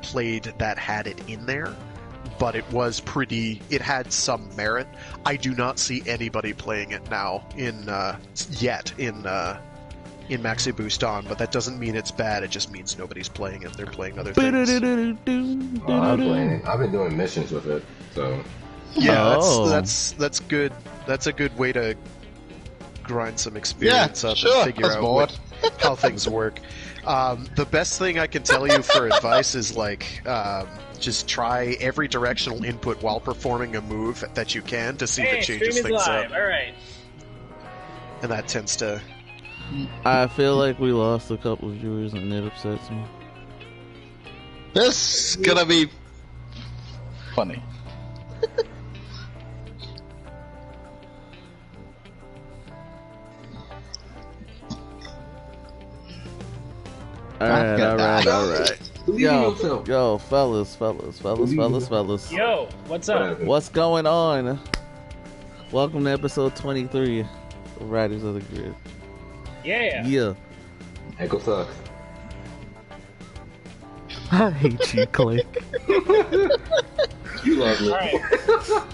played that had it in there, but it had some merit. I do not see anybody playing it now in Maxi Boost On, but that doesn't mean it's bad. It just means nobody's playing it. They're playing other things. I'm playing it. I've been doing missions with it, so yeah, that's good. That's a good way to grind some experience up and figure out how things work. The best thing I can tell you for advice is just try every directional input while performing a move that you can to see if it changes things up. All right. And that tends to. I feel like we lost a couple of viewers and it upsets me. This is gonna be funny. Alright. Yo, fellas. Yo, what's up? What's going on? Welcome to episode 23 of Riders of the Grid. Yeah. Echo sucks. I hate you, Clay. You love me. Alright.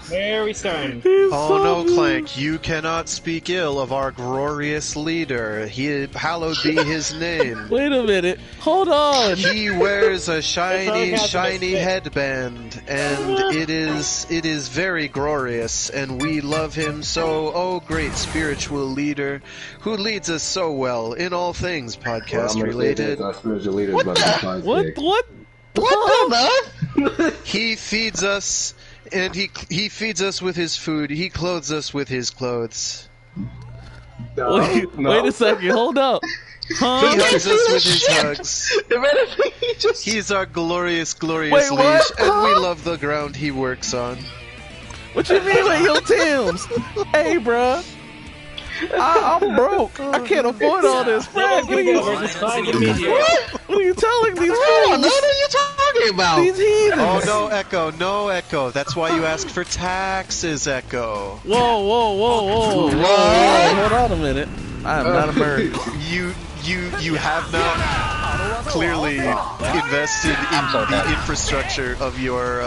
Where are we starting? Oh no, Clank, you cannot speak ill of our glorious leader. Hallowed be his name. Wait a minute. Hold on. He wears a shiny headband, and it is very glorious, and we love him so. Oh, great spiritual leader, who leads us so well in all things podcast related. Our spiritual leader is about to What? He feeds us, and he feeds us with his food. He clothes us with his clothes. Wait a second. Hold up. Huh? He hugs us with his hugs. He's our glorious leash, and we love the ground he works on. What you mean with your Tims? Hey, bruh. I'm broke. I can't afford all this. Fred, please. What are you telling these fools? What are you talking about? These heathens. Oh, no Echo. That's why you asked for taxes, Echo. Whoa. Hold on a minute. I am not American. You have not clearly invested in the infrastructure of your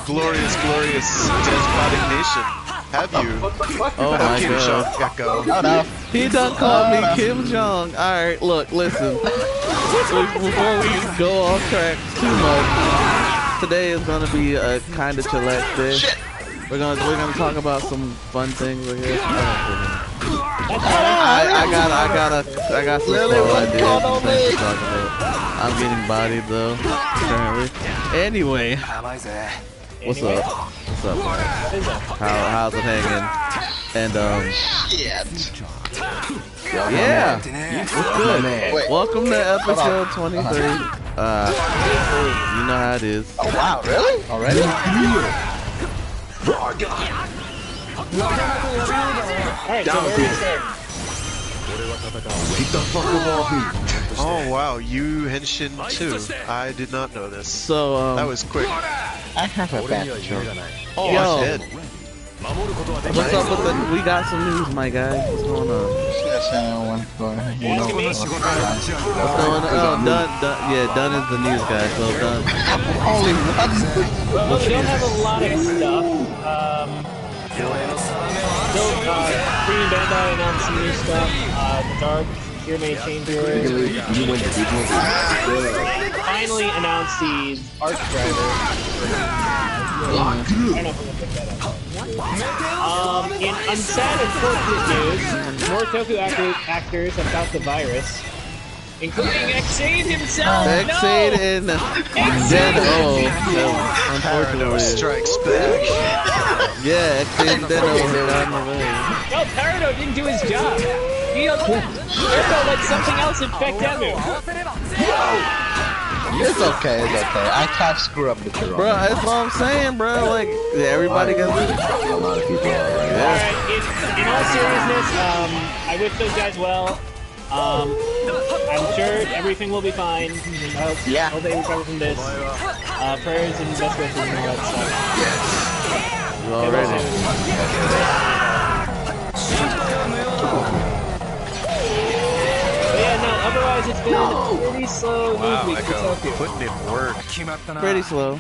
glorious despotic nation. Have you? Oh my Kim God. Echo. He done called me Kim Jong. Alright, look, listen. Before we go off track too much, today is gonna be a kind of chillax day. We're gonna talk about some fun things right here. I got some cool ideas and things to talk about. I'm getting bodied though, apparently. Anyway, what's up? Man? How's it hanging? And yeah, it's good. Wait. Welcome to episode 23. You know how it is. Oh wow, really? Already? Alright, so where are we starting? Oh wow, you henshin too. I did not know this. So that was quick. I have a bad joke. Oh, yo, shit. What's up with the? We got some news, my guy. What's going on? What's going on? Oh, Dunn is the news guy. So Dunn. Only one. Well, we don't have a lot of stuff. Premium Bandai announced some new stuff. The Dark here may change yours. Finally announced the Arc Driver. I don't know if we're gonna pick that up. In unsad and fortunate news, more Toku actors have got the virus, including Xade himself. Xade and Deno. Unfortunately, strikes back. Yeah, Xade and Deno hit on the way. No, Parado didn't do his job. Ergo let something else infect Emu. It's okay. I can't screw up the Toronto. Bro, that's what I'm saying, bro. Like, everybody gets it. A lot of people are Alright, in all seriousness, I wish those guys well. I'm sure everything will be fine. I hope they recover from this. Prayers and best wishes and all that stuff. You already. But yeah, no, otherwise it's been pretty slow news week for Tokyo. Putting in work. Pretty slow.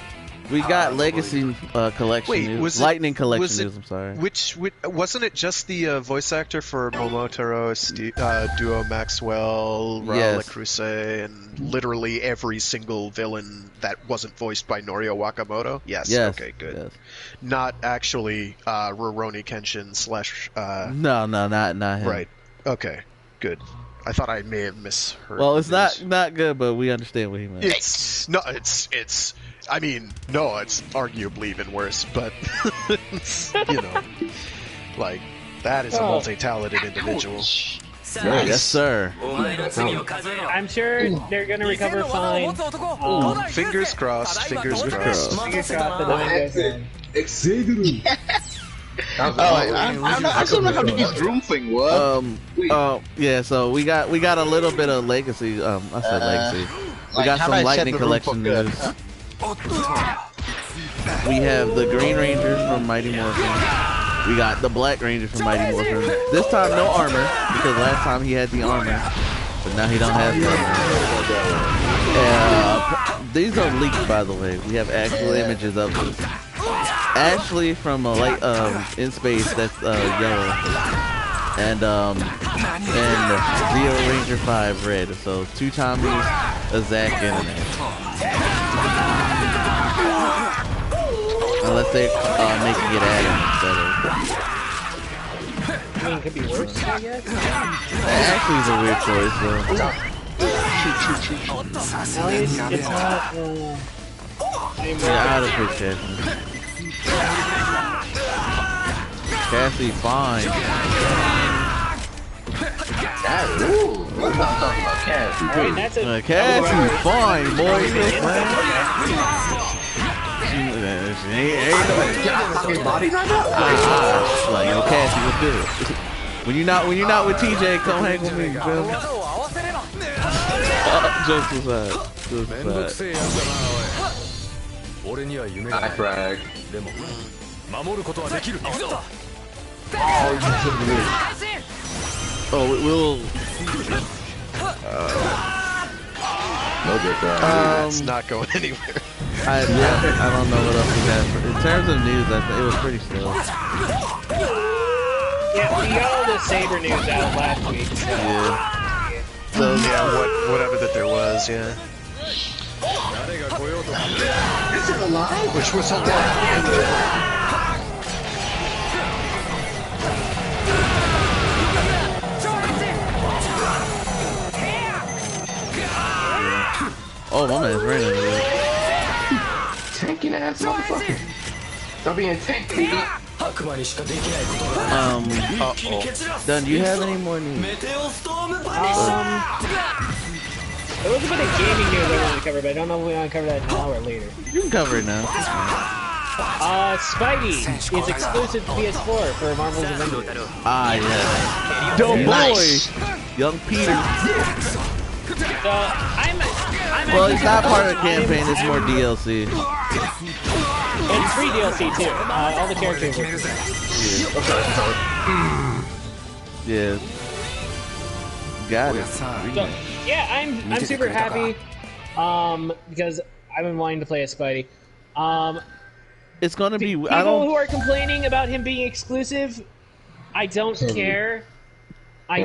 We got Legacy collection news. Lightning collection news, I'm sorry. Which wasn't it just the voice actor for Momotaro, Duo Maxwell, Raul Crusade, and literally every single villain that wasn't voiced by Norio Wakamoto? Yes. Okay, good. Yes. Not actually Rurouni Kenshin / No, not him. Right. Okay, good. I thought I may have misheard. Well, it's not good, but we understand what he meant. It's arguably even worse, but you know, like that is a multi-talented individual. Yes, sir. I'm sure they're gonna recover fine. Fingers crossed. Fingers crossed. Fingers crossed. I still know how this room thing works. Yeah. So we got a little bit of legacy. I said legacy. We got some lightning collection news. We have the Green Ranger from Mighty Morphin. We got the Black Ranger from Mighty Morphin. This time no armor, because last time he had the armor, but now he don't have the armor. These are leaked, by the way. We have actual images of them. Ashley from In Space, that's yellow, and Zero Ranger 5 red. So 2 Tommies, a Zack, and an Ash. Unless they're making it Adam instead of. I mean, it could be worse, I guess. Ashley's a weird choice, though. At least it's not. Out of it, Cassie, fine. Cassie, fine, boy. Like, yo, Cassie, what's good? When you're not with TJ, come hang with me, you feel me? Jokes aside. I frag. Oh, we'll. No good it's not going anywhere. I don't know what else we got. In terms of news, it was pretty slow. Yeah, we got all the Saber news out last week. So. Yeah. So whatever that there was, yeah. Is it alive? Which was a lot. Oh, my man's running. Tanking ass motherfucker. Stop being tanky. Done, do you have any more news? There was a bit of gaming news I wanted to cover, but I don't know if we want to cover that now or later. You can cover it now. Spidey is exclusive to PS4 for Marvel's Avengers. Ah, yeah. Dope boy! Young Peter. Well, it's not part of the campaign, it's more DLC. And free DLC too. All the characters are free. Yeah. Got it. So, yeah, I'm super happy because I've been wanting to play as Spidey. It's gonna be people who are complaining about him being exclusive. I don't care. I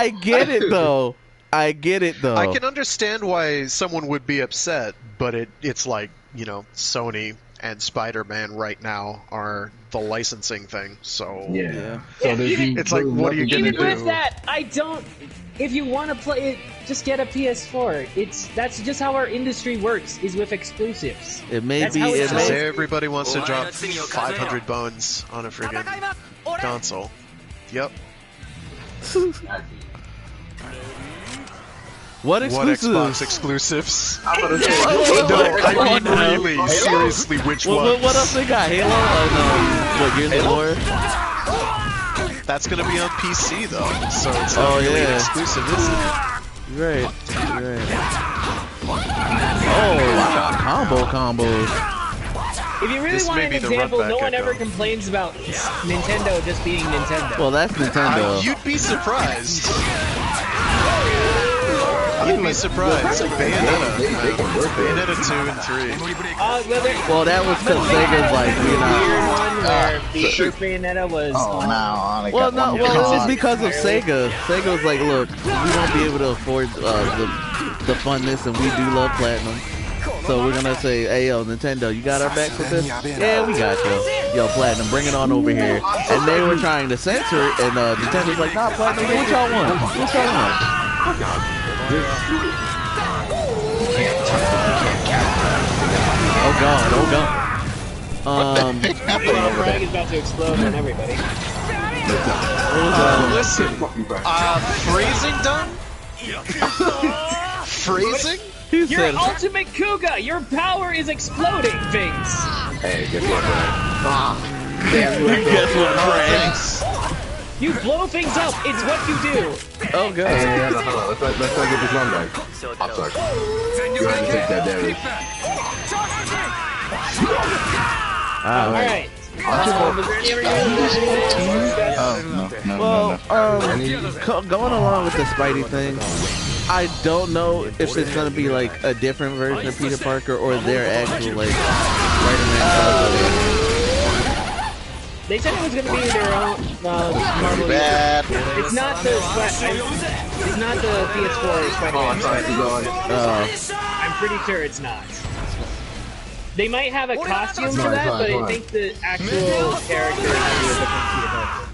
get it though. I can understand why someone would be upset, but it's like, you know, Sony and Spider-Man right now are the licensing thing, so yeah. So it's like, what are you gonna do? Even with that, I don't. If you want to play it, just get a PS4. That's just how our industry works, is with exclusives. It may be. Everybody wants to drop 500 bones on a friggin' console. Yep. What Xbox exclusives? I mean, really, seriously, which ones? What else they got? Halo? What, Gears of War? That's gonna be on PC though, so it's not really exclusive, is it? Right. Oh, wow, combos. If you really want an example, no one ever complains about Nintendo just being Nintendo. Well, that's Nintendo. You'd be surprised. You'd be surprised. Bayonetta. Bayonetta 2 and 3. Well, that was because Sega's like, you know. Weird one where the first Bayonetta was. Well, no, well, it's because of Sega. Sega was like, look, we won't be able to afford the funness, and we do love Platinum. So we're gonna say, hey, yo, Nintendo, you got our backs with this? Yeah, we got you. Yo, Platinum, bring it on over here. And they were trying to censor it, and Nintendo's like, nah, Platinum, do what y'all want. Do what y'all want. Oh god, oh god. Bragg is about to explode on everybody. Listen, freezing done? Freezing? You're ultimate Kuga! Your power is exploding things! Hey, guess what, Guess what, friends? You blow things up! It's what you do! Oh god. Hey, hold on. Let's not get this one back. I'm sorry. You have to take that damage. Alright. Going along with the Spidey thing, I don't know if it's gonna be like a different version of Peter Parker or their actual like Spider-Man. They said it was gonna be their own Marvel. It's not the PS4 Spider-Man. I'm pretty sure it's not. They might have a costume for that, but I think the actual character is going to be a different Peter Parker.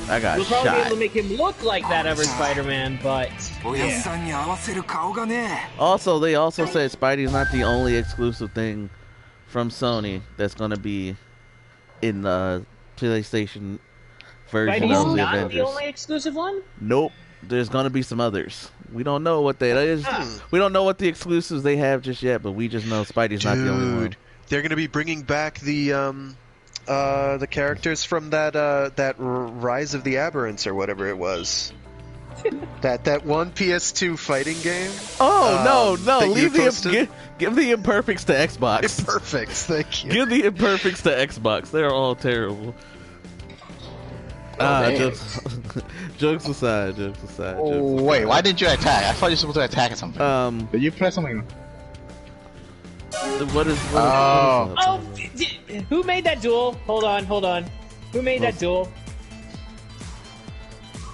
I got We'll probably be able to make him look like that other Spider-Man, but yeah. Also, they also said Spidey's not the only exclusive thing from Sony that's going to be in the PlayStation version Spidey's of the not Avengers. The only exclusive one? Nope. There's going to be some others. We don't know what that is. We don't know what the exclusives they have just yet, but we just know Spidey's not the only one. They're going to be bringing back the characters from that Rise of the Aberrants or whatever it was. that one PS2 fighting game. Oh no! Leave give the imperfects to Xbox. Imperfects, thank you. Give the imperfects to Xbox. They're all terrible. Jokes aside. Wait, why didn't you attack? I thought you were supposed to attack or something. Did you press something? What is who made that duel? Hold on. Who made that duel?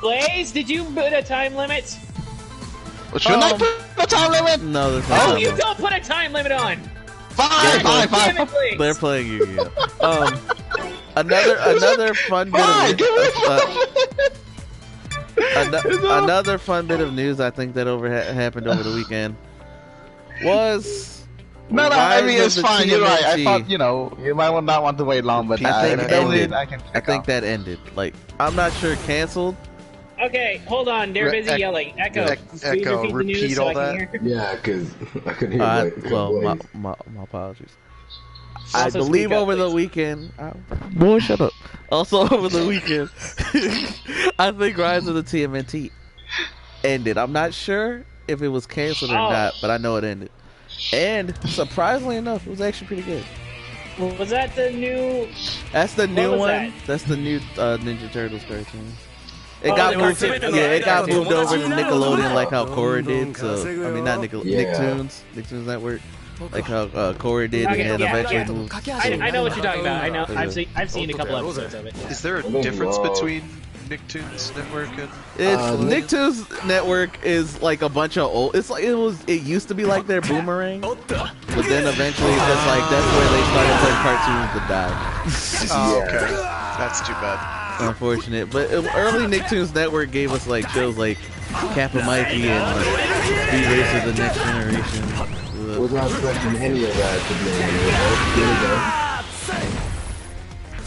Blaze, did you put a time limit? Shouldn't I put a time limit? No, there's no. You don't put a time limit on. Fine. They're playing Yu-Gi-Oh. Another fun bit another fun bit of news I think that happened over the weekend was no, I mean it's fine. You're right. I thought you might not want to wait long, but I think that ended. Like I'm not sure it canceled. Okay, hold on. They're busy yelling. Echo, repeat all that. Yeah, because I couldn't hear. Well, my apologies. I believe over the weekend. Boy, shut up. Also over the weekend, I think Rise of the TMNT ended. I'm not sure if it was canceled or not, but I know it ended. And surprisingly enough, it was actually pretty good. Was that the new? That's the new one. That's the new Ninja Turtles cartoon. It got moved. It got moved over to Nickelodeon, like how Korra did. So I mean, not Nicktoons Network, like how Korra did, and then eventually moved. I know what you're talking about. I know. I've seen a couple episodes of it. Is there a difference between Nicktoons Network and? Nicktoons Network is like a bunch of old. It's like it used to be like their Boomerang, but then eventually it's just like that's where they started putting cartoons that died. Oh, okay, that's too bad. Unfortunate, but early Nicktoons Network gave us like shows like Kappa Mikey and Speed Racer: The Next Generation. Was not expecting any of that to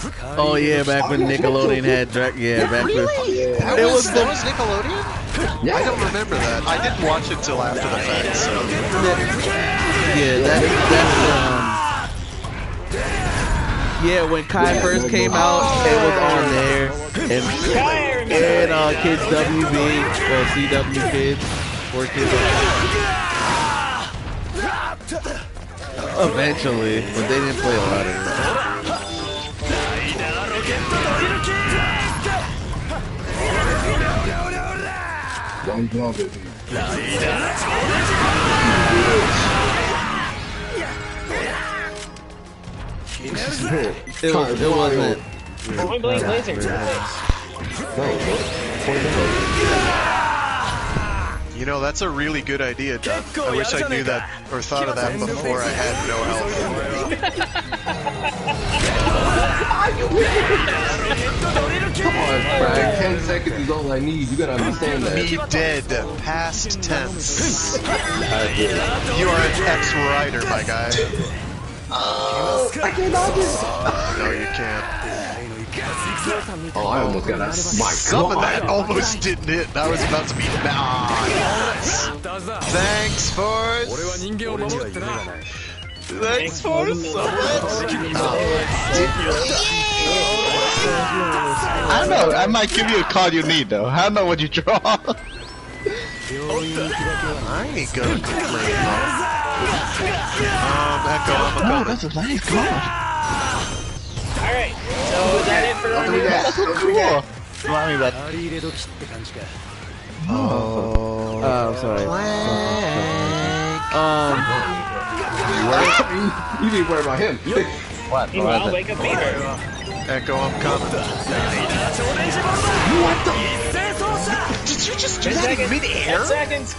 be. Oh yeah, back when Nickelodeon had back when it was Nickelodeon. Yeah. I don't remember that. I didn't watch it till after the fact. So yeah, when Kai first came out, it was on there, and Kids WB or CW Kids, 4Kids. Eventually, but they didn't play a lot of it. Don't jump at me. It wasn't. Point blank laser. You know, that's a really good idea, Doug. I wish I knew that or thought of that before I had no health. Come on, Frank. 10 seconds is all I need. You gotta understand that. Me dead. Past tense. You are an ex-rider, my guy. I can't dodge it. No, you can't. Oh, I almost got that. My Some God. of that almost didn't hit. I was about to be yes. Thanks for Thanks for so much. I don't know. I might give you a card you need though. I don't know what you draw. I ain't gonna complain though. Echo, I'm a coming. That's a nice card. Alright, so is that it for the review? That's so cool. Remind me that. Oh, sorry. You need to worry about him. What? Meanwhile, wake up Peter. Echo, I'm coming. What the? Did you just do 10 that in seconds. mid-air? 10 seconds.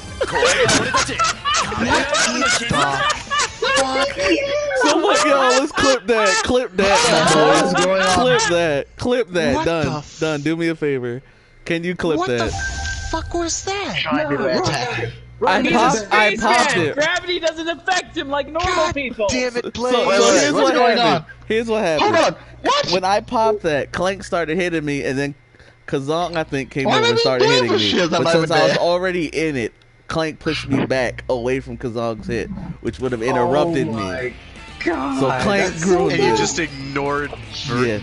Someone, yo, let's clip that. Clip that, my boys. Clip that. Clip that. What Done. the Done. Do me a favor. Can you clip What that? the fuck was that? I He's a popped spaceman. it. Gravity doesn't affect him like normal people. Damn it, Blaze. So Wait, here's what's what going happened. on? Here's what happened. Hold on. What? When I popped that, Clank started hitting me, and then Kazong, I think, came Why over am and I started doing hitting this me. shit? I'm But not since even I was there. already in it, Clank pushed me back away from Kazong's hit, which would have interrupted me. God, So Clank grew And you just ignored Yeah.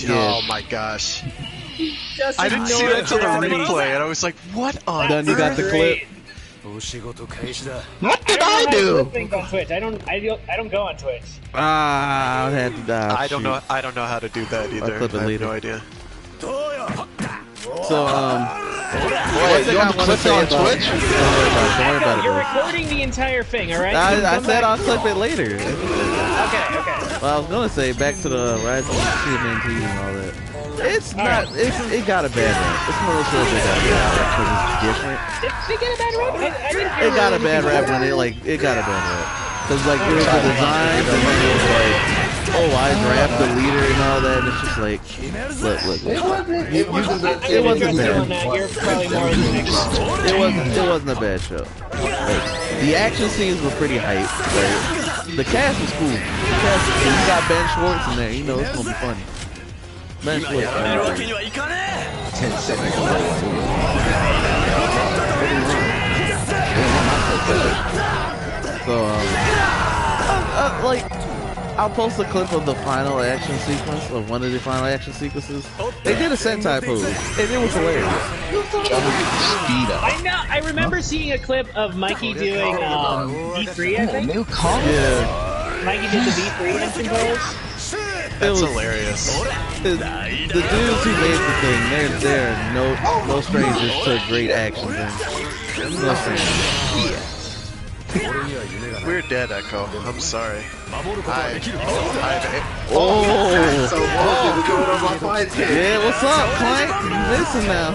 Oh my gosh. Just I didn't see ignore that till the gravity. replay, and I was like, what on Done, you got the clip. What I did I don't know do? how to things on Twitch. I don't go on Twitch. Ah, I had to die. I don't know how to do that either. clip it I have later. no idea. So, Wait, you want to clip it on Twitch? Don't worry about it, You're bro. recording the entire thing, alright? I said I'll clip it later. Okay. Well, I was gonna say back to the Rise of TMNT and all that. It's not. It got a bad rap. It's one of those shows that got a bad rap because it's different. Did they get a bad rap? I didn't hear It got a bad rap when it got a bad rap because like it was the designs and then it was like, oh, I draft the leader and all that. And it's just like, look. It wasn't bad. You're probably more of the It wasn't a bad show. Like, the action scenes were pretty hype. Like, the cast was cool. You got Ben Schwartz in there. You know it's gonna be funny. Ben Schwartz. 10 seconds. So, like, I'll post a clip of the final action sequence, of one of the final action sequences. They did a Sentai pose, and it was hilarious. Speed up. I know. I remember seeing a clip of Mikey doing V3. I think New car? Yeah, Mikey did the V3 action pose. That's hilarious. the dudes who made the thing, they're no strangers to great action things. No strangers. We're dead, Echo. I'm sorry. Yeah, what's up, Clank? Listen now,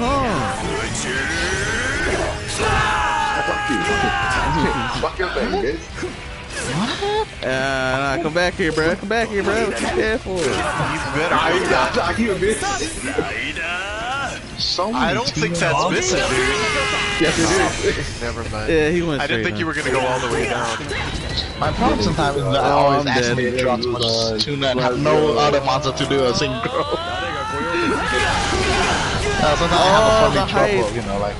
Fuck your thing, bitch. nah, come back here, bro. Come back here, bro. Be careful. You better I hear bitch. I don't think that's missing, dude. Yes, it is. Never mind. Yeah, he went I didn't think you were gonna go all the way down. My problem sometimes is that I always I'm ask dead. me to draw too much tuna and have no other monster to do a synchro. Sometimes I have a the funny trouble, hype. you know, like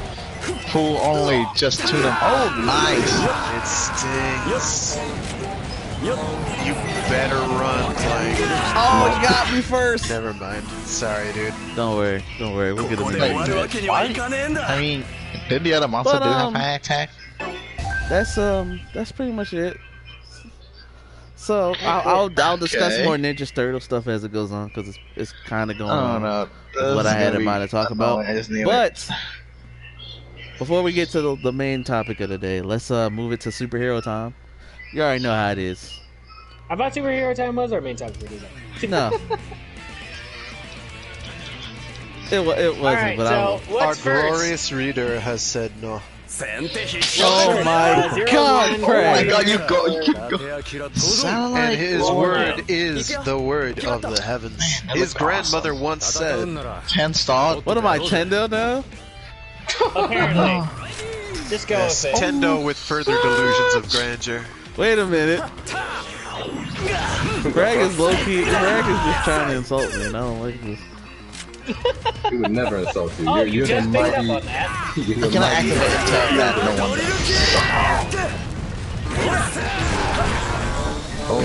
full only just tuna. Oh, nice. It stings. You better run, Clank. Oh, you got me first. Never mind. Sorry, dude. Don't worry. We'll get him in. I mean, did the other monster But, do have high attack? That's pretty much it. So I'll discuss Okay. more Ninja Turtle stuff as it goes on because it's kind of going Oh on no. with what I had in mind to talk about. But Before we get to the main topic of the day, let's move it to superhero time. You already know how it is. I thought superhero time was our main topic for today. No. It wasn't, right, but so our glorious reader has said no. Oh my God, Craig! Oh my God, you keep going. And his word is the word of the heavens. His grandmother once said, 10 stars. What am I, Tendo now? Apparently. Just go with it. Tendo with further delusions of grandeur. Wait a minute. Craig is low-key. Craig is just trying to insult me, and I don't like this. He would never insult you. Oh, you're just the picked mighty. up on that. Can I activate a tab that no one does? Oh,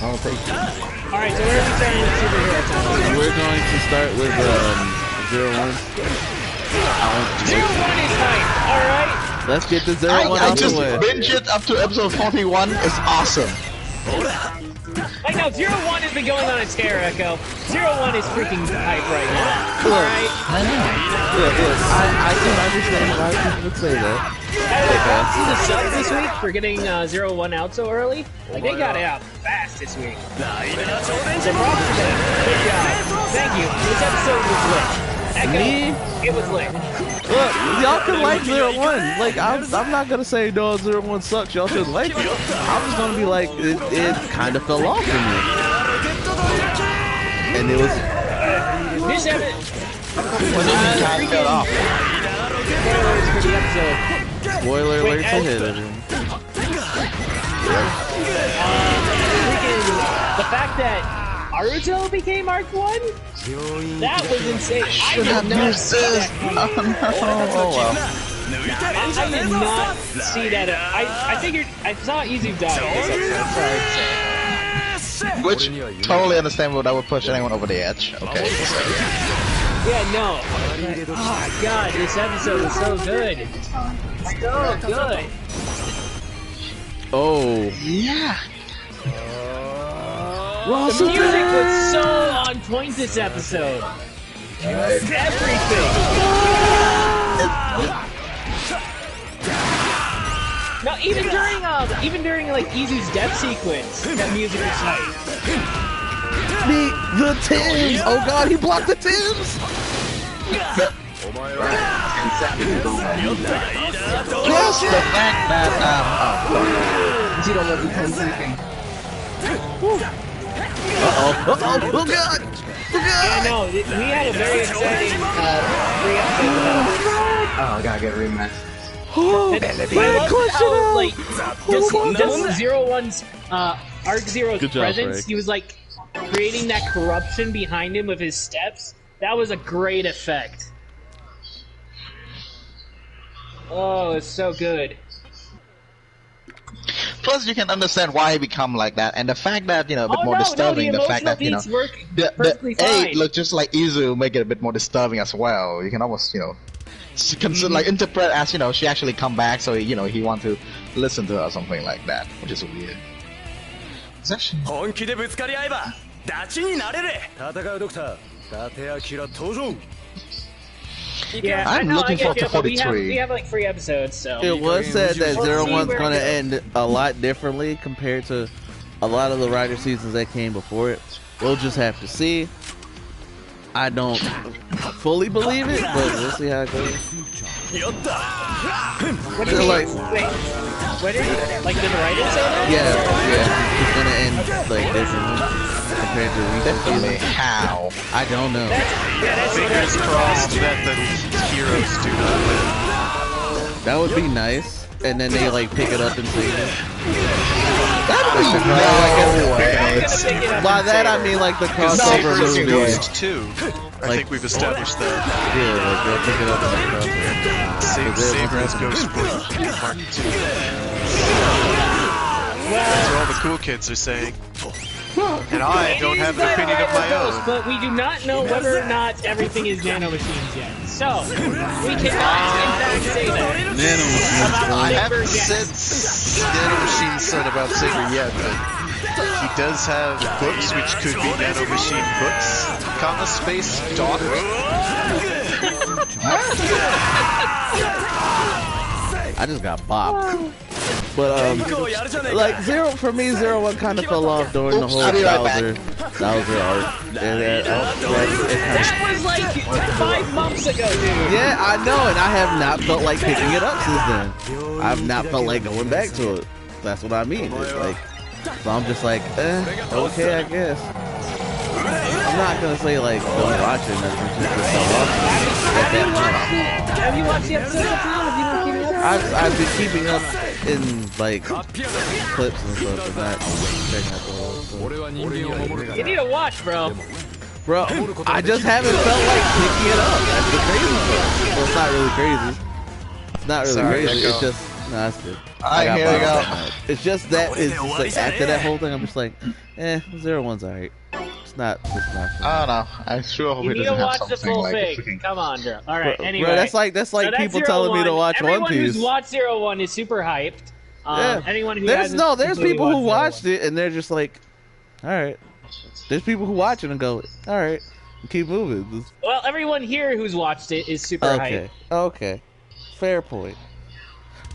I'll take you. Alright, so where are we starting with superhero time? We're going to start with 0-1. 0-1 is hype, alright? Let's get the 0-1 I out just the way. binge it up to episode 41. It's awesome. Like, no, 0-1 has been going on a tear, Echo. 0-1 is freaking hype right now. Alright? I know. Look, I can understand why people would say that. See the subs this week for getting 0-1 out so early? Like, they got it out fast this week. So props to them. Good job. Thank you. This episode was lit. Echo, it was lit. Look, y'all can like 0-1. Like, I'm not gonna say no, 0-1 sucks. Y'all should like it. I'm just gonna be like, it kind of fell off for me. And it was. This episode. Fell off. Spoilers for the episode. Spoiler alert to hit it. The fact that Naruto became Arc 1? That was insane. I did not see that coming. Oh well. I did not see that. I figured, I saw Izu die in this episode. Which totally understandable. That would push anyone over the edge. Okay. Yeah, no. Oh god, this episode was so good. So good. Oh. Yeah. The music was so on point this episode. Everything. Now, even during like Izu's death sequence, that music was hype. Meet the Tims! Oh god, he blocked the Tims! Plus the fact that oh god! Yeah, no, we had a very exciting 3 episodes. Oh, I gotta get a rematch. I love how, like, just 0-1's Arc Zero's Good job, presence, Frank. he was like creating that corruption behind him with his steps. That was a great effect. Oh, it's so good. plus you can understand why he become like that, and the fact that a bit more disturbing. The fact that the look just like Izu make it a bit more disturbing as well. You can almost consider like interpret as she actually come back, so he want to listen to her or something like that, which is weird. It's actually... Yeah, I'm looking forward to 43. We have like 3 episodes, so It was said that 0-1's going to end a lot differently compared to a lot of the Rider seasons that came before it. We'll just have to see. I don't fully believe it, but we'll see how it goes. What do you like? Wait, what did did the writers say that? Yeah, it's gonna end like differently compared to recent seasons. How? I don't know. Fingers crossed that the heroes do not win. That would be nice, and then they like pick it up and save it. By that I mean like the crossover movie. Ghost 2. I think we've established that. Yeah, like they'll pick it up and Saber as Ghost Mark 2. That's what all the cool kids are saying. And I don't have an opinion of my own. But we do not know whether or not everything is nanomachines yet. So, we cannot in fact say that. I haven't said nanomachines son about Saber yet, but He does have books, which could be nanomachine books, comma space doc. I just got bopped. But like for me, 01 kind of fell off during the whole Bowser arc. That was like 5 months ago, dude. Yeah, I know, and I have not felt like picking it up since then. I've not felt like going back to it. That's what I mean. It's like, so I'm just like, okay, I guess. I'm not gonna say like don't watch it. Have you watched the episode of time? Have you been keeping up? I've been keeping up in like clips and stuff, but not checking out the whole stuff. You need to watch, bro. Bro, I just haven't felt like picking it up. That's the crazy part. Well, it's not really crazy. It's not really crazy. It's just that's good. Alright, here we go. It's just that it's just like after that whole thing, I'm just like, 01's alright. It's not. I don't know. I sure hope you it need doesn't to have watch the something full like thing. Come on, bro. All right. Anyway, bro, that's like so people telling me to watch One Piece. Everyone who's watched 01 is super hyped. Anyone who there's people who watched it and they're just like, all right. There's people who watch it and go, all right, keep moving. Well, everyone here who's watched it is super hyped. Okay, fair point.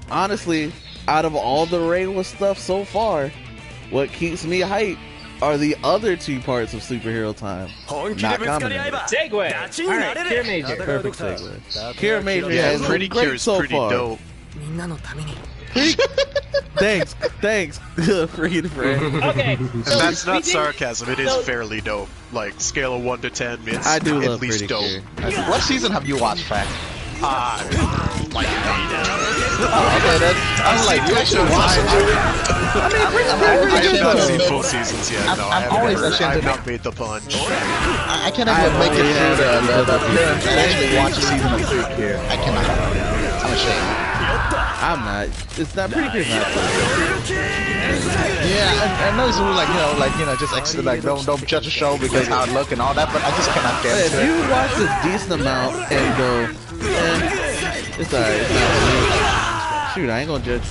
Honestly, out of all the Reiwa stuff so far, what keeps me hyped are the other 2 parts of Superhero Time. Not commented. Segue. Alright, Cure Major. Perfect segue. Cure Major has been great so far. Dope. Thanks, freaking friend. Okay, so that's not sarcasm. It is fairly dope. Like scale of 1 to 10, it's I do at love least dope. What season have you watched, Frank? Like okay, that's. I was like, you actually watched it. I have not seen full seasons yet. No, I have not made the plunge. I can't even make it through the appearance and actually watch a season of Pretty Cure. I cannot. I'm ashamed. I'm not. It's not Pretty Cure's not. Yeah, I know it's like just extra like don't judge a show because how it look and all that, but I just cannot get it. If you watch a decent amount and go, it's alright. Shoot, I ain't gonna judge.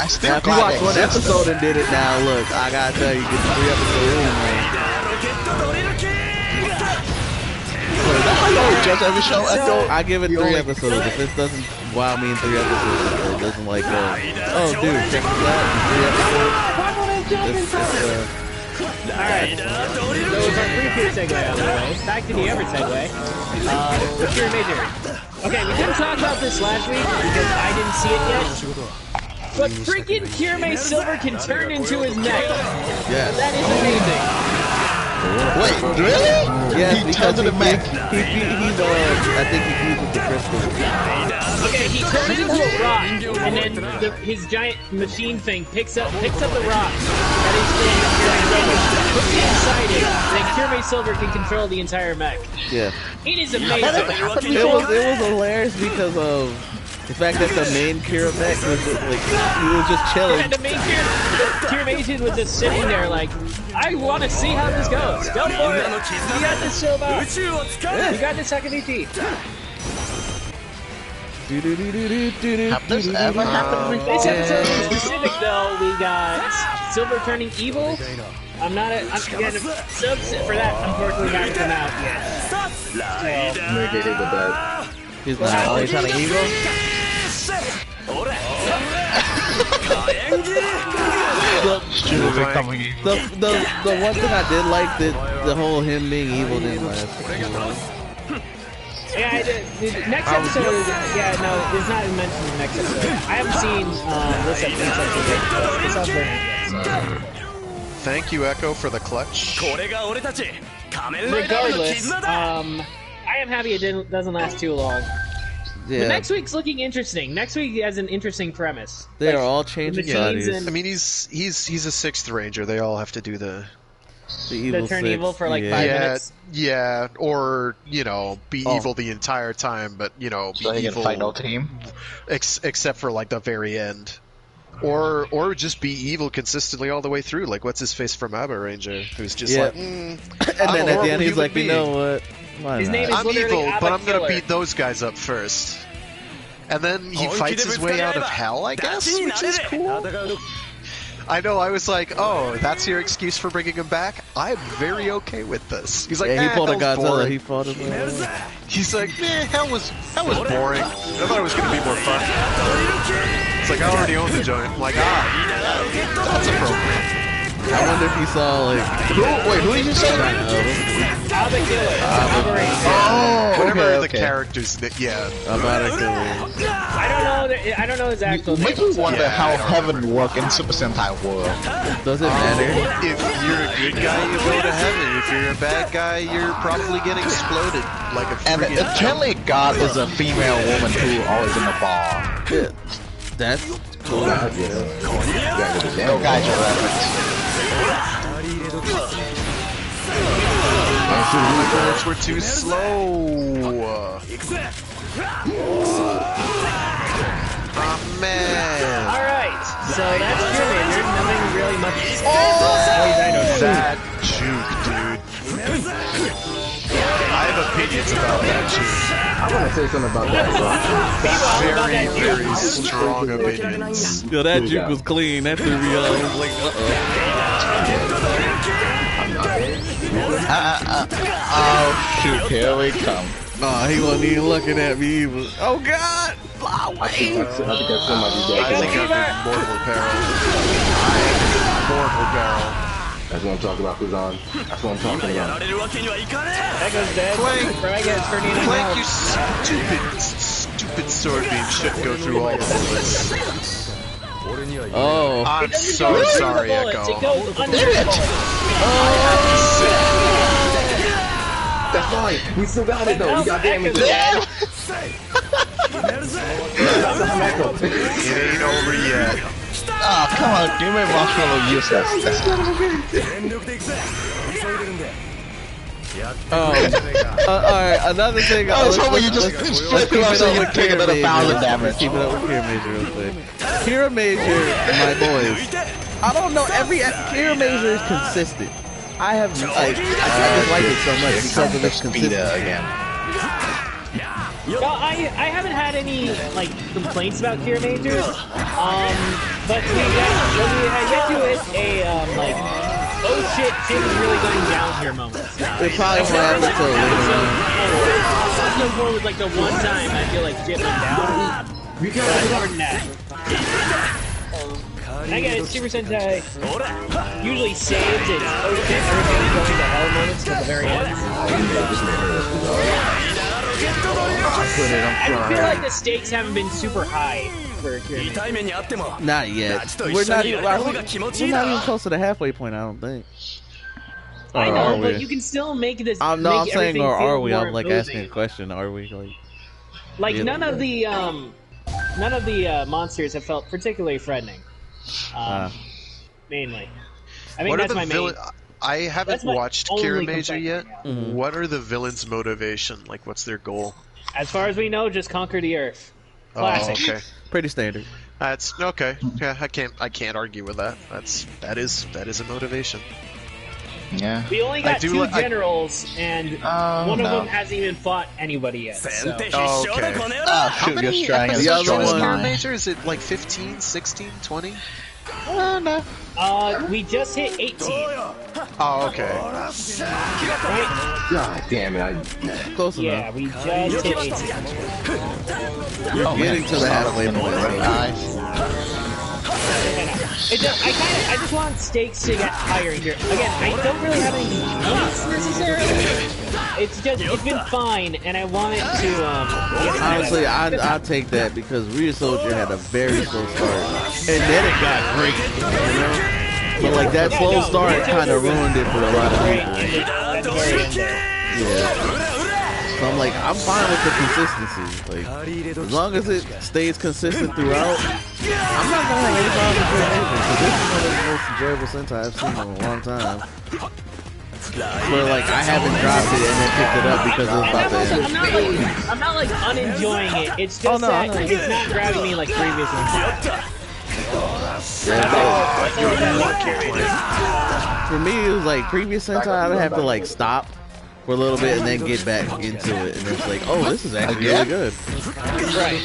I still now, if you watch 1 episode and did it now, look, I gotta tell you, get the 3 episodes in, man. Judge every show. I give it 3 episodes. If it doesn't wow me in 3 episodes, it doesn't like oh dude, check this out in 3 episodes. Alright, so it's our free segue out of the way. Back to the ever segue. The Cure Major. Okay, we didn't talk about this last week because I didn't see it yet. But freaking Kirame Silver can turn into his neck. Yeah. That is amazing. Wait, really? Yeah, he turns into mech. I think he fused with the crystal. Okay, he turns into a rock, and then his giant machine thing picks up the rock that is puts it inside it, and then Kirame Silver can control the entire mech. Yeah. It is amazing. It was hilarious because of the fact that the main Kira mech was like he was just chilling. Yeah, the main Kirame was just sitting there like, I want to see how this goes. Go for it. You got this, Silva. You got this, Sakamichi. Have this ever happened before? This episode in specific, though, we got Silver turning evil. I'm not a subs for that. Unfortunately, haven't come out yet. He's not. He's turning evil. The one thing I did like the whole him being evil didn't last. Yeah, the next episode is, it's not mentioned in the next episode. I haven't seen this episode yet. Thank you, Echo, for the clutch. Regardless, I am happy it doesn't last too long. Yeah. But next week's looking interesting. Next week has an interesting premise. They are all changing bodies. I mean, he's a 6th Ranger. They all have to do the turn evil for like 5 minutes. Yeah, or be evil the entire time, but be evil. Final team, except for like the very end, or just be evil consistently all the way through. Like what's his face from Abba Ranger, who's just like, and then at the end he's like, you know what? His name is I'm evil, Abba but I'm gonna Killer. beat those guys up first, and then he fights his way out of hell, I guess, which is cool. I know. I was like, oh, that's your excuse for bringing him back? I'm very okay with this. He's like, yeah, he pulled a Godzilla. Boring. He fought him. He's like, hell was boring. I thought it was gonna be more fun. It's like I already own the joint. I'm like, that's appropriate. I wonder if he saw like. Who did you say? Whatever the characters. Yeah. I don't know his actual name. Make me wonder how heaven works in Super Sentai world. Does it matter? If you're a good guy, you go to heaven. If you're a bad guy, you're probably getting exploded like a And apparently God is a female woman who always in the bar. Yeah. That's cool. No gotcha reference. Bullets were too slow. Oh man! Alright, so that's Curator. Nothing really much. That juke, dude. I have opinions about that juke. I want to say something about that. Very, very strong opinions. Yo, that juke was clean. That threw me off. I was like, Oh shoot, here we come. oh, he wasn't even looking at me. He was, oh God! Fly away! I think that's somebody dead. I think I'm in mortal peril. Mortal peril. That's what I'm talking about, Kuzan. That's what I'm talking about. That goes dead. Clank, you stupid sword beam shouldn't go through all the bullets. Oh. I'm so sorry, Echo. It goes under the bullets. That's fine. We still got it though. We got damage. It ain't over yet. Oh, come on, give me marshmallow useless. Alright, another thing. I was hoping you just flip it up so you take another 1,000 damage. Keep it up with Kira Major real quick. Kira Major, my boys. I don't know, Kira Major is consistent. I just like it so much because of its consistency. Again. No, I haven't had any like complaints about Kira Major, but we get to it like oh shit, shit is really going down here moments. It probably won't happen until later on. Episode 4 was like the one time I feel like shit went down. But other than that. And again, it's Super Sentai usually saves its oh shit, everything's going to hell moments till the very end. I feel like the stakes haven't been super high for Kira. Not yet. We're not even close to the halfway point, I don't think. I know, but you can still make this. I'm saying, or are we? I'm like asking a question. Are we like none of the monsters have felt particularly threatening. Mainly, I mean that's my main. I haven't watched Kira Major yet. What are the villains' motivation? Like, what's their goal? As far as we know, just conquer the Earth. Classic. Oh, okay. Pretty standard. That's okay. Yeah, I can't argue with that. That is a motivation. Yeah. We only got two generals, and one of them hasn't even fought anybody yet. So. Oh, okay. How many episodes the other one? Major? Is it like 15, 16, 20? No. We just hit 18. Oh, okay. Right? God damn it. Close enough. Yeah, we just hit 18. You're getting to the halfway point. I just want stakes to get higher here. Again, I don't really have any complaints necessarily. It's been fine, and I want it to honestly, I take that because Real Soldier had a very slow start, and then it got great. You know? But like that slow start kind of ruined it for a lot of people. Yeah. So I'm like, I'm fine with the consistency. Like, as long as it stays consistent throughout, I'm not gonna have any problem with it because this is one of the most enjoyable Sentai I've seen in a long time. But like, I haven't dropped it and then picked it up because it was about to end. I'm not like unenjoying it. It's just that it's not grabbing me like previous ones. For me, it was like previous Sentai, I would have to like stop for a little bit and then get back into it, and it's like, oh, this is actually really good. Right.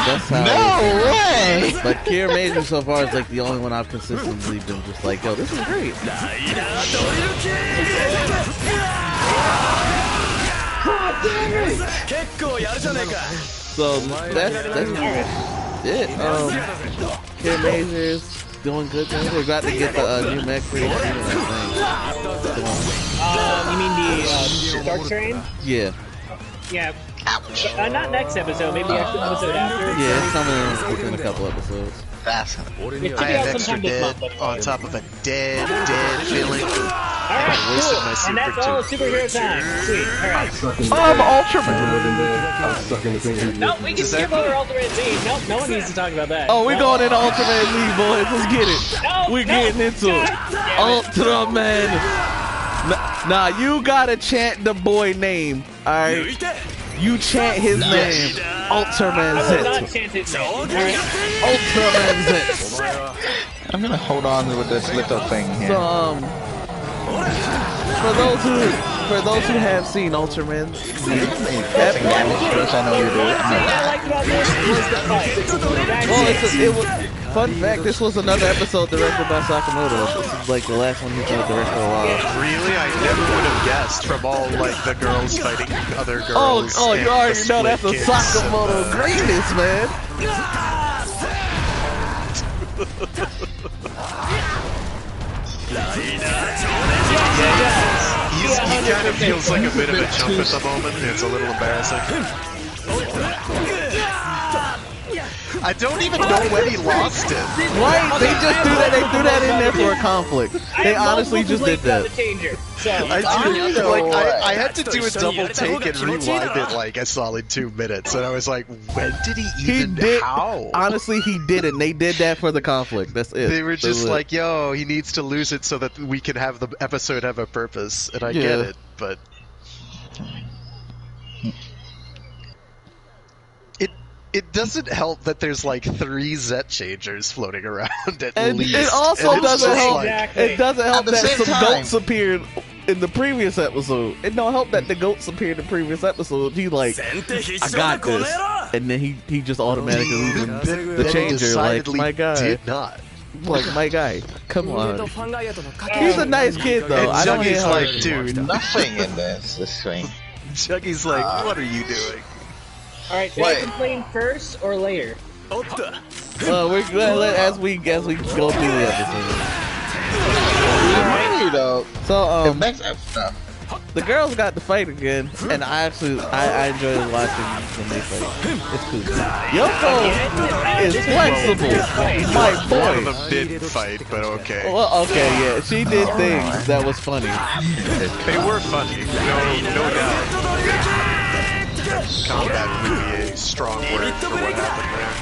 that's how. No way! But Kira Major so far is like the only one I've consistently been just like, yo, this is great. So that's it. Kira Major's doing good things. We're about to get the new mech pretty soon, I think. You mean the Dark Train? Yeah. Yeah. Not next episode, maybe the episode after. Yeah, it's coming within a couple episodes. That's I have extra dead on top of a dead feeling. Alright, cool. And that's all superhero time. Sweet. Alright. I'm Ultraman. Nope, we can skip over Ultimate Z. Nope, no one needs to talk about that. Oh, we're going into Ultraman League, boys. Let's get it. We're getting into it. Ultraman. Nah, you gotta chant the boy name, alright? You chant his name. Ultraman Z. I will not chant his name. Alright. Ultraman Z. I'm gonna hold on with this little thing here. So, for those who have seen Ultraman, I know you do. What I liked about this was the fight. it was fun fact. This was another episode directed by Sakamoto. This is like the last one he's gonna direct for a while. Really, I never would have guessed from all like the girls fighting other girls. Oh, you already know that's a Sakamoto greatness, man. He kind of feels like a bit of a jump at the moment. It's a little embarrassing. I don't even know when he lost it. Right? They just threw that. They threw that in there for a conflict. They honestly just did that. I had to do a double take and rewind it like a solid 2 minutes, and I was like, when did he even? How? Honestly, he didn't. They did that for the conflict. That's it. They were just like, yo, he needs to lose it so that we can have the episode have a purpose, and I get it, but. It doesn't help that there's like 3 Zet changers floating around at least. It also doesn't help. It doesn't help that some goats appeared in the previous episode. It don't help that the goats appeared in the previous episode. He like, I got this, and then he just automatically loses the changer. Like, my guy did not. Like, my guy, come on. He's a nice kid though. I don't get like, dude, nothing in this thing. Chuggy's like, what are you doing? Alright, should I complain first or later? We're gonna let as we go through the episode. So the girls got to fight again, and I enjoy watching when they fight. It's cool. Yoko is flexible, my boy. One of them did fight, but okay. Well, okay, yeah, she did things that was funny. They were funny, no doubt. Combat would be a strong word for what happened there.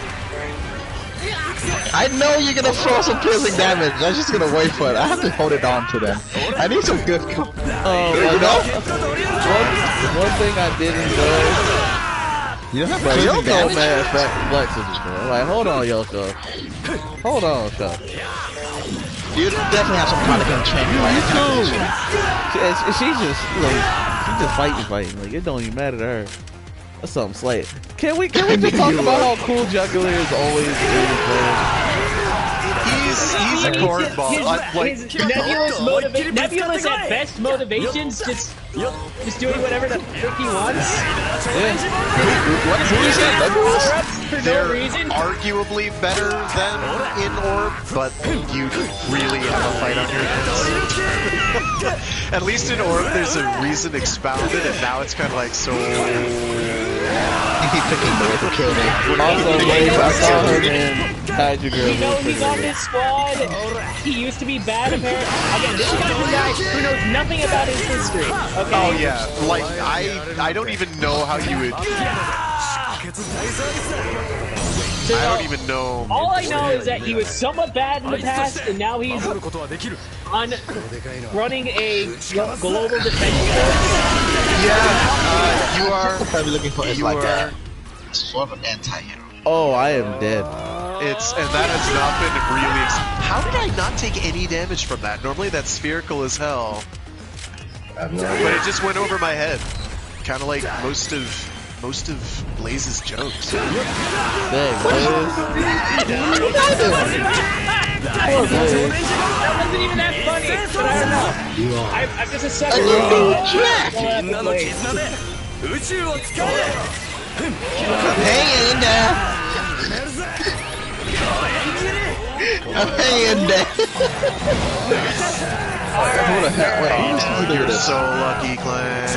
I know you're gonna throw some piercing damage. I'm just gonna wait for it. I have to hold it on to them. I need some good. One thing I did enjoy. You don't have Yoko mad flexible, man. Like, hold on, Yoko. Hold on, Chuck. You definitely have some kind of training. She's just fighting. Like, it don't even matter to her. That's something slight. Can we just talk about how cool Juggler is always doing He's a cornball. His nebulous at best motivations, just doing whatever the frick he wants. They're arguably better than in Orb, but you really have a fight on your hands. At least in Orb, there's a reason expounded, and now it's kind of like so. Also, I saw her and Kaiju Girl. You know he's on this squad. He used to be bad, apparently. Again, this guy's a guy who knows nothing about his history. Okay. Oh yeah, like I don't even know how you would. So, I don't even know. All I know is that he was somewhat bad in the past, and now he's running a global defense force. Yeah, you are. Probably looking for sort of an anti-hero. Oh, I am dead. And that has not been really. How did I not take any damage from that? Normally that's spherical as hell. But it just went over my head. Kind of like most of most of Blaze's jokes. Dang, Blaze. That wasn't even that funny, but I don't know. I'm just a sucker for hang in there. Hang in there. Who the heck? Wait, you're so lucky, Clan.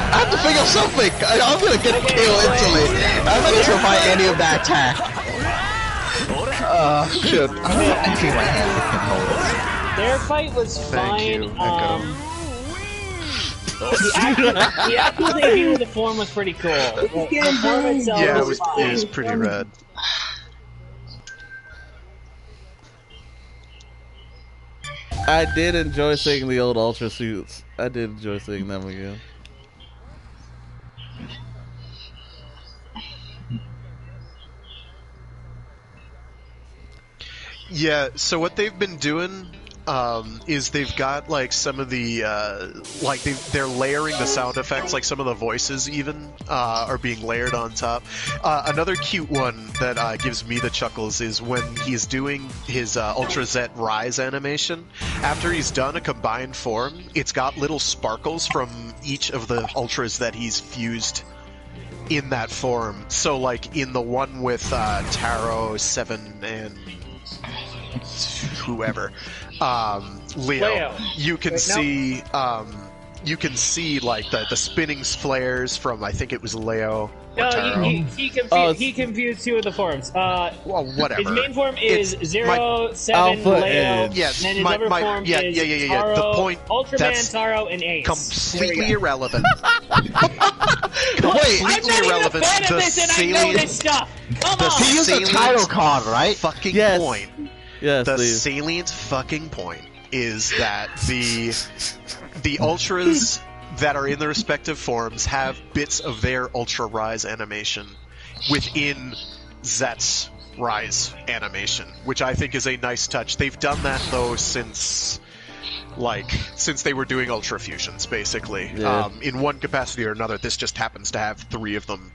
I have to figure out something. I'm gonna get killed instantly. I'm not gonna survive any of that attack. Shit. I feel my hand can hold it. Their fight was fine. The actual debut of the form was pretty cool. The form itself was fine. It was pretty rad. I did enjoy seeing the old Ultra suits. I did enjoy seeing them again. Yeah, so what they've been doing is they've got like some of the like they're layering the sound effects, like some of the voices even are being layered on top. Another cute one that gives me the chuckles is when he's doing his Ultra Z Rise animation. After he's done a combined form, it's got little sparkles from each of the Ultras that he's fused in that form. So like in the one with Taro, Seven, and whoever, Leo, you can see like the spinning flares from, I think it was Leo. No, he confused two of the forms. Well, whatever. His main form is 0, 7, Leo, yes, and his other form is Taro, the point, Ultraman, Taro, and Ace. Completely irrelevant. Completely irrelevant. I know this stuff. Come on. He used a title card, right? Fucking point. Yes, the please. salient fucking point is that the Ultras that are in the respective forms have bits of their Ultra Rise animation within Zet's Rise animation, which I think is a nice touch. They've done that though since they were doing Ultra Fusions, basically. Yeah. In one capacity or another, this just happens to have 3 of them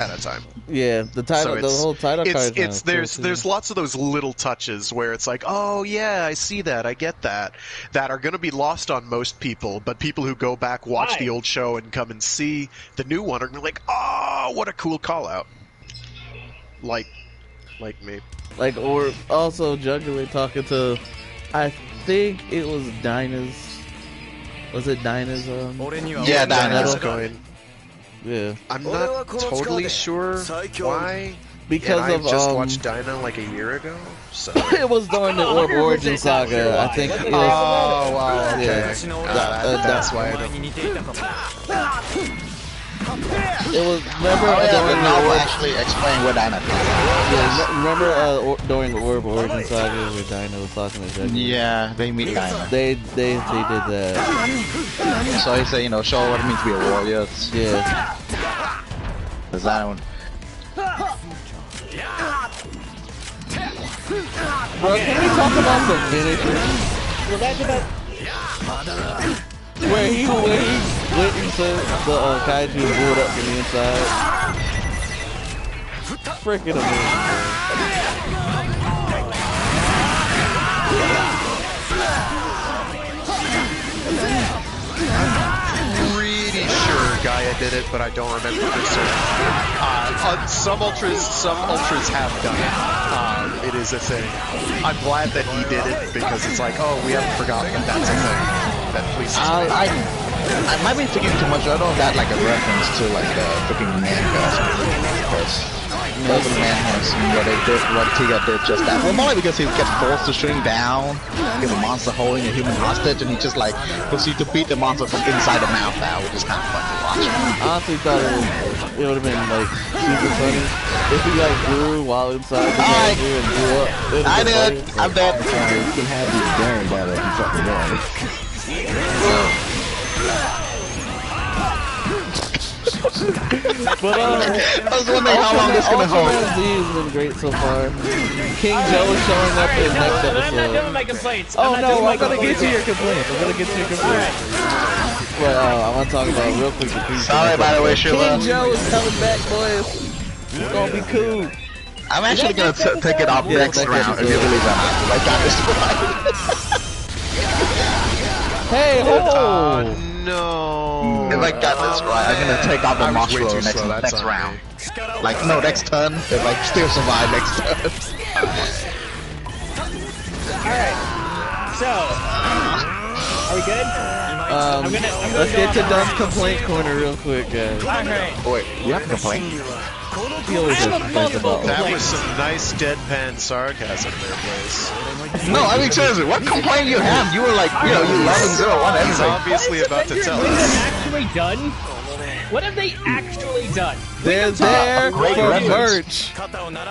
at a time. Yeah, the title, the whole title card. There's lots of those little touches where it's like, oh yeah, I see that, I get that are going to be lost on most people, but people who go back, watch the old show, and come and see the new one are going to be like, oh, what a cool call out. Like me. Like, or also Juggler talking to, I think it was Dinah's. Was it Dinah's? Yeah, Dinah's going. Yeah. I'm not totally sure why. Because I just watched Dinah like a year ago, so it was during the Orb Origin Saga. I think. It was, oh wow, okay. Yeah. That's why I don't. It was remember during the Orb actually explain what Dinah did. Yeah, remember during the Orb Origin Saga where Dinah was talking to Jack? Yeah, they meet Dinah. They did that. So he said, show what it means to be a warrior. Yeah. Cause that one. Bro, can we talk about the finisher? Well, that's about. Where he witnesses the kaiju blew it up from the inside. Freaking amazing. I'm pretty sure Gaia did it, but I don't remember for certain. Some ultras have done it. It is a thing. I'm glad that he did it because it's like, oh, we haven't forgotten that that's a thing. That pleases me. I might be thinking too much. I don't know that like a reference to like the freaking manga, because the man has what Tiga did just that. Well, more because he gets forced to shrink down because the monster holding a human hostage, and he just like proceeds to beat the monster from inside the mouth out, which is kind of fun to watch. I honestly thought it would have been like super funny if he like grew while inside the kaiju and blew up. I did. I'm dead. You can have these daring that if you fucking want. But I was wondering how long this is gonna hold. Ultraman Z has been great so far. King Joe is showing up in next episode. I'm not doing my complaints. Oh no, I'm gonna get to your complaints. But I want to talk about real quick. Sorry, by the way, Sheila. King Joe is coming back, boys. It's gonna be cool. I'm actually gonna take it off next round if you believe that. I got this right. Hey, ho! No. If I got this right, I'm gonna take off the Moshro next round. Like, no, next turn. If I still survive next turn. Alright. So, are we good? I'm gonna let's get to Dunn's complaint corner real quick, guys. Alright. Wait, you have a complaint? He always has complaints about that was some nice deadpan sarcasm there, Blaze. No, I mean seriously, what complaint you have? You were like, you know, you loving 01 everything. He's obviously about to tell us. Actually done? What have they actually done? They're there for merch.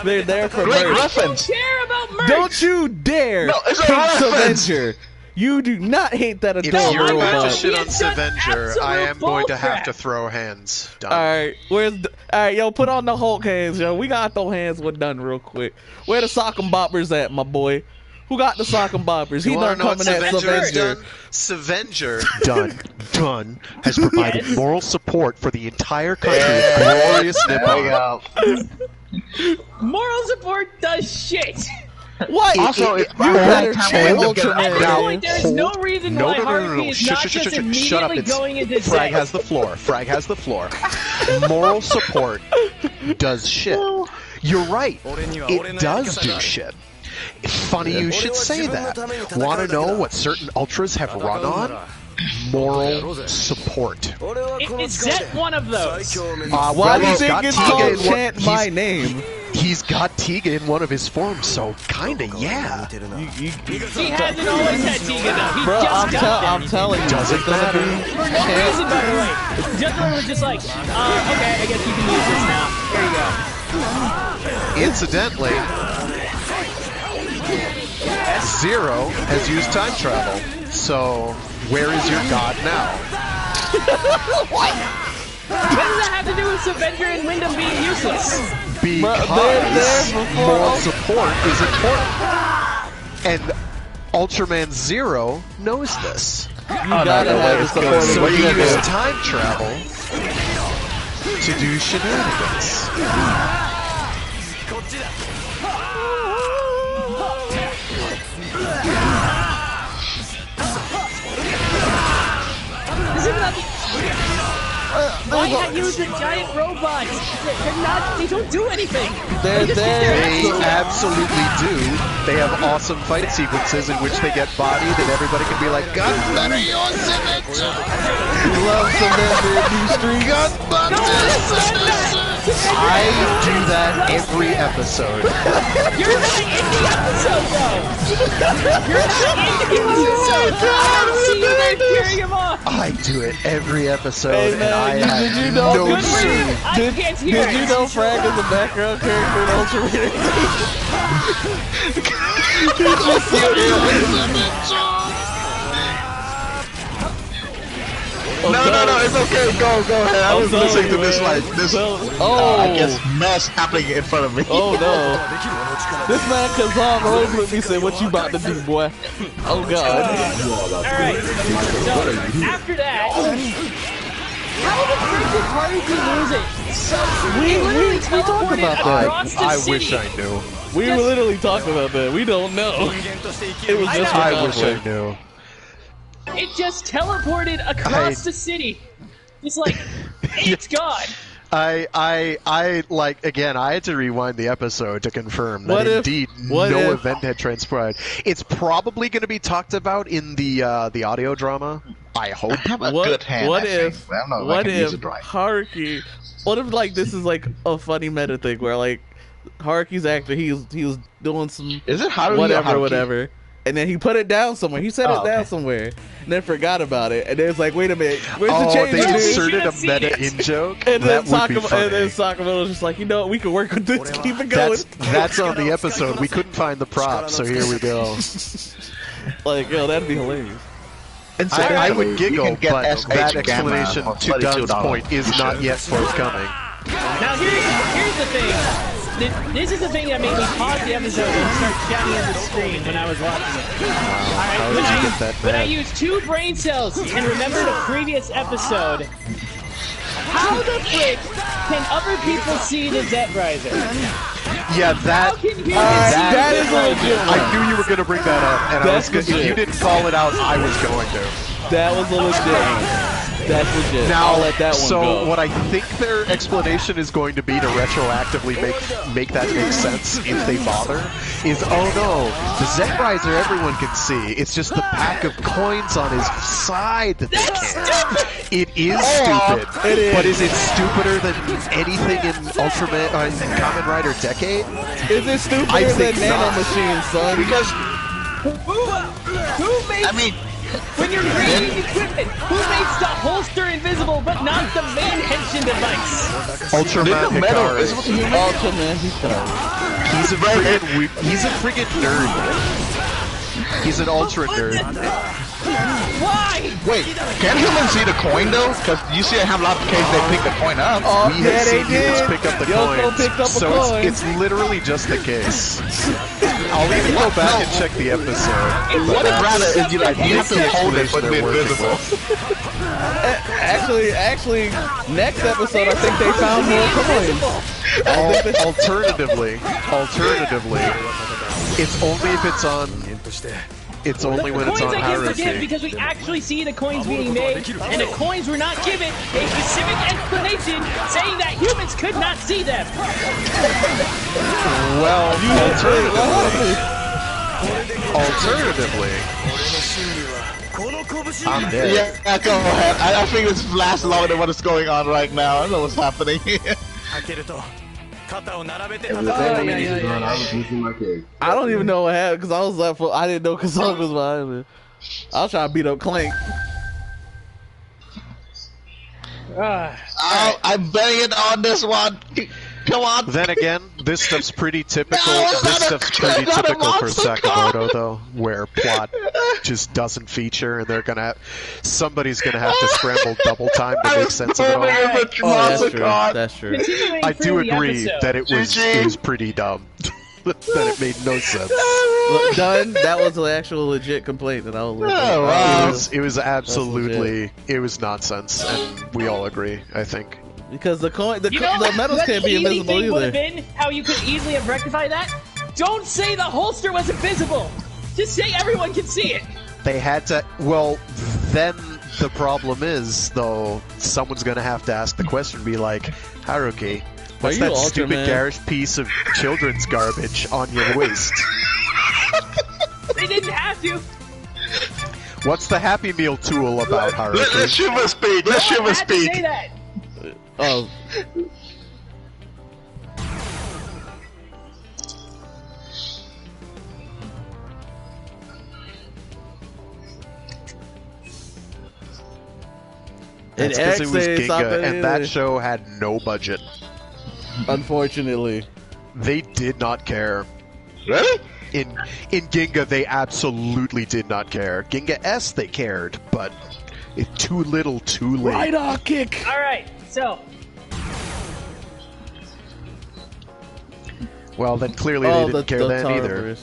They're there for merch. Great reference. I don't care about merch. Don't you dare hate Avenger. You do not hate that adult If you're about robot. to shit on Avenger, I am going to have to throw hands. Done. Alright, alright, yo, put on the Hulk hands, yo. We gotta throw hands with Dunn real quick. Where the sock'em boppers at, my boy? Who got the sock'em boppers? He done coming at Avenger. Avenger Dunn has provided moral support for the entire country's glorious Nippon. Moral support does shit. What? Also, you better change Ultraman. At this point, there is no reason why Haruki is not just immediately going into Frag has the floor. Frag has the floor. Moral support does shit. You're right. It does do shit. Funny you should say that. Want to know what certain ultras have run on? Moral support. Is that one of those? Why do you think it's called Chant My Name? He's got Tiga in one of his forms, so kinda yeah. He hasn't always had Tiga though. He Bro, just got I'm telling you, doesn't matter. For no reason, by the way. Juggler was just like, okay, I guess you can use this now. There you go. Incidentally, Zero has used time travel, so where is your god now? What? What does that have to do with Avenger and Wyndham being useless? Because moral support is important. And Ultraman Zero knows this. You gotta have support. So he used time travel to do shenanigans. Why not use a giant robot? They don't do anything. They absolutely do. They have awesome fight sequences in which they get bodied and everybody can be like, "God better use it!" We love Avenger in these streets. I do that every episode. You're not in the episode though. You're not in the episode. I don't see you there carrying him off. I do it every episode, Hey, man, and I have did you know, no Good for you. I can't hear Did you know Frag is a background character in Ultraman? No, it's okay. Go ahead. I was listening to this like this. I guess mess happening in front of me. Oh no! This man Kazam rolls with me. Say, "What you about to do, boy?" Oh god! All right. So after that, how the frick did Haruki lose it? So we literally talked about that. I wish I knew. We were literally talking about that. We don't know. It was just I wish I knew. It just teleported across the city. It's like, it's gone. I like, again, I had to rewind the episode to confirm that indeed no event had transpired. It's probably going to be talked about in the audio drama. I hope. I have a good hand. What if Haruki? What if like this is like a funny meta thing where like Haruki's actor he was doing some is it Haruki whatever. And then he put it down somewhere. He set it down somewhere, and then forgot about it. And then it's like, wait a minute, where's the change? They inserted a meta in joke. And then Sakamoto's just like, you know what, we can work with this. Keep it going. That's on the episode. We couldn't find the prop, so here we go. Like, yo, that'd be hilarious. I would giggle, but that explanation to Dunn's point is not yet forthcoming. Now here's the thing. This is the thing that made me pause the episode and start shouting at the screen when I was watching it. Alright, when I used 2 brain cells and remembered a previous episode, how the frick can other people see the Zetrizer? Yeah, that is legit. I knew you were going to bring that up, and if you didn't call it out, I was going to. That was a legit. That's legit. Now, I'll let that one go. What I think their explanation is going to be to retroactively make that make sense if they bother is, oh no, the Zetrizer everyone can see. It's just the pack of coins on his side that they can't. It is stupid. It is. But is it stupider than anything in Ultraman, Kamen Rider Decade? Is it stupider than Nano Machine, son? Because who makes? When you're grading equipment, who makes the holster invisible but not the main henshin device? Ultraman Hikari. Ultraman Hikari. He's a friggin' nerd. He's an ultra nerd. Why? Wait, can humans see the coin though? Because you see I have a lot of cases they pick the coin up. We have seen humans pick up the coin. Picked up So it's literally just the case. I'll even go back and check the episode. What if rather is you have to hold it but be invisible? Actually, next episode I think they found more coins. Alternatively, it's only if it's on. It's only when it's on Haruki. The coins I can forgive because we actually see the coins being made, and the coins were not given a specific explanation saying that humans could not see them. Well, alternatively, I'm dead. Yeah, go ahead. I think this lasts longer than what is going on right now. I don't know what's happening here. I don't even know what happened because I was like, I didn't know Kazong was behind me. I was trying to beat up Clank. I'm betting on this one. Come on. Then again, this stuff's pretty typical. This stuff's pretty typical for Sakamoto, though, where plot just doesn't feature, and somebody's gonna have to scramble double time to make sense of it all. That's true. I do agree that it was pretty dumb. That it made no sense. Look, done. That was an actual legit complaint that I was It was absolutely, it was nonsense, and we all agree, I think. Because the medals can't be invisible either. Would have been how you could easily have rectified that. Don't say the holster was invisible. Just say everyone can see it. They had to. Well, then the problem is, though, someone's gonna have to ask the question, be like, Haruki, what's that stupid garish piece of children's garbage on your waist? They didn't have to. What's the Happy Meal tool about, Haruki? Let's Shiva speak. Let's Shiva speak. Say that. Oh. It's because it was Ginga, and that show had no budget. Unfortunately. They did not care. Really? In Ginga, they absolutely did not care. Ginga S, they cared, but too little, too late. Right kick! Alright, so... Well, then clearly they didn't care then either.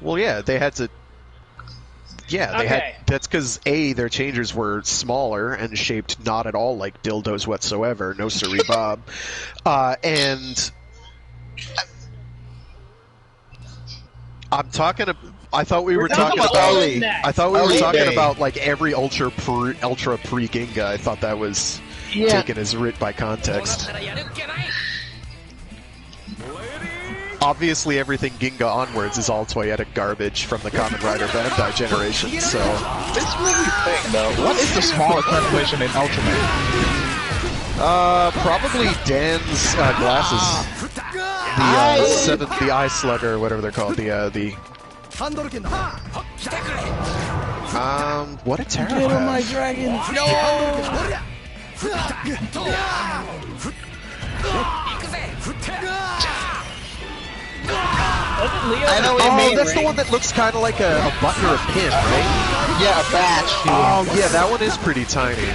Well, yeah, they had to... Yeah, they had. That's because their changers were smaller and shaped not at all like dildos whatsoever. No siree, Bob. And I'm talking. I thought we were talking about. I thought we were talking about like every ultra pre Ginga. I thought that was taken as writ by context. Obviously, everything Ginga onwards is all toyetic garbage from the Kamen Rider Bandai generation, so... It's really thing, though. What is the smallest transformation in Ultraman? Probably Dan's glasses. The Eye Slugger, whatever they're called. What a terror! Get on my dragon! No! Leo. I know what you mean. That's the one that looks kind of like a button or a pin, right? Yeah, a badge. Oh, yeah, that one is pretty tiny.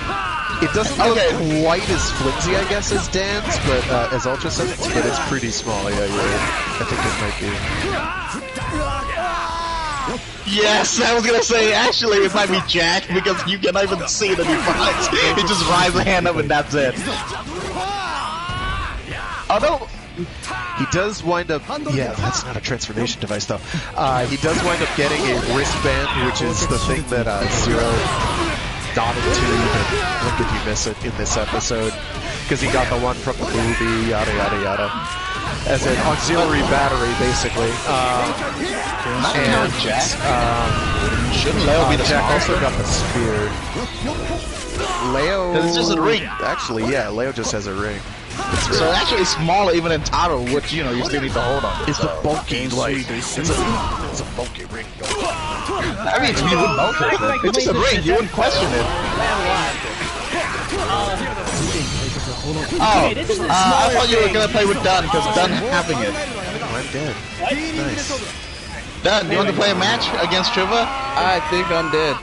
It doesn't look quite as flimsy, I guess, as Dan's, but as Ultra Sense, but it's pretty small. Yeah, I think it might be. Yes, I was gonna say, actually, it might be Jack, because you cannot even see the device. He just rises the hand up and that's it. Although, he does wind up... Yeah, that's not a transformation device, though. He does wind up getting a wristband, which is the thing that Zero dotted to, but when did you miss it in this episode? Because he got the one from the movie, yada yada yada. As an auxiliary battery, basically. Shouldn't Leo be the Jack also got the spear. Leo... It's just a ring. Actually, yeah, Leo just has a ring. So actually it's smaller even in Taro, which, you know, you still need to hold on. It's a bulky, like... It's a bulky ring. I mean, you wouldn't notice it. It's just a ring, you wouldn't question it. I thought you were gonna play with Dunn, because Dunn having it. Oh, I'm dead. Nice. Dunn, you want to play a match against Triva? I think I'm dead.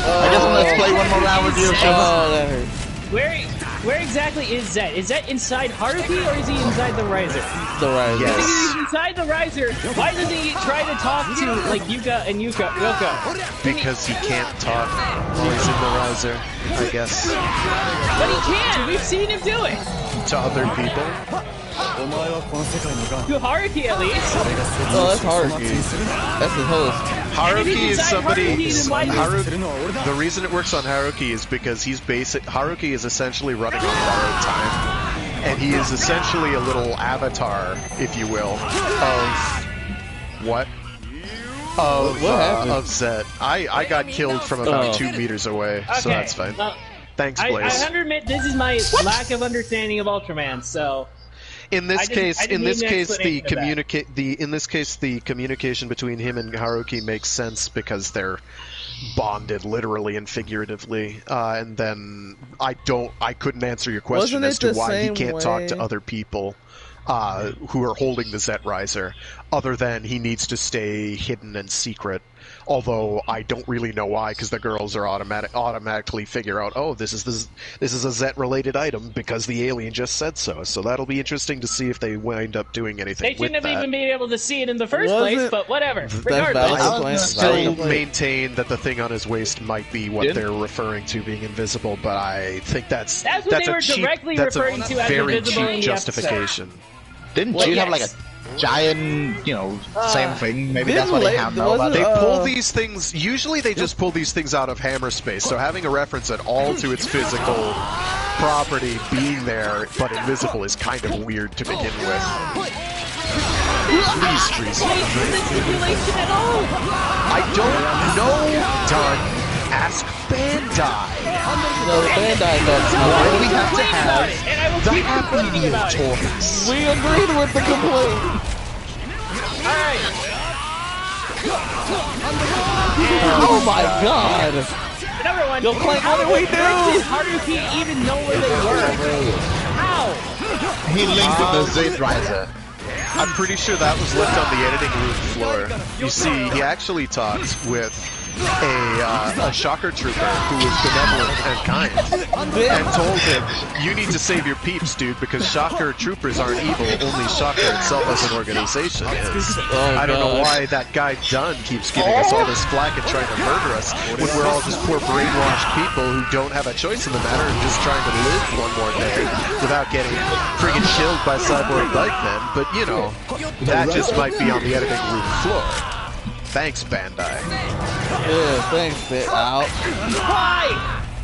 I guess let's play one more round with you, Triva. Oh, that hurt. Where exactly is Zet? Is Zet inside Haruki or is he inside the Riser? The Riser. If he's inside the Riser, why doesn't he try to talk to like Yuka and Yoko? Because he can't talk while he's in the Riser, I guess. But he can! We've seen him do it! To other people. To Haruki at least. Oh, that's Haruki. That's the host. Haruki is somebody... the reason it works on Haruki is because Haruki is essentially running on borrowed time. And he is essentially a little avatar, if you will, of... What? Of Zet. I got killed from about 2 meters away, so that's fine. Thanks, Blaze. I have to admit, this is my lack of understanding of Ultraman, so... In this case, the communication between him and Haruki makes sense because they're bonded literally and figuratively. And then I couldn't answer your question as to why he can't talk to other people who are holding the Zet Riser, other than he needs to stay hidden and secret. Although I don't really know why, because the girls are automatically figure out, oh, this is a Zet-related item because the alien just said so. So that'll be interesting to see if they wind up doing anything. They shouldn't have even been able to see it in the first place, but whatever. Regardless, I still maintain that the thing on his waist might be what they're referring to being invisible, but I think that's what they were directly referring to as invisible in the justification. Didn't you have like a giant, you know, same thing? Maybe that's what they have now about it. They pull these things, usually they just pull these things out of hammer space, so having a reference at all to its physical property being there, but invisible is kind of weird to begin with. Please, Teresa. I don't know, Dunn. Ask Bandai. No, Bandai does. Why do we have to have and I will keep complaining about it. We agreed with the complaint. Alright. Oh my god. Number one, You'll claim how what we did Haruki even know where they were? How? He linked with the Zet Riser. I'm pretty sure that was left on the editing room floor. You see, he actually talked with a shocker trooper who was benevolent and kind, and told him, you need to save your peeps, dude, because shocker troopers aren't evil, only shocker itself as an organization is. I don't know why that guy Dunn keeps giving us all this flack and trying to murder us when we're all just poor brainwashed people who don't have a choice in the matter and just trying to live one more day without getting friggin' killed by cyborg bike men. But you know, that just might be on the editing room floor. Thanks, Bandai. Yeah, thanks, Out.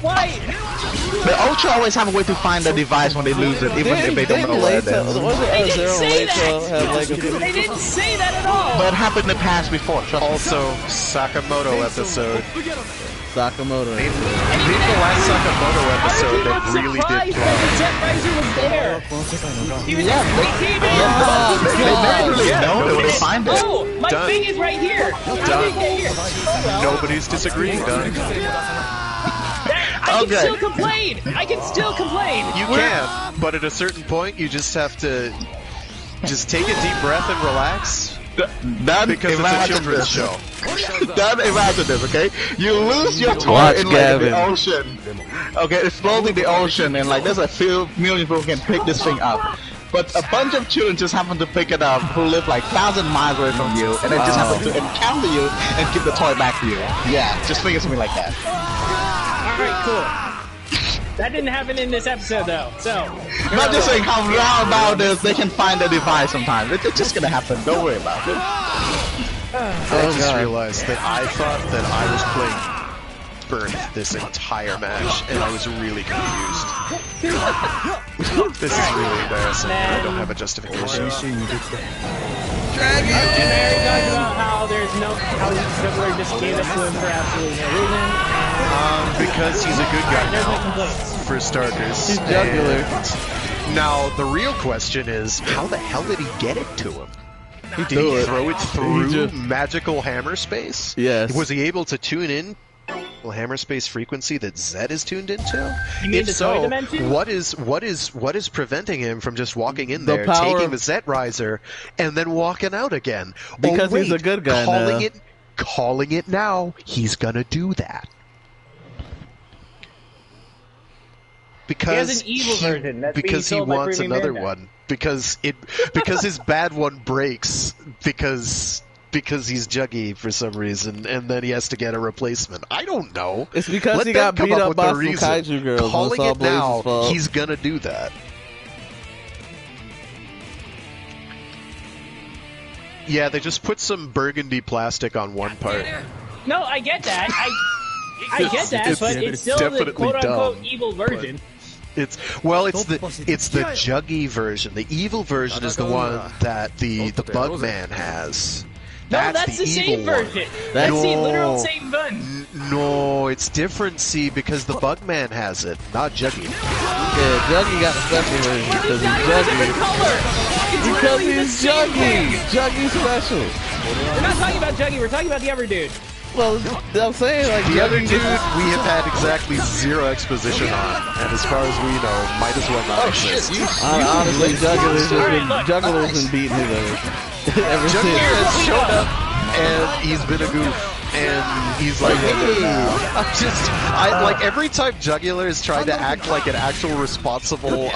Why? The Ultra always have a way to find the device when they lose it, even if they don't know where it is. They didn't say that! They didn't say that at all! But it happened in the past before. Also, Sakamoto episode. Sakamoto. Maybe the last Sakamoto episode that really did the Zet Riser was there! He was they find it. Oh, my thing is right here! Nobody's disagreeing, Dunn. I I can still complain. I can still complain. You can, but at a certain point, you just have to just take a deep breath and relax. Because it's a children's show. Don't imagine this, okay? You lose your toy in like the ocean. Okay, it's floating the ocean, and like there's a few million people who can pick this thing up. But a bunch of children just happen to pick it up who live like 1,000 miles away from you, and they just happen to encounter you and give the toy back to you. Yeah, just think of something like that. Alright, cool. That didn't happen in this episode, though. So, I'm not just saying how roundabout this, they can find the device sometimes. It's just gonna happen. Don't worry about it. I just realized that I thought that I was playing Burn this entire match, and I was really confused. This is really embarrassing. I don't have a justification. Dragon! Mary talked about how there's no, how Juggler just gave it to him for absolutely no reason. Because he's a good guy now, for starters. He's Juggler. Now, the real question is, how the hell did he get it to him? Did he throw it through magical hammer space? Yes. Was he able to tune in hammer space frequency that Zed is tuned into? If so, what is preventing him from just walking in there, taking the Zed riser, and then walking out again? Because he's a good guy now. Calling it now, he's gonna do that. Because he has an evil version. That's because he wants another one. Because his bad one breaks because he's juggy for some reason, and then he has to get a replacement. I don't know. It's because he got beat up by some kaiju girls. Calling it now, he's gonna do that. Yeah, they just put some burgundy plastic on one part. No, I get that. I get that, but it's still the quote-unquote evil version. It's the juggy version. The evil version is the one that the Bugman has. No, that's the same version. That's the literal same one. No, it's different, see, because the Bugman has it, not Juggy. Yeah, Juggy got the special version because he's Juggy. Because he's Juggy! Juggy special. We're not talking about Juggy, we're talking about the other dude. Well, I'm saying, like, the other dude we have had exactly zero exposition on, and as far as we know, might as well not exist. Honestly, Juggler's been beating his ass. Ever since. Juggy has showed up, and he's been a goof. And he's like, hey, like every time Jugular is trying to act like an actual responsible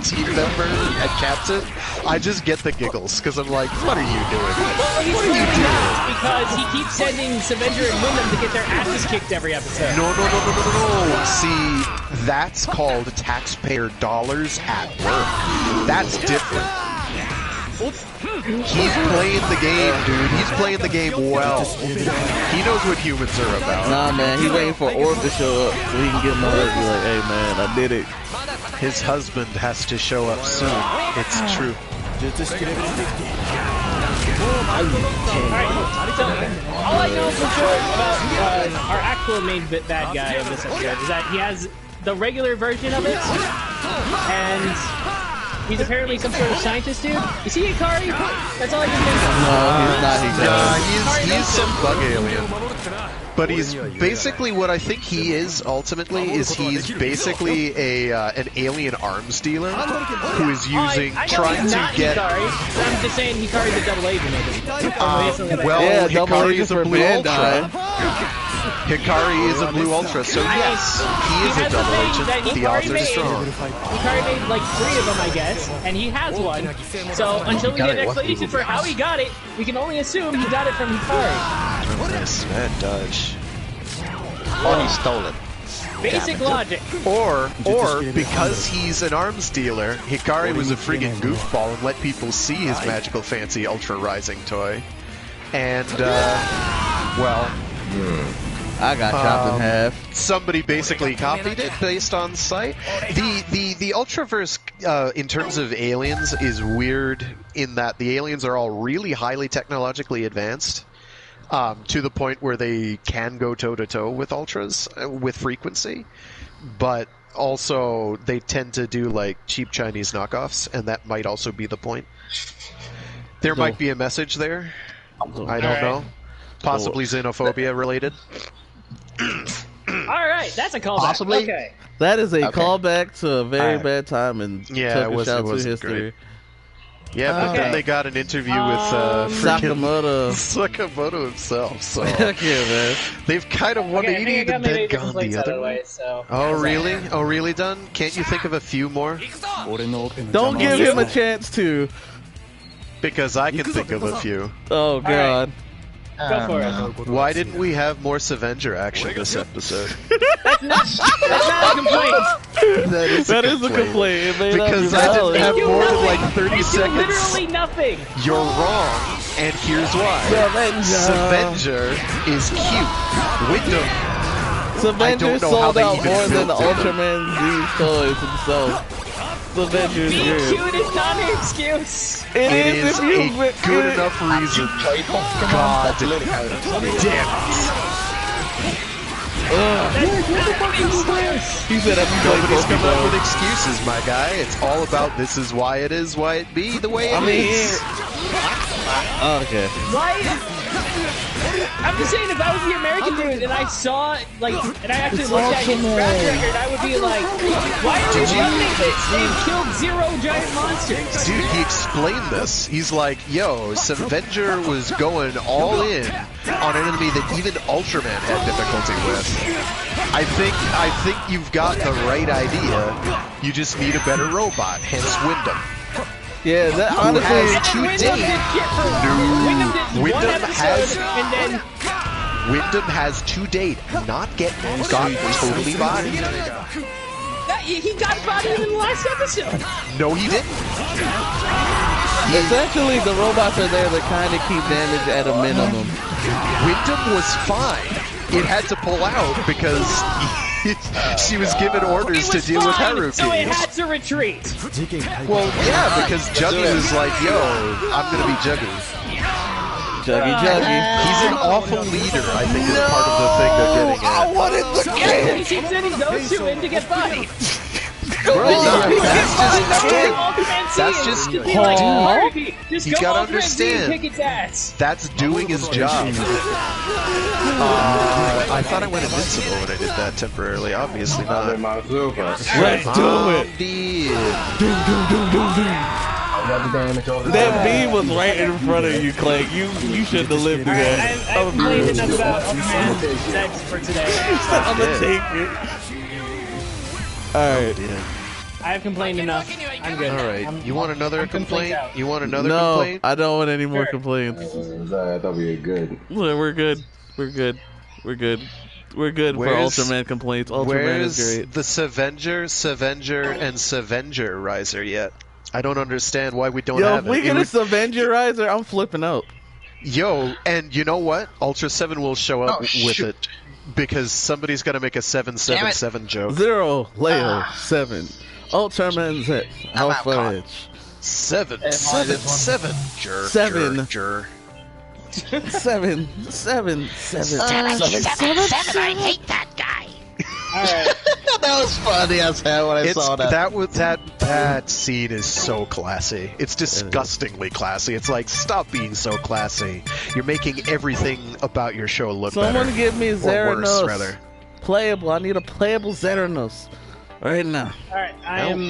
team member and captain, I just get the giggles, because I'm like, what are you doing? Well, he's doing that because he keeps sending Savenger and Wyndham to get their asses kicked every episode. No. See, that's called taxpayer dollars at work. That's different. He's playing the game, dude. He's playing the game well. He knows what humans are about. Nah, man, he's waiting for Orb to show up so he can get my husband. Like, hey, man, I did it. His husband has to show up soon. It's true. Alright, so all I know for sure about our actual main bad guy of this episode is that he has the regular version of it, and he's apparently some sort of scientist dude. Is he Hikari? That's all I can think of. No, he's not Hikari. He's some bug alien. But he's basically what I think he is ultimately is he's basically an alien arms dealer who is using trying to get. Hikari, I'm just saying Hikari's a double agent. Well, Hikari is a blue ultra. Hikari is a blue ultra, so yes, he is a double agent. The odds are strong. Hikari made like 3 of them, I guess, and he has one. So until we get an explanation for how he got it, we can only assume he got it from Hikari. Yes, man, Dodge. Or he stole it. Basic logic. Or because he's an arms dealer, Hikari was a friggin' goofball and let people see his magical fancy ultra rising toy. And well, I got chopped in half. Somebody basically copied it based on sight. The Ultraverse, in terms of aliens, is weird in that the aliens are all really highly technologically advanced, to the point where they can go toe-to-toe with Ultras with frequency, but also they tend to do like cheap Chinese knockoffs, and that might also be the point. There might be a message there. I don't know. Possibly xenophobia related. Alright, that's a callback. Possibly. Okay. That is a callback to a very bad time in Tokusatsu history. Great. Yeah, but then they got an interview with Sakamoto himself. So Heck yeah, man. They've kind of 180'd and then gone the other way. Oh really? Oh really, Done? Can't you think of a few more? Don't give him a chance to. Because I can think of a few. Oh god. Go for it. Why didn't we have more Avenger action this episode? That's not a complaint. That is a complaint. Because I didn't have more than like 30 seconds. Literally nothing. You're wrong, and here's why. Avenger is cute. Wyndham. Avenger sold out more than the Ultraman Z toys himself. Avenger is being cute is not an excuse. It is a good enough reason. God damn it. He said nobody's coming up with excuses, my guy. It's all about this is why it is, why it be the way it is. Okay. Right? I'm just saying, if I was the American dude and I saw, like, and I actually looked at his track record, I would be like, why are you running this? They've killed 0 giant monsters. Dude, he explained this. He's like, yo, Avenger was going all in on an enemy that even Ultraman had difficulty with. I think you've got the right idea. You just need a better robot, hence Wyndham. Yeah, that honestly Wyndham has to date not gotten totally bodied. He got bodied in the last episode. No, he didn't. Essentially, the robots are there to kind of keep damage at a minimum. Wyndham was fine. It had to pull out because she was given orders to deal with Haruki. So it had to retreat. Well, yeah, because Juggy was like, yo, I'm going to be Juggy. Juggy. He's an awful leader, I think, is part of the thing they're getting at. I wanted the game! He keeps sending those two in to get bodied. That's just you gotta understand. Kick its ass. That's doing his job. I thought I went invincible when I did that temporarily. Obviously not. Let's do it. That beam was right in front of you, Clay. You shouldn't have lived through that. I've played enough about Ultraman sex for today. I'm gonna take it. Alright. I've complained enough. I'm good. Alright. You want another complaint? You want another no, complaint? I don't want any more complaints. I thought we were good. We're good. We're good. We're good. We're good for Ultraman complaints. Ultraman is great. The Savenger, and Savenger Riser yet? I don't understand why we don't have it. Yo, if we get a Savenger Riser, I'm flipping out. Yo, and you know what? Ultra 7 will show up with it. Because somebody's got to make a 777 joke. 0, Leo, 7. Ultraman Z, Alpha Edge. 777. 7. 7. I hate that guy. Alright. That was funny as hell when I saw that. That scene is so classy. It's disgustingly classy. It's like, stop being so classy. You're making everything about your show look better. Someone give me Zeranos. Worse, rather. Playable. I need a playable Zeranos. Right now. Alright,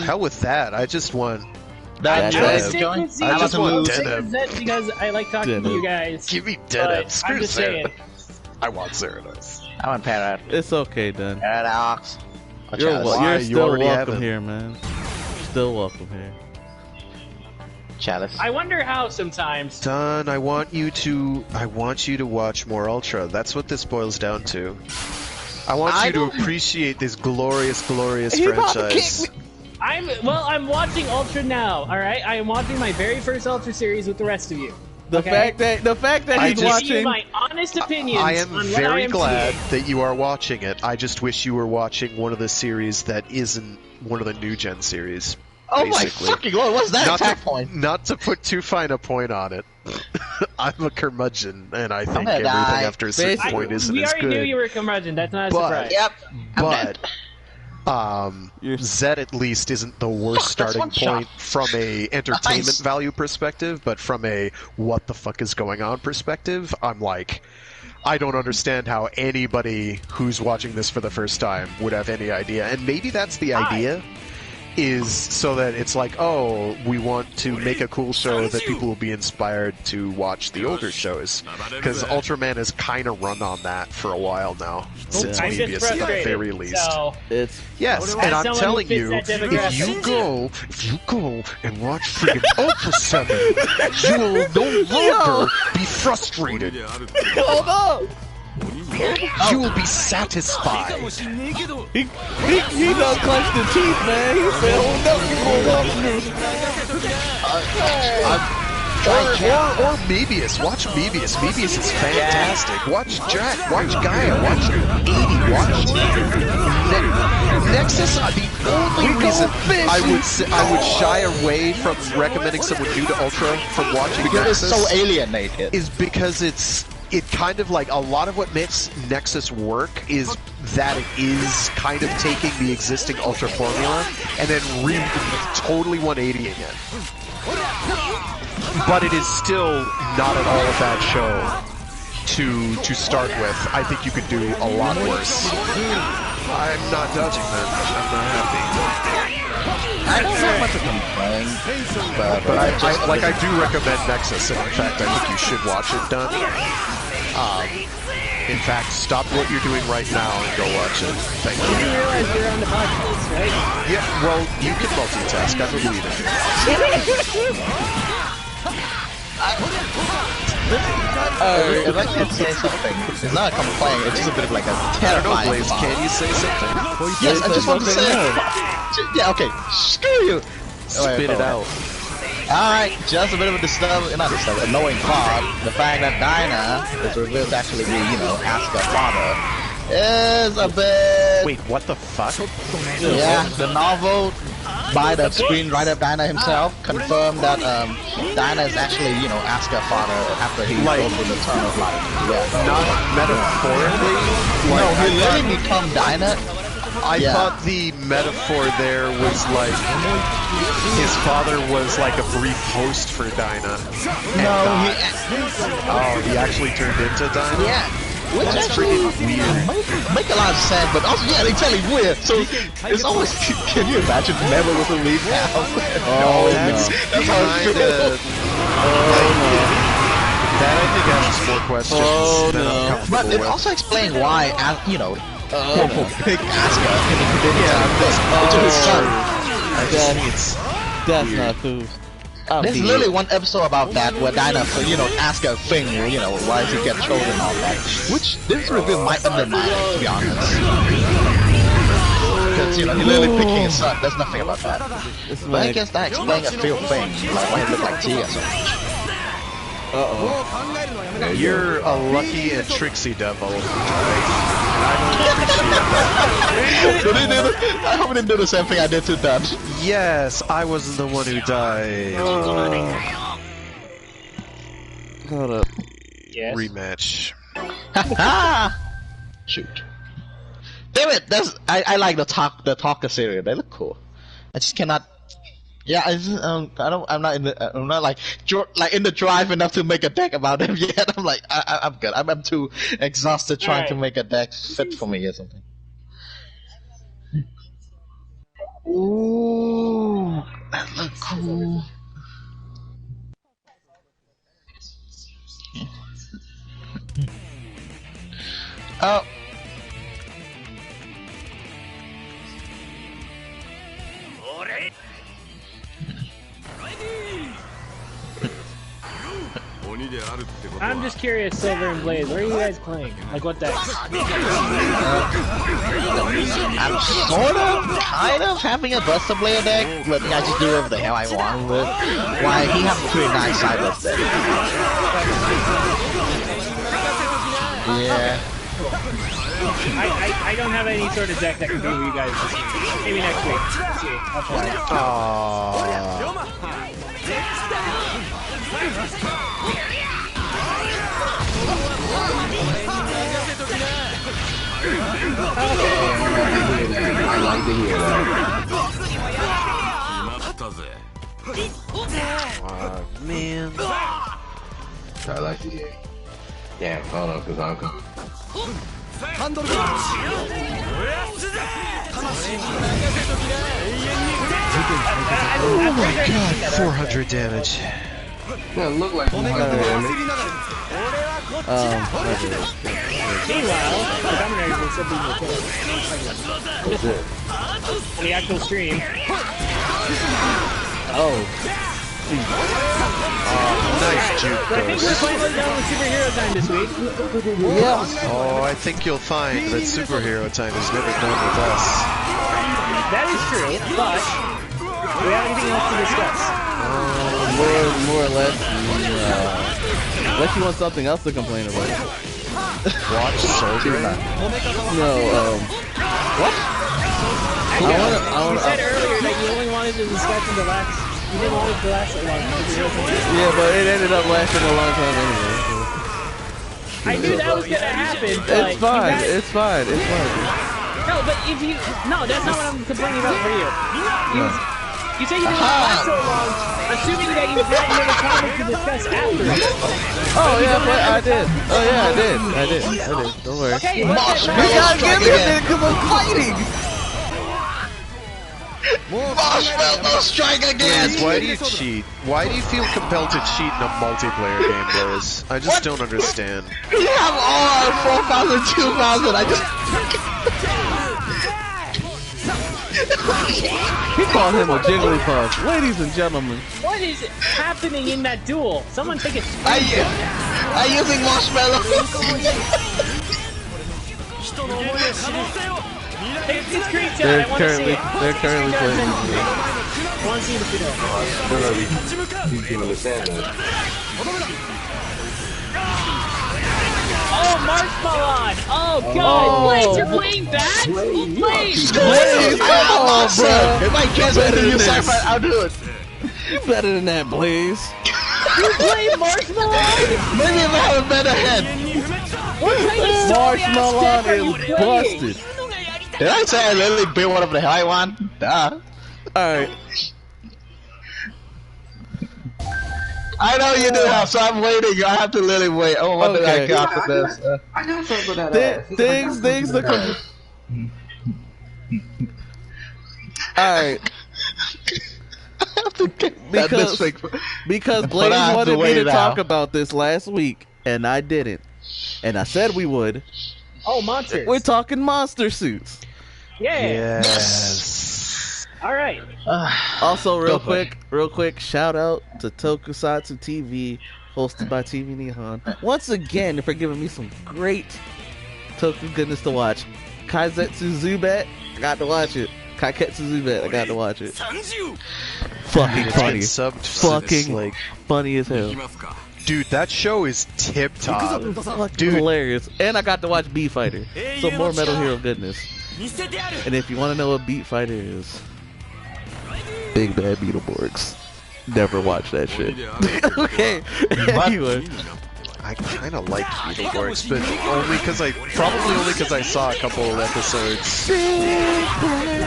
hell with that. I just want... I just want Denim. Because I like talking to you guys. Give me Denim. Screw Zeranos. I want Zeranos. I want Parrot. It's okay, Dan. Paradox. You're still welcome here, man. Still welcome here. Chalice. I wonder how sometimes. Don, I want you to watch more Ultra. That's what this boils down to. I want you to appreciate this glorious franchise. I'm watching Ultra now. All right, I am watching my very first Ultra series with the rest of you. The fact that he's watching. My honest opinions. I am very glad that you are watching it. I just wish you were watching one of the series that isn't one of the new gen series. Oh basically. my fucking lord! What's that attack point? Not to put too fine a point on it. I'm a curmudgeon, and I think everything after a certain point isn't as good. We already knew you were a curmudgeon. That's not a surprise. Yep. But Zed at least isn't the worst starting point from a entertainment value perspective, but from a what the fuck is going on perspective, I'm like, I don't understand how anybody who's watching this for the first time would have any idea. And maybe that's the idea, is so that it's like, oh, we want to make a cool show that people will be inspired to watch the older shows. Because Ultraman has kind of run on that for a while now, since Mebius at the very least. So, yes, and I'm telling you, if you go and watch freaking Ultra 7, you will no longer be frustrated. Hold up! You will be satisfied. He done clenched the teeth, man. He said, "Oh no, you gonna walk through." Or Mebius. Watch Mebius. Mebius is fantastic. Watch Jack. Watch Gaia. Watch 80. Watch Nexus. The only reason I would shy away from recommending someone new to Ultra from watching because Nexus it's so alienated is because it kind of like a lot of what makes Nexus work is that it is kind of taking the existing Ultra formula and then totally 180ing it. But it is still not at all a bad show to start with. I think you could do a lot worse. I'm not judging that. I'm not happy. I don't have much to complain, but I do recommend Nexus, and in fact, I think you should watch it done. In fact, stop what you're doing right now and go watch it. Thank you. You realize you're on the podcast, right? Yeah, well, you can multitask, I believe it. If I can say something, it's not a complaint, it's just a bit of like a terrifying. I don't know, Blaze, can you say something? Yes, I just want to say yeah, okay, screw you! Spit it out. Alright, just a bit of a annoying part. The fact that Dinah is revealed to actually be, Asuka's father is a bit... Wait, what the fuck? Yeah, the novel by the screenwriter Dinah himself confirmed that Dinah is actually, Asuka's father after he goes through the turn of life. Yeah. Not metaphorically? No, he literally become Dinah. I thought the metaphor there was like his father was like a brief host for Dinah. No, he actually turned into Dinah? Yeah. Which that's actually pretty weird. Make a lot of sense, but also they tell you weird. So it's always can you imagine never with a lead now? Oh, that's how it feels. That I think asks more questions than I'm comfortable But it with. also explains why, pick Asuka into his son. That's not food. There's literally one episode about that where Dinah, Asuka thing, why does he get chosen and all that. Which this review might undermine, to be honest. Because, he literally picking his son, there's nothing about that. But I guess that explains a few things, like why he looked like Tia so much. Uh-oh. You're a lucky and tricksy devil. And I don't appreciate that. I hope he didn't do the same thing I did to Dan. Yes, I was the one who died. Hold up. Yes. Rematch. Shoot. Damn it! I like the talker series. They look cool. I just cannot. Yeah, I'm not in the drive enough to make a deck about them yet. I'm like, I'm good. I'm too exhausted trying to make a deck fit for me or something. Ooh, that look cool. Oh. I'm just curious, Silver and Blaze, where are you guys playing? Like, what decks? I'm kind of having a Buster Blader deck, but I just do whatever the hell I want with. Why, he has a pretty nice side of deck. Yeah. I don't have any sort of deck that can beat you guys this week. Maybe next week. Let's see. I'll try. I like to hear that. Man. I like to hear. Damn, hold on, because I'm coming. Oh my god, 400 damage. Yeah, look like 400 damage. Meanwhile, the Dominator will still be okay. On the actual stream. Oh. Nice juke, I think we're finally done with superhero time this week. Yeah. Oh, I think you'll find that superhero time is never done with us. That is true, but do we have anything else to discuss? More or less. Unless you want something else to complain about. Watch Soldier. No, what? You said earlier that you only wanted the discussion to last. You didn't want it to last that long. Yeah, but it ended up lasting a long time anyway. So. I knew that was gonna happen. But It's fine. It's fine. It's fine. No, but if you that's not what I'm complaining about for you. You say you didn't last so long, assuming that you had another topic to discuss after. Oh yeah, but I did. Oh yeah, I did. Don't worry. Okay, you gotta give me a minute because I'm fighting. Marshmallow strike again! Blaze, why do you cheat? Why do you feel compelled to cheat in a multiplayer game, Blaze? I just don't understand. We have all 4,000, 2,000, I just... He called him a Jigglypuff. Ladies and gentlemen. What is happening in that duel? Someone take a I'm using Marshmallow. Take a screenshot. They're I want to see it. currently playing. I want to see the video. Oh, Marshmallow! Oh god! Blaze, you're playing that? Blaze! Blaze! Oh, bro! If I can't better than this, I'll do it. You better than that, Blaze. You play Marshmallow? Maybe if I have a better head. What kind of Marshmallow deck are you is playing? busted. Did I say I literally beat one of the high one? Duh. Alright. I know you do have, so I'm waiting. I have to literally wait. Oh, what did I got for this? I got something for that. Things to come. Alright. Because Blaze wanted me to talk about this last week, and I didn't. And I said we would. Oh, monsters. We're talking monster suits. Yeah. Yes. All right. Also, real quick, shout out to Tokusatsu TV, hosted by TV Nihon. Once again, for giving me some great Toku goodness to watch. Kaizetsu Zubat, I got to watch it. Kaiketsu Zubat, I got to watch it. Fucking funny. Fucking funny as hell. Dude, that show is tip top. Dude, hilarious. And I got to watch Beat Fighter. So more Metal Hero goodness. And if you want to know what Beat Fighter is, Big Bad Beetleborgs. Never watch that shit. Okay. Anyway. I kind of like Beetleborgs, but only because I saw a couple of episodes. Big Bad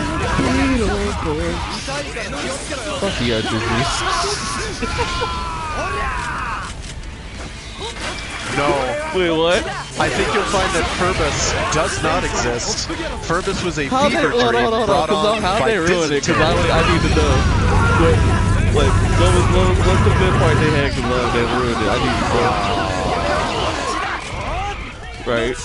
Beetleborgs. Fuck you, Disney. No. Wait, what? I think you'll find that Furbus does not exist. Furbus was a How fever dream brought on how by they ruin it? Because dysentery. I need to know. What's the good part they had? Because they ruined it. I need to know. Right.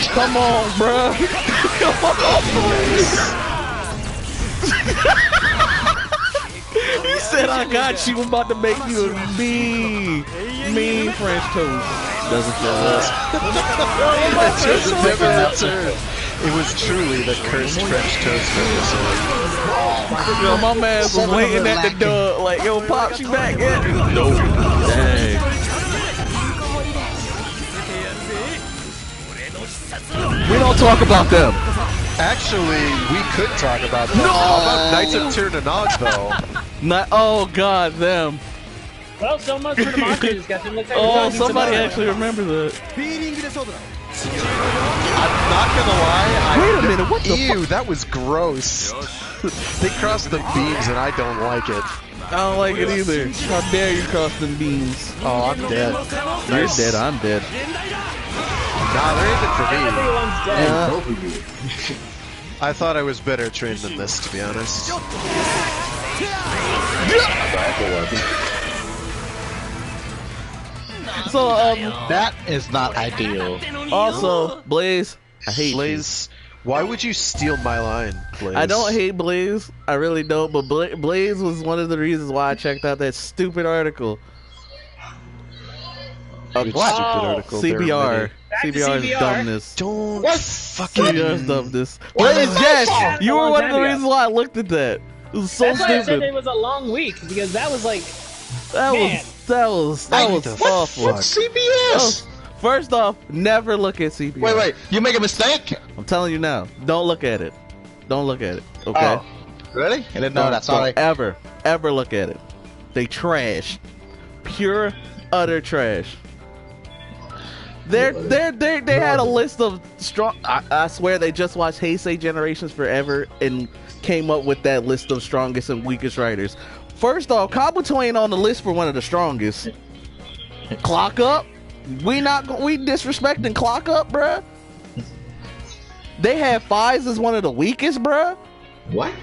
Come on, bruh. Come on. He said, I got you. I'm about to make you a mean French toast. Doesn't feel It was truly the cursed French toast episode. Yo, my man was waiting at the door, like, yo, Pops, you back yet? No. Dang. We don't talk about them. Actually, we could talk about that. No! How about Knights of Tirnanog, though? Oh, god, them. Well, so much for the monster discussion. Looks like oh, somebody actually remembers that. I'm not gonna lie. Wait a minute, what the Ew, that was gross. They crossed the beams and I don't like it. I don't like it either. How dare you cross them beams? Oh, I'm dead. You're dead, I'm dead. Nah, there isn't for me. Everyone's dead. I thought I was better trained than this, to be honest. So, that is not ideal. Also, Blaze, I hate Blaze. Why would you steal my line, Blaze? I don't hate Blaze. I really don't. But Blaze was one of the reasons why I checked out that stupid article. What? Stupid article? CBR. CBR's dumbness. Don't fucking. CBR's dumbness. Blaze, yes, you were one of the reasons why I looked at that. It was so That's stupid. why I said it was a long week because that was like. That was awful. What's CBS? First off, never look at CBR. Wait, you make a mistake? I'm telling you now. Don't look at it. Don't look at it. Okay? Oh, really? I didn't know that. Sorry. Don't ever look at it. They trash. Pure, utter trash. They had a list of strong. I swear they just watched Heisei Generations Forever and came up with that list of strongest and weakest writers. First off, Kabuto ain't on the list for one of the strongest. Clock Up? We disrespecting Clock Up, bruh? They have Fives as one of the weakest, bruh? What?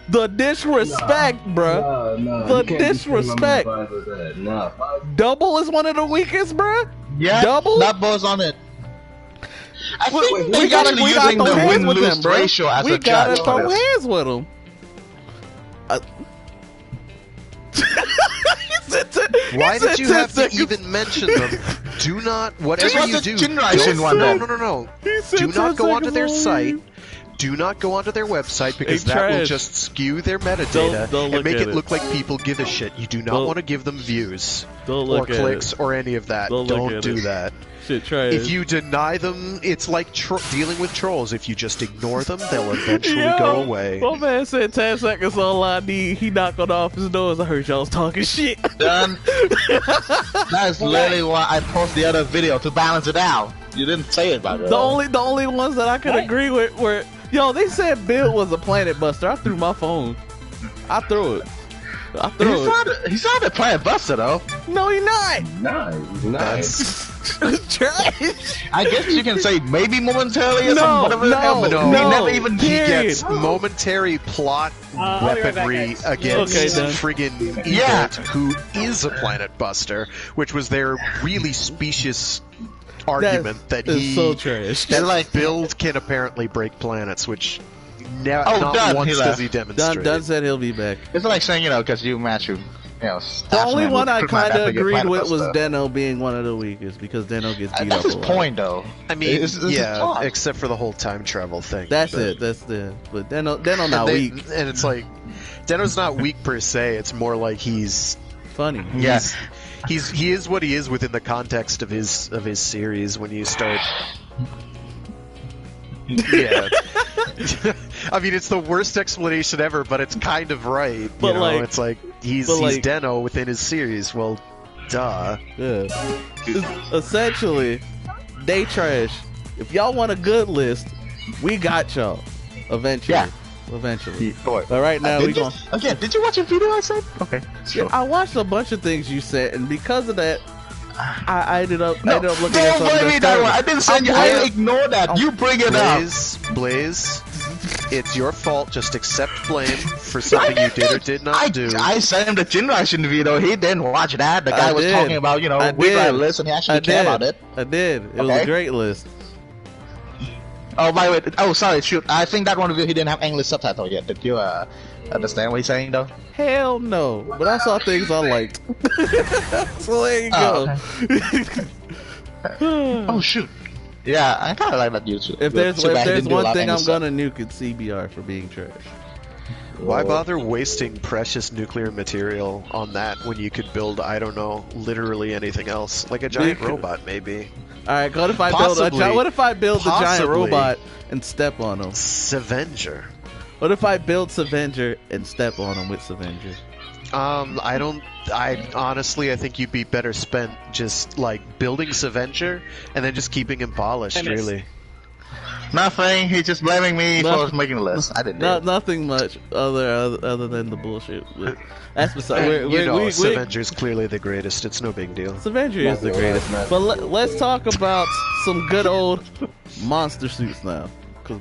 The disrespect, bruh. No, the disrespect. No. Double is one of the weakest, bruh? Yeah, Double? Double is on it. I think we gotta using throw the hands with them, win-lose bro. ratio as We a gotta judge. throw hands with them. Why did you have to even mention them? Do not, whatever you do, no. Do not go onto their site. Do not go onto their website because that will just skew their metadata and make it look like people give a shit. You do not want to give them views or clicks or any of that. Don't do that. Shit, try if you deny them, it's like dealing with trolls. If you just ignore them, they'll eventually go away. My man said 10 seconds all I need. He knocked on the office doors. I heard y'all was talking shit. Done. That's literally why I posted the other video to balance it out. You didn't say it, by the way. The only ones that I could agree with were, yo, they said Bill was a planet buster. I threw my phone. I threw it. He's not a planet buster though. No, he's not. Nice. Trash. I guess you can say maybe momentarily or he never even he period. gets momentary plot weaponry against friggin' Ebert, who is a planet buster, which was their really specious argument that so trash. That like build can apparently break planets, which not once does he demonstrate. Dunn said he'll be back. It's like saying, because you match you. The only one I kind of agreed with was Deno being one of the weakest because Deno gets beat up. That's his point, though. I mean, except for the whole time travel thing. But Deno not weak. And it's like, Deno's not weak per se. It's more like he's funny. Yes, he is what he is within the context of his series. When you start. Yeah. I mean, it's the worst explanation ever, but it's kind of right. But it's like he's Deno within his series. Well, duh. Yeah. Essentially, they trash. If y'all want a good list, we got y'all. Eventually. Yeah. Eventually. But right now, we going. Okay, did you watch a video I said? Okay. Sure. Yeah, I watched a bunch of things you said, and because of that, I ended up looking at something. Don't blame me that one. I didn't send you. I ignore that. You bring it up. Blaze, it's your fault. Just accept blame for something you did or did not do. I sent him the Generation video. He didn't watch that. The guy was talking about, we got a list, and he actually cared about it. I did. It was a great list. Oh, by the way. Oh, sorry. Shoot. I think that one video he didn't have English subtitle yet. Did you understand what he's saying though? Hell no. But I saw things I liked. So there you go. Okay. Oh shoot. Yeah, I kind of like that YouTube. If there's one thing I'm gonna nuke, it's CBR for being trash. Why bother wasting precious nuclear material on that when you could build, I don't know, literally anything else? Like a giant robot, maybe. Alright, what if I build the giant robot and step on him? Savenger. What if I build Savenger and step on him with Savenger? I honestly, I think you'd be better spent just like building Savenger and then just keeping him polished. Really, nothing. He's just blaming me for making the list. I didn't. Nothing much other than the bullshit. That's beside. Savenger's clearly the greatest. It's no big deal. Savenger is the greatest. But let's talk about some good old monster suits now. Cause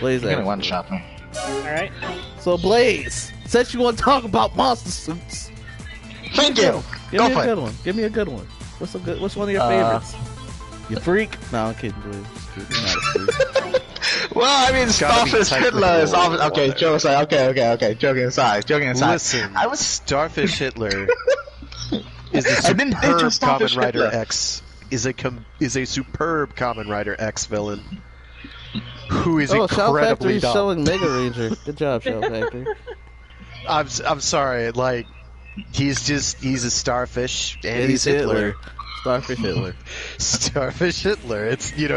Blaze, you're gonna one shot me. All right. So Blaze, since you want to talk about monster suits. Thank you. Give me a good one. Give me a good one. What's one of your favorites? You freak? No, I'm kidding, Blaze. You're not a freak. Well, I mean, Starfish Hitler is obviously okay. Joke aside. Okay. Joking aside. Listen, Starfish Hitler is a superb Kamen Rider X. Is a superb Kamen Rider X villain who is incredibly dumb. Showing Mega Ranger. Good job, Shell Factory. I'm sorry, like. He's a starfish, and he's Hitler. Starfish Hitler. Starfish Hitler. It's you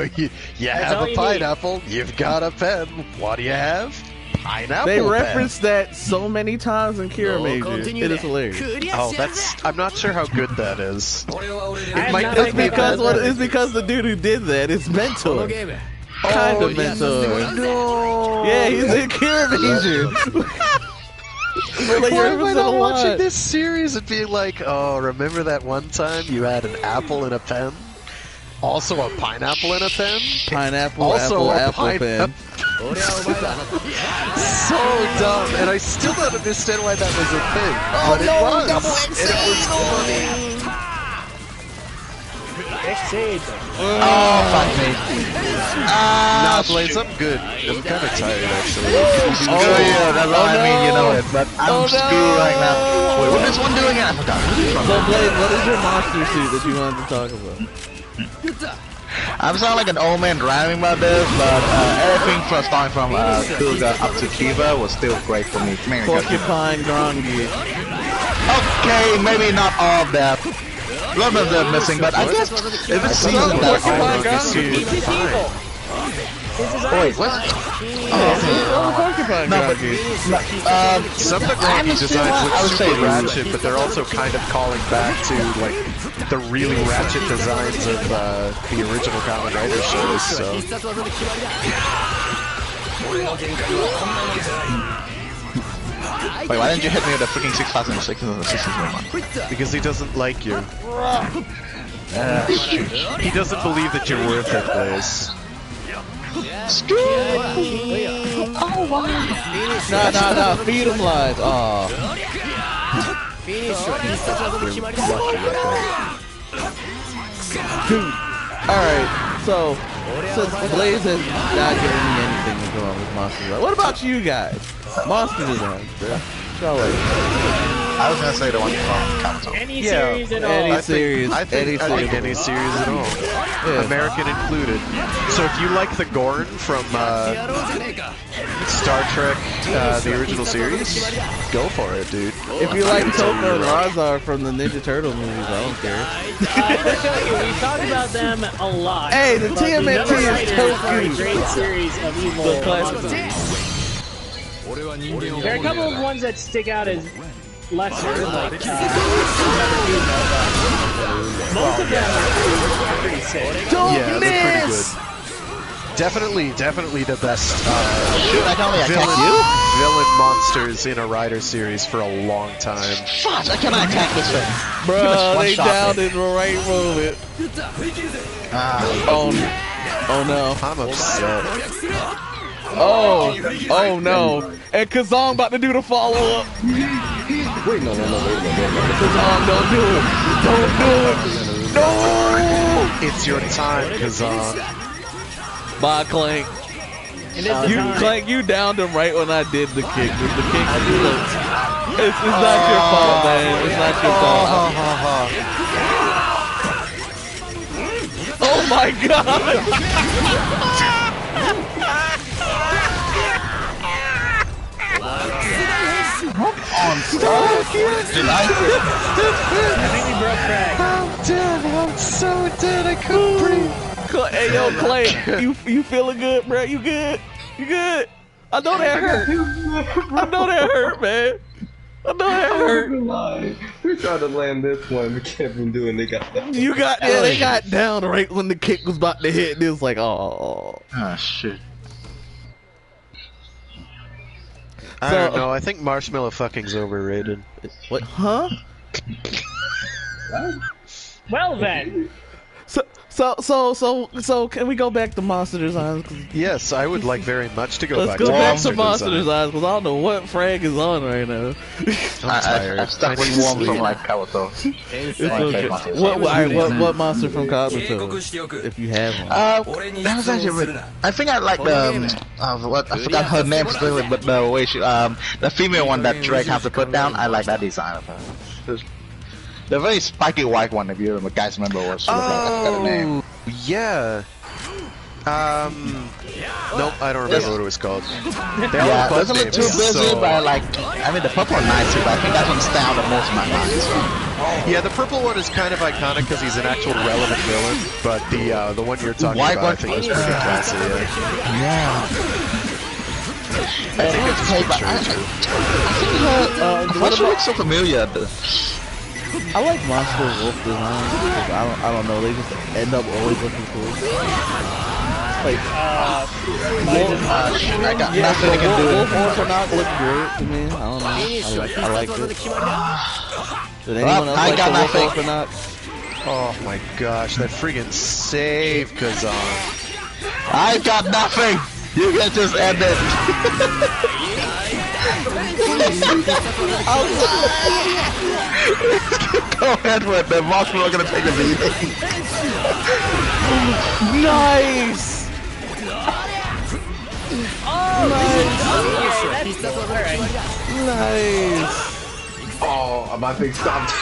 have a pineapple, you've got a pen. What do you have? Pineapple. They reference that so many times in Kira Major. It is hilarious. Oh, I'm not sure how good that is. It's because the dude who did that is mentor. Kind of mentor. No. Yeah, he's in Kira Major. Why am I not watching this series and being like, oh, remember that one time you had an apple in a pen? Also a pineapple in a pen? Pineapple, also apple pen. So dumb, and I still don't understand why that was a thing. But it was. And it was funny. Oh, fuck me. Nah, Blaze, I'm good. I'm kind of tired, actually. Yeah, that's all I mean, you know it, but I'm screwed right now. Wait, what is one doing? I forgot. So, Blaze, what is your monster suit that you wanted to talk about? I'm sounding like an old man driving about this, but everything starting from Kuga up to Kiva was still great for me. Porcupine, Grongi. Okay, maybe not all of that. A lot of them missing, but I guess if it's season that Porcupine Grongi, he's evil. Wait, what? Porcupine Grongi. Some of the Grongi designs look super ratchet, but they're also kind of calling back to like the really ratchet designs of the original Kamen Rider shows. So. Wait, why didn't you hit me with a freaking 6,600? Because he doesn't like you. He doesn't believe that you're worth it, Blaze. Oh wow! No, feed him live. Aw. Alright, so since Blaze has not given me anything to go on with monster design, what about you guys? Monster designs, bro. I was gonna say the one from Kanto. Any series at all. I think any series at all. Yeah. American included. So if you like the Gorn from Star Trek, the original series, go for it, dude. If you like Toko and Razar from the Ninja Turtle movies, I don't care. I will tell you, we talked about them a lot. Hey, the TMNT is Toko. A great series of evil. There are a couple of ones that stick out as lesser, like most of them are pretty sick. Yeah, they're pretty good. Definitely the best villain monsters in a Rider series for a long time. Fuck, I cannot attack this thing. Bro, they downed in the right moment. Oh no. I'm upset. Oh no. And Kazong about to do the follow-up. Wait, no. Kazong, don't do it. Don't do it. No! It's your time, Kazong. Bye, Clank. Clank, you downed him right when I did the kick. The kick it's not your fault, man. It's not your fault. Oh my god! On stuff. Did I think we broke Craig. I'm dead. I'm so dead. I couldn't breathe. yo, Clay, you feeling good, bro? You good? You good? I know that hurt. I know that hurt, man. I know that hurt. We tried to land this one, we kept on doing. They got down. They got down right when the kick was about to hit. And it was like, oh. Ah, shit. I don't know. I think marshmallow fucking's overrated. What? Huh? Well then. So can we go back to monster designs? Yes, I would like very much to go back to monster designs because I don't know what frag is on right now. I'm tired. I'm stuck with one from like Kabuto. What monster from Kabuto? If you have one. That was actually really, I think I like the I forgot her name specifically, but the way she the female one that Drake has to put down, I like that design of her. The very spiky white one, if you guys remember, was yeah. Nope, I don't remember what it was called. Yeah, it was a little too busy, but like, I mean, the purple one nice too, but I think that one stands out the most in my mind. So. Yeah, the purple one is kind of iconic because he's an actual relevant villain, but the one you're talking about, I think, was pretty classy. Yeah. I think it's paid, but I think why she looks so familiar? I like monster wolf designs because I don't know, they just end up always looking cool. Like I got nothing I can do. Wolf Orphanot look great to me. I don't know. I like it. Did anyone else like the Wolf Orphanot? Oh my gosh, that friggin' save, Kazan. I got nothing. You can just end it. Go ahead with the monster. We're gonna take a beating. Nice. Nice. Oh, my thing stopped.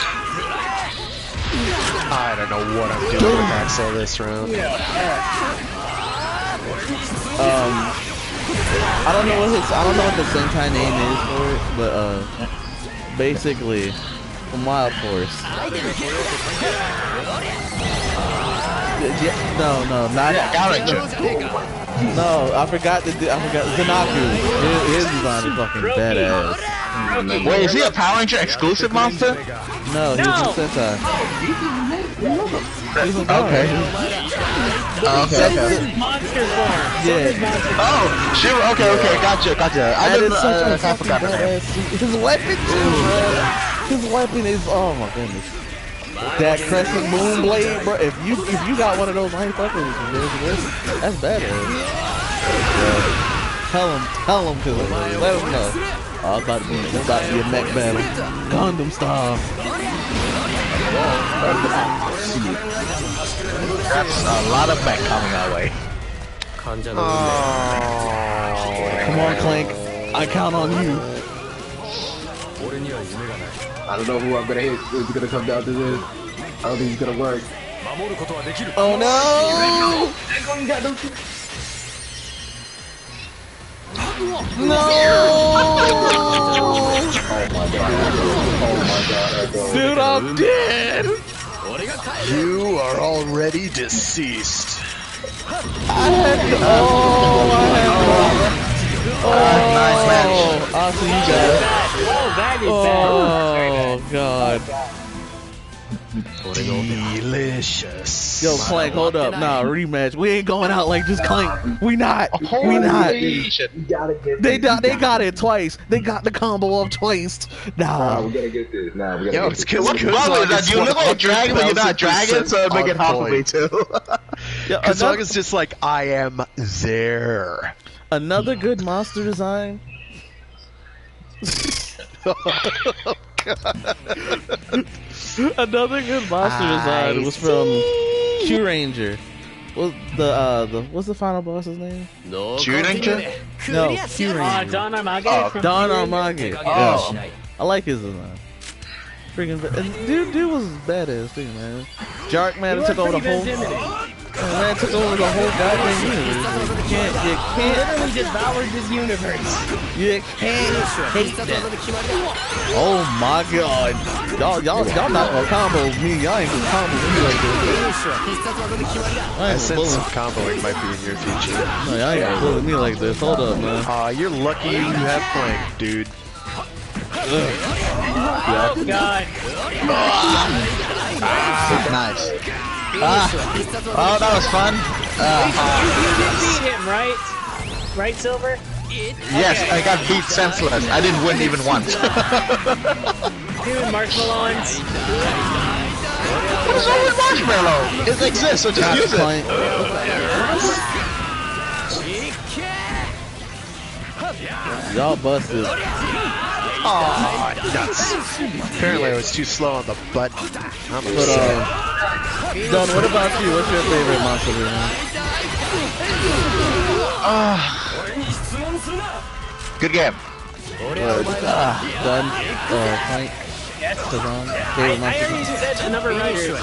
I don't know what I'm doing with Axel this round. I don't know what the Sentai name is for it, but basically, from Wild Force. No, not No, I forgot Zanaku. His design is fucking badass. Wait, is he a Power Ranger exclusive monster? No, he's a Sentai. Okay. Monster form. Yeah. Oh, sure. Okay. Gotcha. I forgot that. His weapon too, bro. His weapon is, oh my goodness. That crescent moon blade, bro. If you got one of those, I ain't fucking with you. That's badass. Tell him, cause let him know. Oh, it's about to be a mech battle, Gundam style. That's a lot of mech coming our way. Come on, Clank. I count on you. I don't know who I'm gonna hit. It's gonna come down to this. I don't think it's gonna work. Oh no! No! Oh my god. Dude, I'm dead! You are already deceased. Nice match. I'll see you guys. That is Oh god. Delicious. Yo, Clank, hold up. Nah, rematch. We ain't going out like just Clank. We not. They got it twice. They got the combo up twice. Nah, we gotta get this. Yo, it's because What problem is that? You look like a dragon, but you're not a dragon, so make it hard for me too. Kazan is just like, I am there. Another good monster design. Another good monster design was from Q Ranger. What's the final boss's name? Q Ranger? No, Q Ranger. Don Armage. Don Armage. Oh. Yeah. I like his design. Freaking dude was badass too, man. Jark man took over the whole. Man took over the whole goddamn universe. You can't literally devoured this universe. You can't hate that. Oh my god. Y'all not gonna combo me. Y'all ain't gonna combo me like this. I sense some comboing might be in your future. No, y'all ain't gonna pull me like this. Hold up, man. Aw, you're lucky you have Plank, dude. Oh god. Nice. Oh, that was fun. You beat him, right? Right, Silver? Yes, okay. I got beat senseless. I didn't win even once. Dude, marshmallows. What is wrong with marshmallow? It exists, so just use it. Y'all busted. Oh, nuts. Apparently I was too slow on the button. I'm Don, what about you? What's your favorite monster man? Good game. Done. Plank. Yes. Kazan. I already said another writer.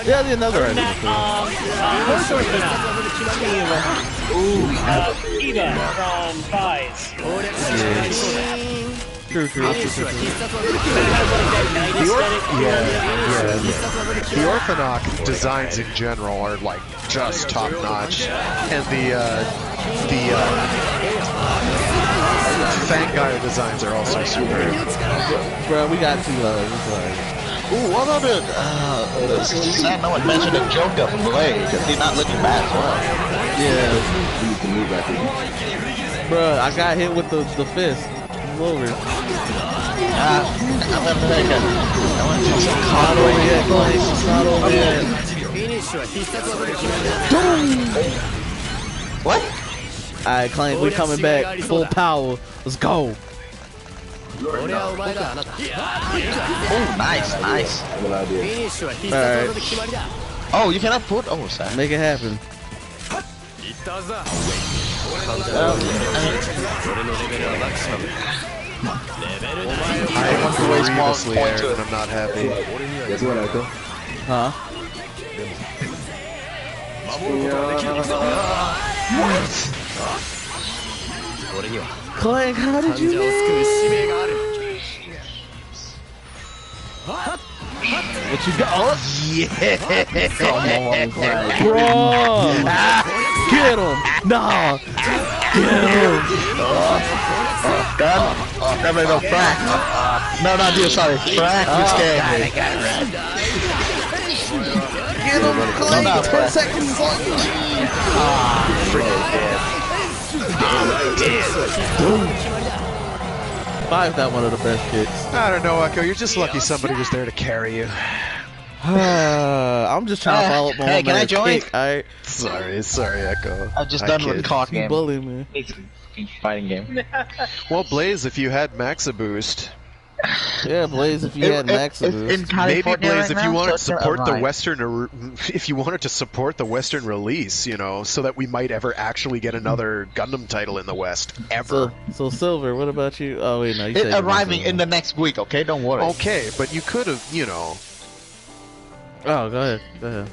Yeah, the another writer. Eva from Fies. True. The Orphanok designs in general are like just top notch, and the Fangire designs are also superb. Bro, we got to Ooh, what about it? Sad no one mentioned a joke of Blade, because he's not looking bad as well. Yeah. Bro, I got hit with the fist. I'm over. I'm gonna take it. I want to do some combo yet, Clank. It's not over yet. What? Alright, Clank, we coming back. Full power. Let's go. Oh, nice. Alright. Oh, you cannot put. Oh, sorry. Make it happen. I want to waste mostly air, and I'm not happy. Guess what, Echo? Huh? Clank, how did you miss? What you got? Oh, yeah! Come on, Clank. Bro! Get him! No! Get him! Done? No, Frank. No, not you, sorry. Frank, you scared me. Get him, Clank! 10 seconds! Five got one of the best kicks. I don't know, Echo. You're just lucky somebody was there to carry you. I'm just trying to follow up on hey, can I join? Alright. Sorry, Echo. I'm just done with card game. Bully me. Fighting game. Well, Blaze, if you had Maxa Boost. Yeah, Blaze, if you had Maxa Boost. Maybe Blaze, if you wanted to support the Western, if you wanted to support the Western release, you know, so that we might ever actually get another Gundam title in the West, ever. So Silver, what about you? Oh wait, no, you said arriving in the next week. Okay, don't worry. Okay, but you could have, you know. Oh, go ahead.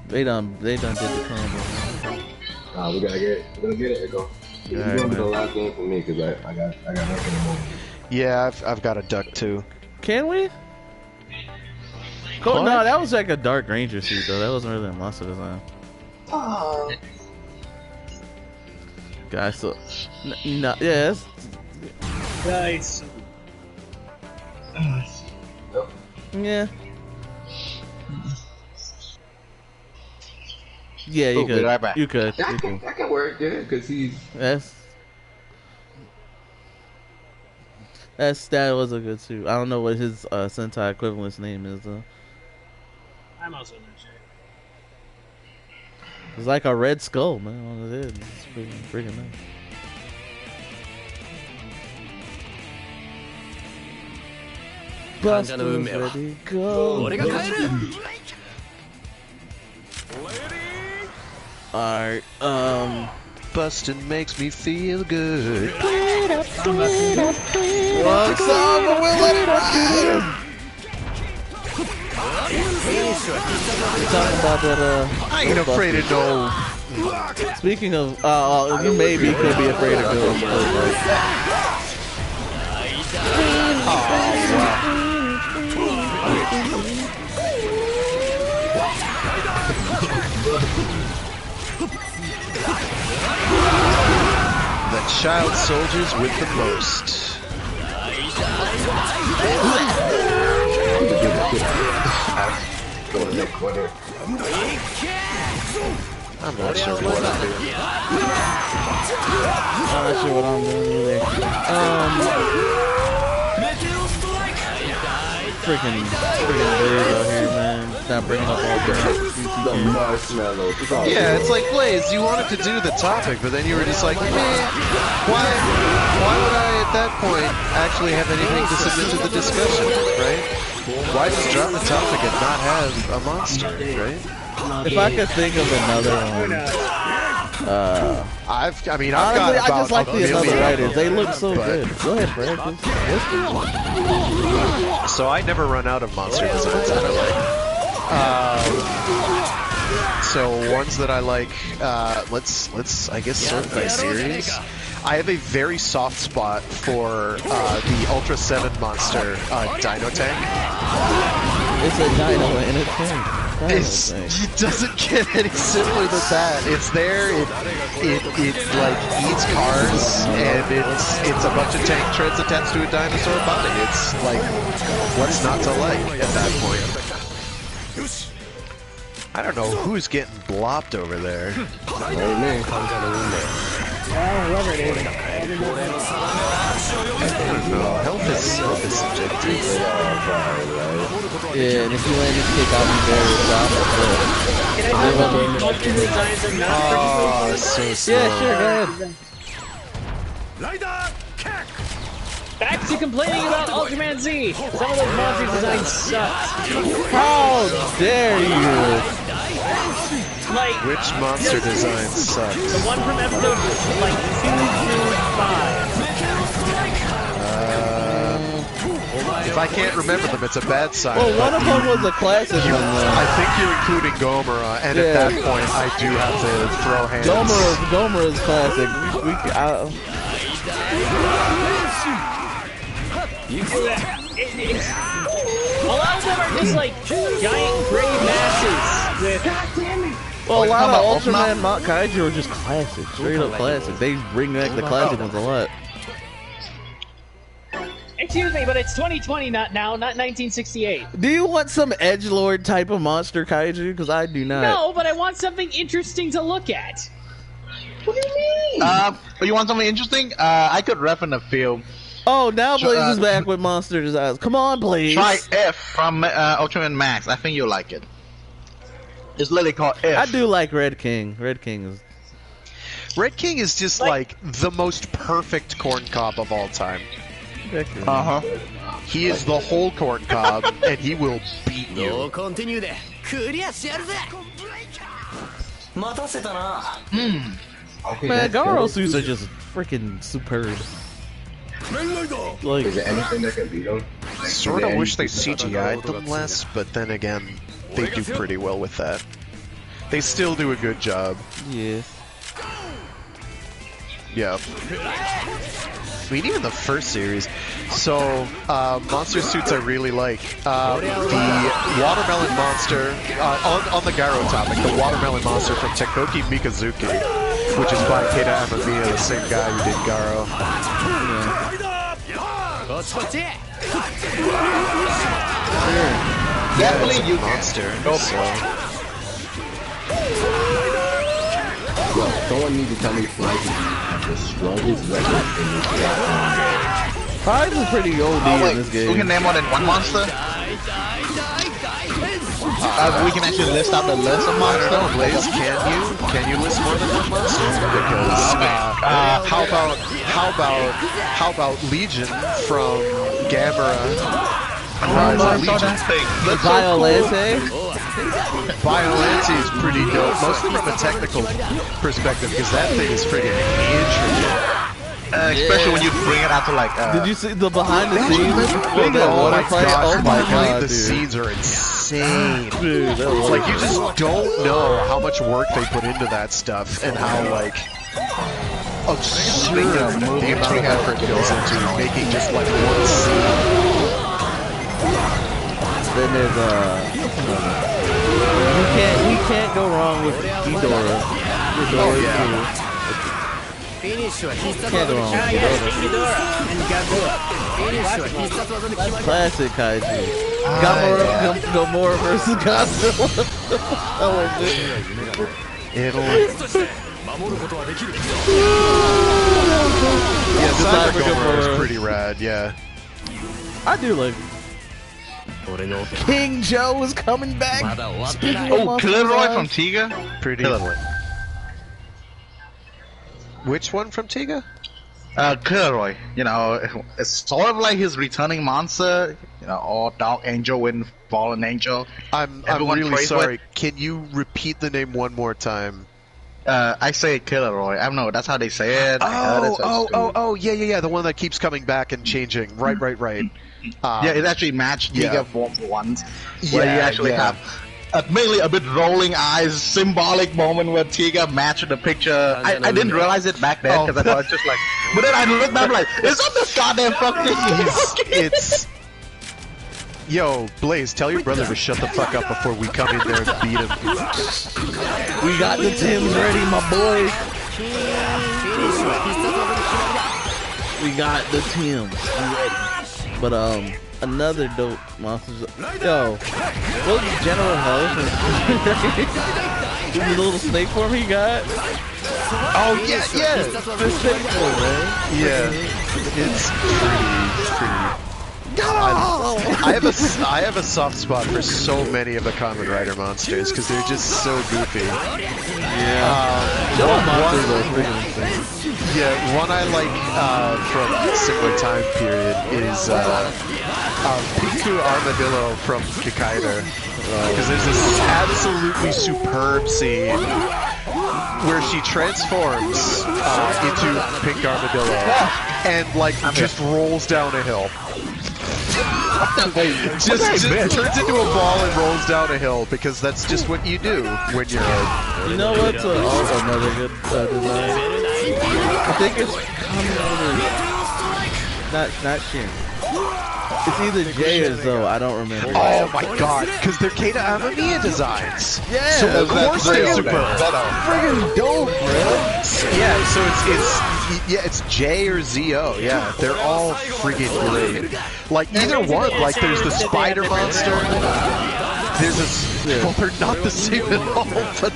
They done did the combo. We're gonna get it, Echo. It's gonna be the last game for me because I got nothing anymore. Yeah, I've got a duck too. Can we? Cool. No, that was like a Dark Ranger suit though. That wasn't really a monster design. Oh. Guys, so no, yeah. Nice. Yeah. Yeah, you could. Right back. You could. That can work, yeah, because he's. That was a good suit. I don't know what his Sentai equivalent's name is though. I'm also not sure. It's like a red skull, man, on his head. It's freaking nice. Buster's ready, go. Alright, Bustin' makes me feel good. one song, but we'll let it ride. talking about that, I ain't afraid of no. Speaking of, you maybe could be afraid of Ghostbusters. Oh, wow. The child soldiers with the most. I'm not sure what I'm doing. I'm not sure what I'm doing either. Freaking Blaze out here, man. Stop bringing up all the marshmallows. Yeah, it's like, Blaze, you wanted to do the topic, but then you were just like, why would I at that point actually have anything to submit to the discussion, right? Why just drop the topic and not have a monster, right? If I could think of another one, I've honestly, got I about just like the other writers. They look so but- good. Go ahead, Fred. So I never run out of monster designs that I like. So ones that I like, let's I guess sort by series. I have a very soft spot for the Ultra 7 monster, Dino Tank. It's a dino and a tank. It doesn't get any simpler than that. It's there. It like eats cars, and it's a bunch of tank treads attached to a dinosaur body. It's like, what's not to like at that point? I don't know who's getting blopped over there. Whoever it is. I don't know. Health is subjective. Yeah, and if you land this kick, I'll be very shocked. Can I talk about monster designs and not Oh, so slow. Yeah, sure, go ahead. Back to complaining about Ultraman Z. Some of those monster designs suck. How dare you? Like, Which monster design sucks? the one from episode like 2 through 5. If I can't remember them, it's a bad sign. Well, one of them was a classic one, though. I think you're including Gomera, and at that point, I do have to throw hands. Gomera's classic. A lot of them are just like giant gray masses with. Well, a lot of Ultraman Kaiju are just classic, straight up classic. They bring back the classic ones a lot. Excuse me, but it's 2020 not 1968. Do you want some edgelord type of monster kaiju? Because I do not. No, but I want something interesting to look at. What do you mean? You want something interesting? I could reference a few. Oh, now Blaze is back with monster designs. Come on, Blaze. Try F from Ultraman Max. I think you'll like it. It's literally called F. I do like Red King. Red King is just like the most perfect corn cob of all time. He is the whole corn cob, and he will beat you. Man, Garo suits are just freaking superb. Like, is there anything that can beat them? Sort of wish they CGI'd them less, but then again, they do pretty well with that. They still do a good job. Yeah. Yeah. I mean, even the first series. So, monster suits I really like. The watermelon monster, on the Garo topic, the watermelon monster from Tekkoki Mikazuki, which is by Keita Amamiya, the same guy who did Garo. Definitely it's a monster. So. Yo, someone needs to tell me Flight is the strongest weapon in this game. Five is pretty OD in this game. We can name more than one monster? We can actually list out the list of monsters. I don't know, Blaze, can you list more than one monster? Because how about Legion from Gamera? Violante is pretty dope, mostly from a technical perspective, because that thing is freaking intricate. Especially when you bring it out to like. Did you see the behind the scenes? Oh my god, the scenes are insane. insane. Dude, like you just don't know how much work they put into that stuff and how like absurd the amount of effort goes into making just like one scene. Then there's we can't go wrong with Ghidorah. Oh yeah. Can't go wrong with Ghidorah. Classic kaiju. Gamora versus Godzilla. Yeah, Cyber Gamora is pretty rad, yeah. I do like King Joe is coming back. Oh, Kilroy from Tiga? Pretty. Which one from Tiga? Kilroy. You know, it's sort of like his returning monster. You know, or Dark Angel with Fallen Angel. I'm really sorry. Can you repeat the name one more time? I say Kilroy. I don't know. That's how they say it. Yeah. The one that keeps coming back and changing. Right. Yeah, it actually matched Tiga form for once. Where you actually have mainly a bit rolling eyes, symbolic moment where Tiga matched the picture. I didn't realize it back then because I thought it's just like. But then I looked back like, is that this goddamn fucking? It's. Yo, Blaze, tell your brother to shut the fuck up before we come in there and beat him. We got the Tims ready, my boy. We got the Tims ready. But another dope monster. Yo, what's General Health? The little snake form he got. Oh yeah. The snake form, man. Yeah, it's pretty. I have a soft spot for so many of the Kamen Rider monsters because they're just so goofy. One I like from a similar time period is Piku Armadillo from Kikaider, because there's this absolutely superb scene where she transforms into Pink Armadillo and like just rolls down a hill. just turns into a ball and rolls down a hill because that's just what you do when you're You know what's also another good design? I think it's not Shin. It's either Jay or Zoe, I don't remember. Oh my god, because they're Keita Amamiya designs. Yeah, so of course they're super. Friggin' dope, bro. Yeah, so it's J or ZO. Yeah, they're all friggin' great. Like either one. Like there's the spider monster. There's a. Well, they're not the same at all. But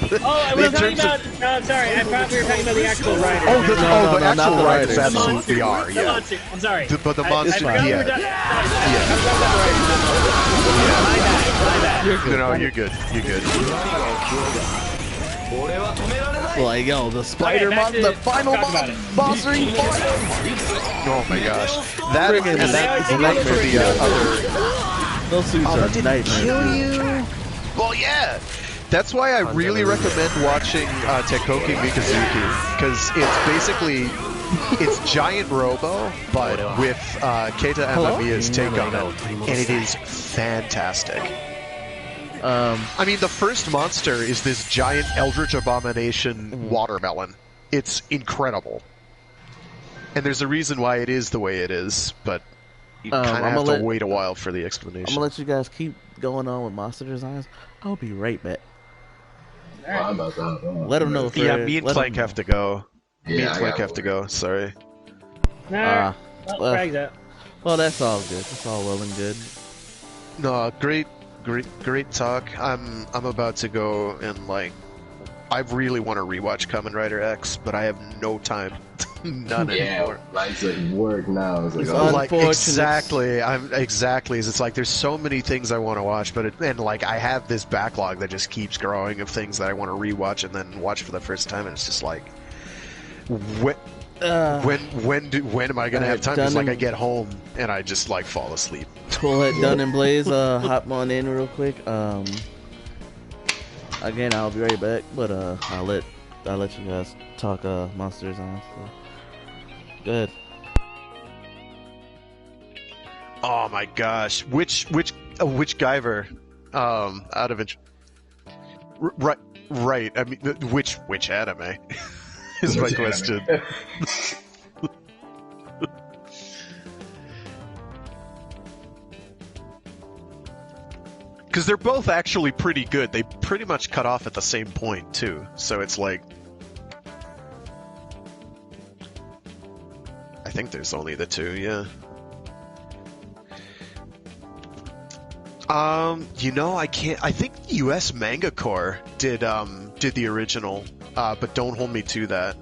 we're talking about. Sorry, I thought we were talking about the actual rider. The actual riders absolutely are. Yeah. I'm sorry. But the monster, My bad. No, you're good. You're good. Like, yo, the spider monster, the final monster. Oh my gosh. That is night for the other. Those suits are night. Kill you? Well, yeah. That's why I really recommend watching Tekkoki Mikazuki, because it's basically Giant Robo, but with Keita Amamiya's take on it, and it is fantastic. I mean, the first monster is this giant Eldritch Abomination watermelon. It's incredible. And there's a reason why it is the way it is, but you kind of have to wait a while for the explanation. I'm gonna let you guys keep going on with monster designs. I'll be right back. Let them know. Yeah, me and Clank have to go. Me and Clank have to go. Sorry. Well, that's all good. That's all well and good. No, great talk. I'm about to go and like, I really want to rewatch Kamen Rider X, but I have no time. None anymore. It's like work now. It's like exactly. It's like there's so many things I want to watch, but and like I have this backlog that just keeps growing of things that I want to rewatch and then watch for the first time, and it's just like, when am I gonna have time? It's like I get home and I just like fall asleep. We'll let Dun and Blaze hop on in real quick. Again, I'll be right back, but I'll let you guys talk monsters on stuff. Good. Oh my gosh, which Guyver Out of interest. Right. I mean, which anime is my question. Because they're both actually pretty good. They pretty much cut off at the same point, too. So it's like... I think there's only the two, yeah. I can't... I think US Manga Corps did the original, but don't hold me to that.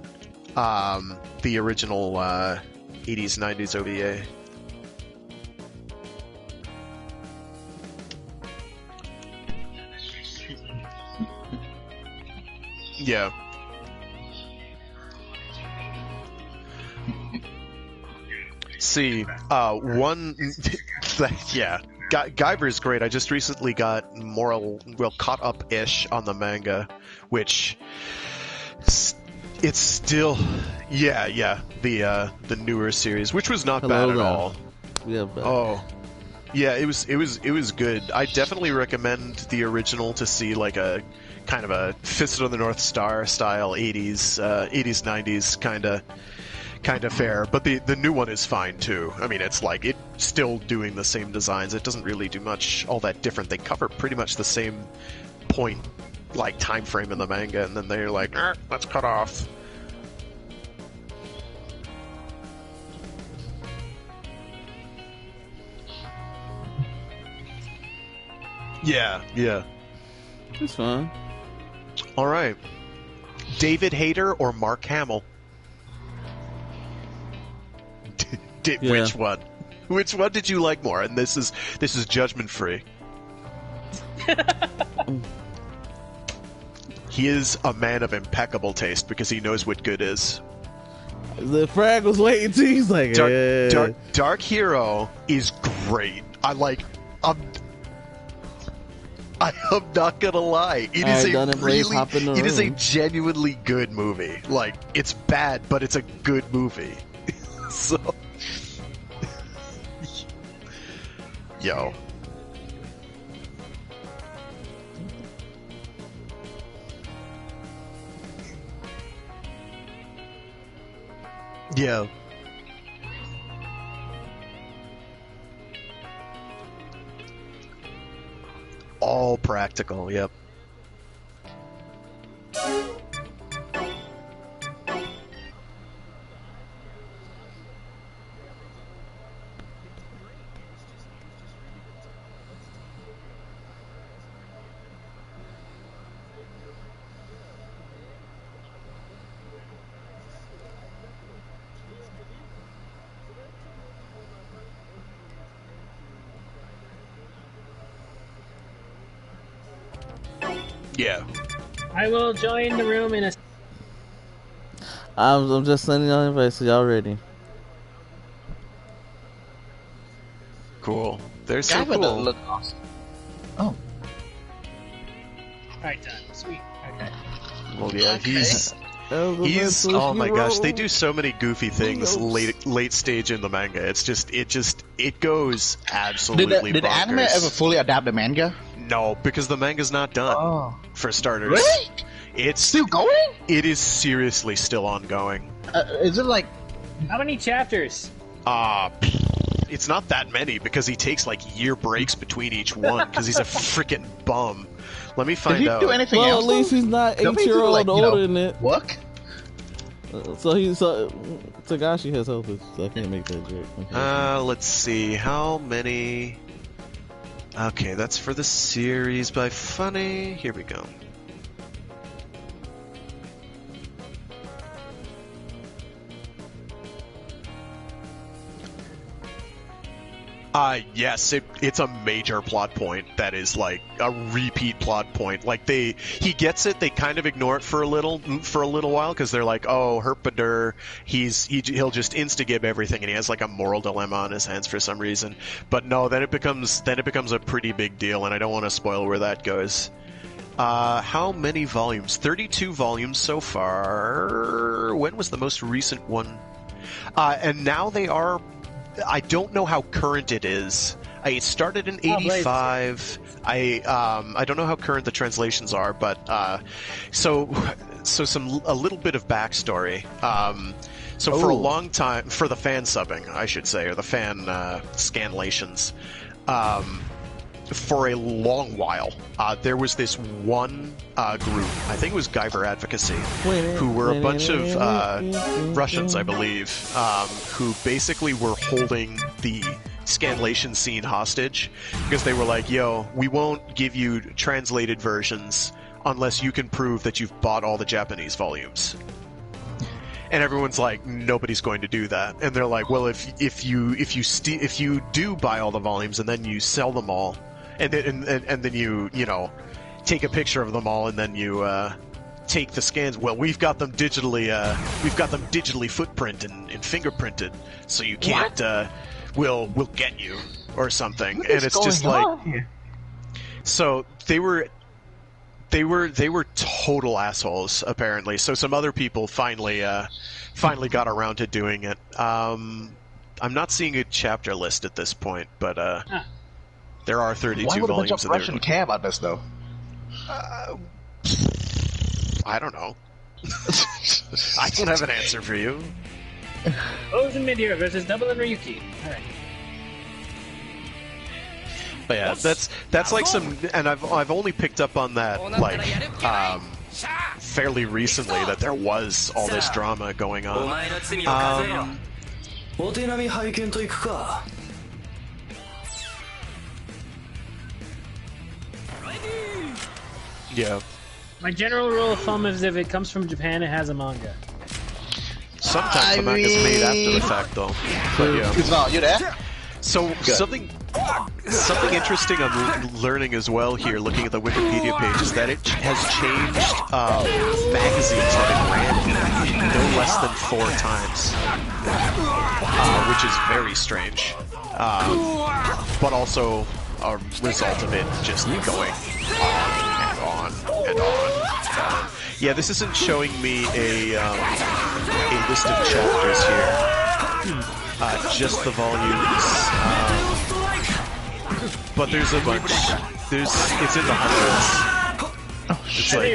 The original, 80s, 90s OVA. Yeah. See, one... yeah. Guyver's great. I just recently got caught up-ish on the manga, which... It's still... Yeah, the newer series, which was not bad at all. Yeah, but... Oh. Yeah, it was good. I definitely recommend the original to see like a kind of a Fist of the North Star style 80s 90s kind of fare, but the new one is fine too. I mean, it's like it's still doing the same designs. It doesn't really do much all that different. They cover pretty much the same point, like time frame in the manga, and then they're like, let's cut off. Yeah. It's fine. All right. David Hayter or Mark Hamill? Which one? Which one did you like more? And this is judgment free. He is a man of impeccable taste because he knows what good is. The frag was waiting too. He's like, Dark Hero is great. I'm not gonna lie. It is a genuinely good movie. Like, it's bad, but it's a good movie. So, yo. Yeah. All practical, yep. Yeah. I will join the room in a... I'm just sending y'all invites so y'all ready. Cool. They're so cool. Look awesome. Oh. Alright, done. Sweet. Okay. Well, yeah, he's oh my gosh, they do so many goofy things late stage in the manga. It goes absolutely Did the anime ever fully adapt the manga? No, because the manga's not done. Oh. For starters. Really? It's still going? It is seriously still ongoing. Is it like... How many chapters? It's not that many because he takes like year breaks between each one because he's a freaking bum. Let me find out. Did he do anything else? Well, at least he's not 8-year-old older than it. What? So Tagashi has helpers, so I can't make that joke. Okay. Let's see. How many... Okay, that's for the series by Funny. Here we go. Yes, it's a major plot point that is like a repeat plot point. Like he gets it, they kind of ignore it for a little while because they're like, oh, Herpadur, he'll just insta-gib everything, and he has like a moral dilemma on his hands for some reason. But no, then it becomes a pretty big deal, and I don't want to spoil where that goes. How many volumes? 32 volumes so far. When was the most recent one? And now they are... I don't know how current it is. I started in '85. I don't know how current the translations are, but so a little bit of backstory. For a long time, for the fan subbing, I should say, or the fan scanlations, for a long while, there was this one group, I think it was Guyver Advocacy, who were a bunch of Russians, I believe, who basically were holding the scanlation scene hostage, because they were like, yo, we won't give you translated versions unless you can prove that you've bought all the Japanese volumes. And everyone's like, nobody's going to do that. And they're like, well, if you do buy all the volumes and then you sell them all, and then you take a picture of them all, and then you take the scans. Well, we've got them digitally footprint and fingerprinted, so you can't. We'll get you or something. And it's just like, so they were total assholes, apparently. So some other people finally got around to doing it. I'm not seeing a chapter list at this point, but there are 32 volumes. Why would a bunch of Russians care about this, though? I don't know. I don't have an answer for you. O's and Mid-Hero versus Double and Ryuki. Alright. But yeah, that's like some, and I've only picked up on that like fairly recently, that there was all this drama going on. Yeah. My general rule of thumb is if it comes from Japan, it has a manga. Sometimes the manga's made after the fact, though. But yeah. Kuzma, you there? So something interesting I'm learning as well here, looking at the Wikipedia page, is that it has changed magazines that it ran no less than 4 times, which is very strange, but also a result of it just going on and on. Yeah, this isn't showing me a list of chapters here. Just the volumes. But there's a bunch. It's in the hundreds. It's like...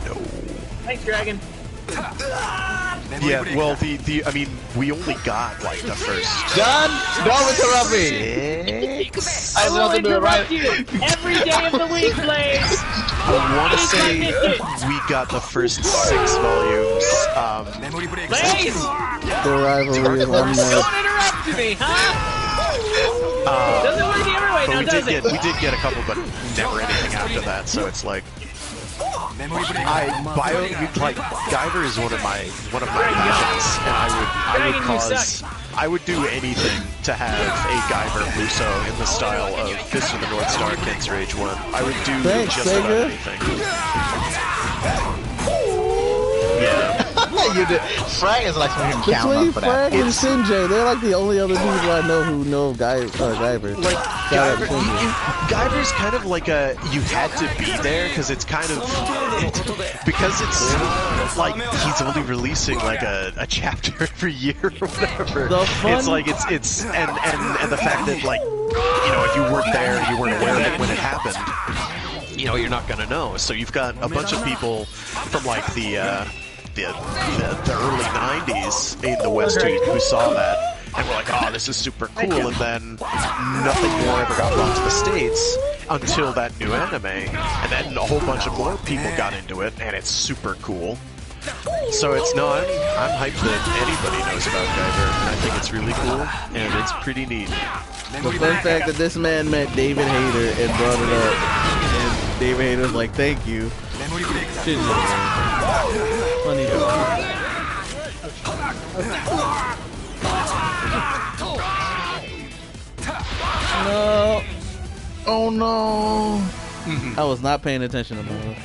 No. Thanks, Dragon. Yeah, well, I mean, we only got, like, the first... John, don't interrupt me! 6? I will interrupt you every day of the week, Blaze! I want to say we got the first 6 volumes. Blaze! The rivalry is Don't interrupt me, huh? Doesn't work the other way now, does it? We did get a couple, but never anything after that, so it's like... Guyver is one of my passions, and I would do anything to have a Guyver Muso in the style of Fist of the North Star, Ken's Rage 1. I would do just about anything. Yeah. You did. Frank is like some between Frank and Sinjay, they're like the only other people I know who know Guyver. Like Guyver's kind of like a you had to be there, because it's kind of because it's like he's only releasing like a chapter every year or whatever. It's like it's and the fact that, like, if you weren't there, you weren't aware of it when it happened, you're not gonna know. So you've got a bunch of people from like the early 90s in the West who saw that and were like, oh, this is super cool, and then nothing more ever got brought to the States until that new anime, and then a whole bunch of more people got into it, and it's super cool. So I'm hyped that anybody knows about Guyver, and I think it's really cool, and it's pretty neat. The fun fact that this man met David Hayter and brought it up, and David Hayter was like, thank you. Funny though. No. Oh no. I was not paying attention to that.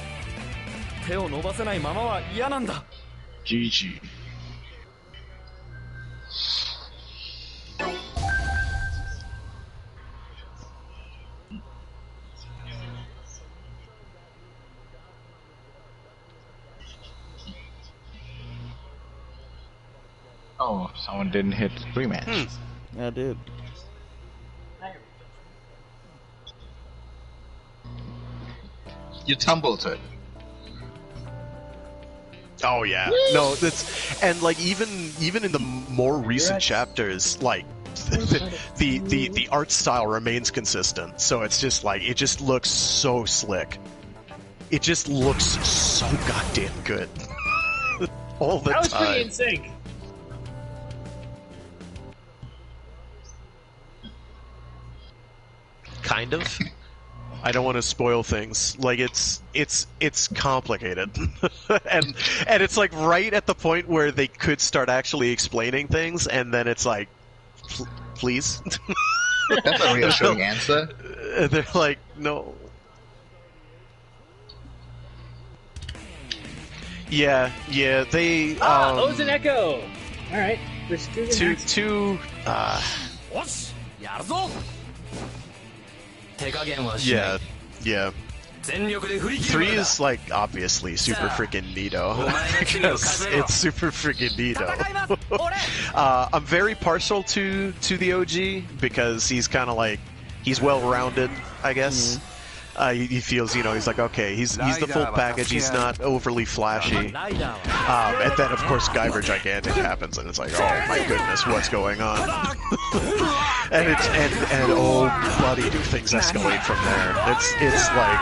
GG. Oh, someone didn't hit rematch. Yeah, I did. You tumbled it. Oh yeah, no, that's and like even in the more recent chapters, like the art style remains consistent. So it's just like it just looks so slick. It just looks so goddamn good all the time. That was pretty in sync. Kind of. I don't want to spoil things. Like it's complicated, and it's like right at the point where they could start actually explaining things, and then it's like, please. That's a reassuring answer. They're like, no. Yeah, they. Oh, it's an echo. All right, Yeah. 3 is like obviously super freaking neato because it's super freaking neato. I'm very partial to the OG because he's kind of like he's well rounded, I guess. He feels, he's like, okay, he's the full package. He's not overly flashy. And then, of course, Guyver Gigantic happens, and it's like, oh my goodness, what's going on? and oh, bloody, do things escalate from there? It's like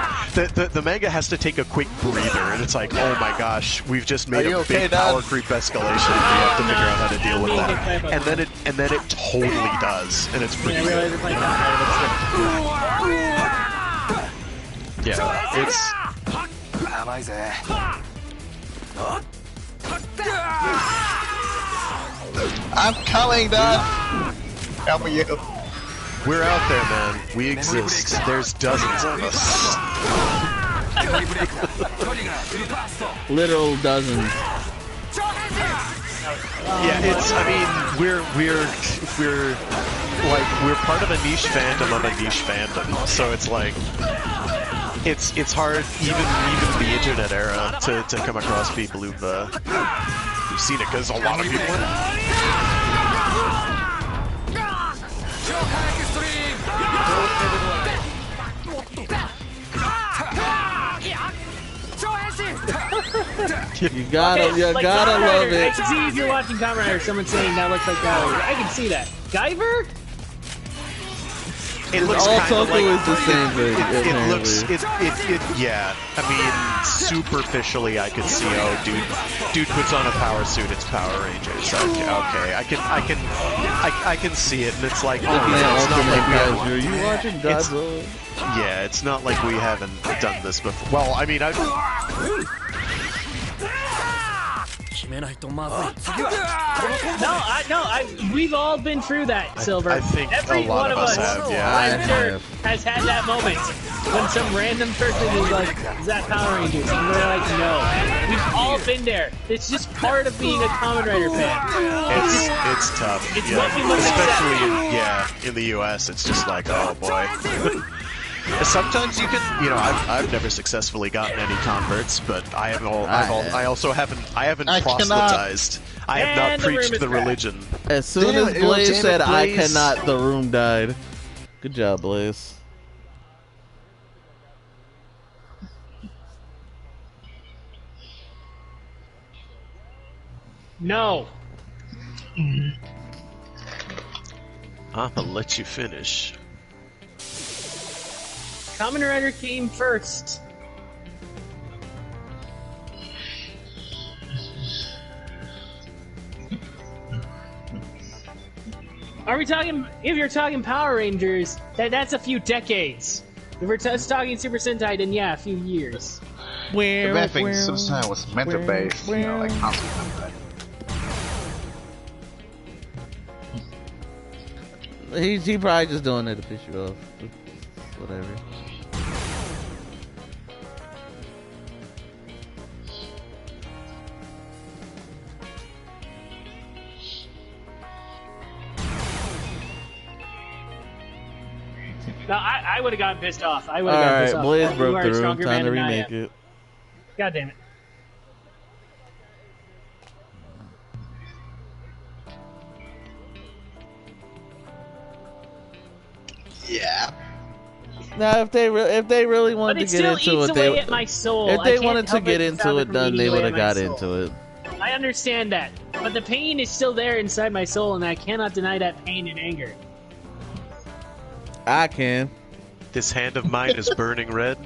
the manga has to take a quick breather, and it's like, oh my gosh, we've just made a big power creep escalation. We have to figure out how to deal with that. And then it totally does, and it's pretty good. Yeah, it's... I'm coming, Dad! Help me, you. We're out there, man. We exist. There's dozens of us. Literal dozens. Yeah, it's... I mean, we're part of a niche fandom of a niche fandom, so it's like... It's hard, even in the internet era, to come across people who've seen it, because a lot of people You gotta love it. I can see if you're watching Kamen Rider, someone saying that looks like Guyver. I can see that. Guyver? It looks all kind of like is the same thing. It looks yeah. I mean, superficially, I could see. Oh, dude puts on a power suit. It's Power Rangers. Okay, I can see it, and it's like, oh, it's not like are you watching Godzilla? Yeah, it's not like we haven't done this before. Well, I mean, we've all been through that, Silver. I think every a lot one of us have, yeah. I'm sure, has had that moment when some random person is like, is that Power Rangers? And we're like, no. We've all been there. It's just part of being a Kamen Rider fan. It's tough. It's what we must Especially in the US, it's just like, oh boy. Sometimes you can, I've never successfully gotten any converts, but I also haven't proselytized. I have not preached the religion. As soon as Blaze said I cannot, the room died. Good job, Blaze. No. I'ma let you finish. Kamen Rider came first. Are we talking? If you're talking Power Rangers, that's a few decades. If we're talking Super Sentai, then yeah, a few years. I think Super Sentai was meta based, like console Sentai. He probably just doing it to piss you off. Whatever. No, I would have gotten pissed off. I would have gotten pissed off. Blaze broke the room. Time to remake it. God damn it. Yeah. Now, if they really wanted to get into it, away at my soul. If they wanted to get into it, then they would have got into it. I understand that, but the pain is still there inside my soul, and I cannot deny that pain and anger. I can. This hand of mine is burning red.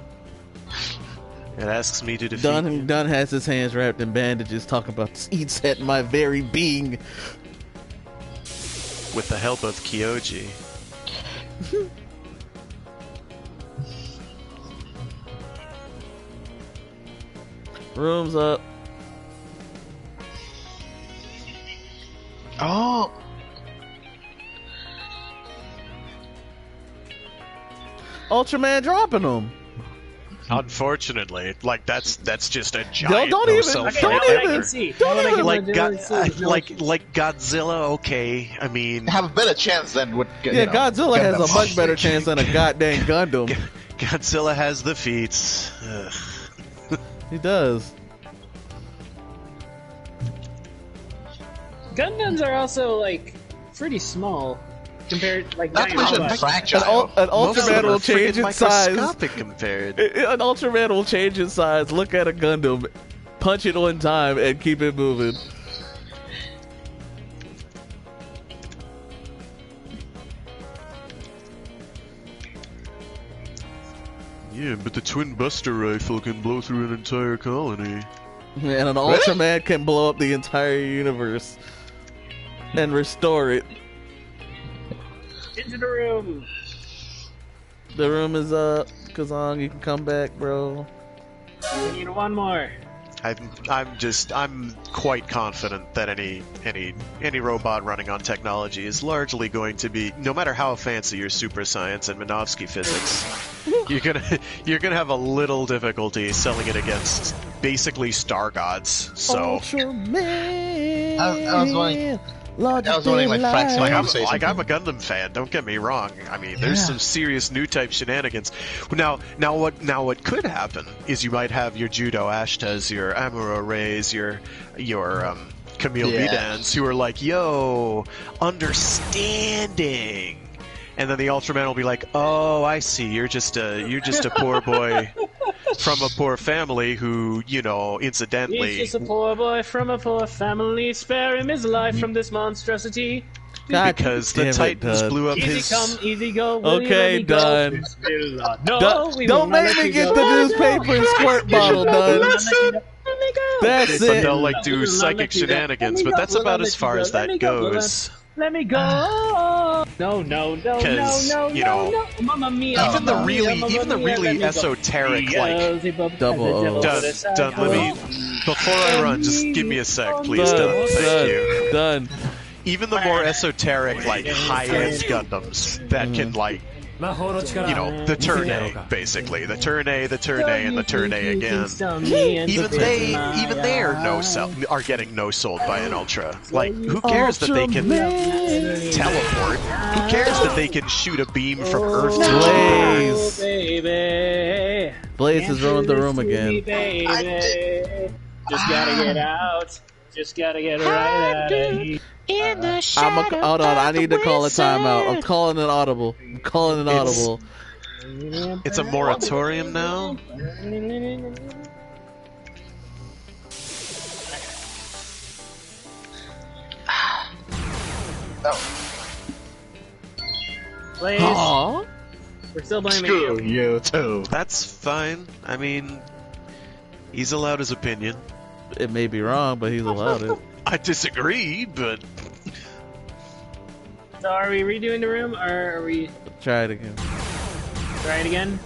It asks me to defeat you. Dunn has his hands wrapped in bandages, talking about this eats at my very being. With the help of Kyoji. Room's up. Oh. Ultraman dropping them. Unfortunately, like that's just a giant. Don't even like Godzilla. Okay, I mean, have a better chance than what. Godzilla has a much better chance than a goddamn Gundam. Godzilla has the feats. He does. Gundams are also like pretty small compared, like not to mention fragile. An Ultraman will change its size. Compared. An Ultraman will change its size. Look at a Gundam, punch it one time, and keep it moving. Yeah, but the twin buster rifle can blow through an entire colony. And an Ultraman can blow up the entire universe and restore it. Into the room. The room is up. Kazong, you can come back, bro. We need one more. I'm quite confident that any robot running on technology is largely going to be, no matter how fancy your super science and Minovsky physics, you're gonna have a little difficulty selling it against basically star gods. So Ultraman. I was wondering. That was only like fractional. I'm a Gundam fan. Don't get me wrong. I mean, there's some serious new type shenanigans. Now what could happen is you might have your Judo Ashtas, your Amuro Rays, your Camille Vidans, who are like, yo, understanding. And then the Ultraman will be like, "Oh, I see. You're just a poor boy from a poor family who, incidentally." He's just a poor boy from a poor family. Spare him his life from this monstrosity. Because the Titans blew up easy his. Come, easy go. Okay, done. No, don't make me get the newspaper and squirt bottle done. That's it. But they'll do psychic shenanigans, but that's about as far as that goes. Let me go. No. Mamma mia. Even the really esoteric, double. Done. Let me. Before I run, just give me a sec, please. Done. Thank you. Done. Even the more esoteric, high-end Gundams that can, the turn A, basically. The turn A, the turn A, and the turn A again. Even they are getting no-sold by an Ultra. Who cares that they can teleport? Who cares that they can shoot a beam from Earth to Blaze? Baby. Blaze has ruined the room again. Just gotta get out. Just gotta get right out of here. Hold on, I need to call a timeout. I'm calling an audible. It's a moratorium now? Blaze, we're still blaming Screw you too. That's fine. I mean, he's allowed his opinion. It may be wrong, but he's allowed it. I disagree, but... So are we redoing the room, or are we... Try it again. Try it again?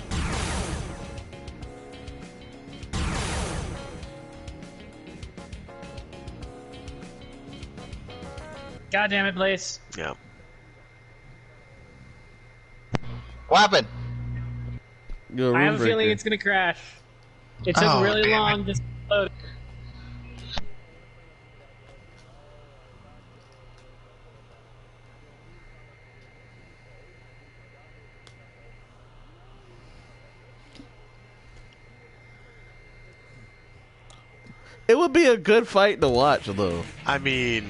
God damn it, Blaze. Yeah. What happened? I have a feeling it's gonna crash. It took really long just to load. It would be a good fight to watch, though. I mean...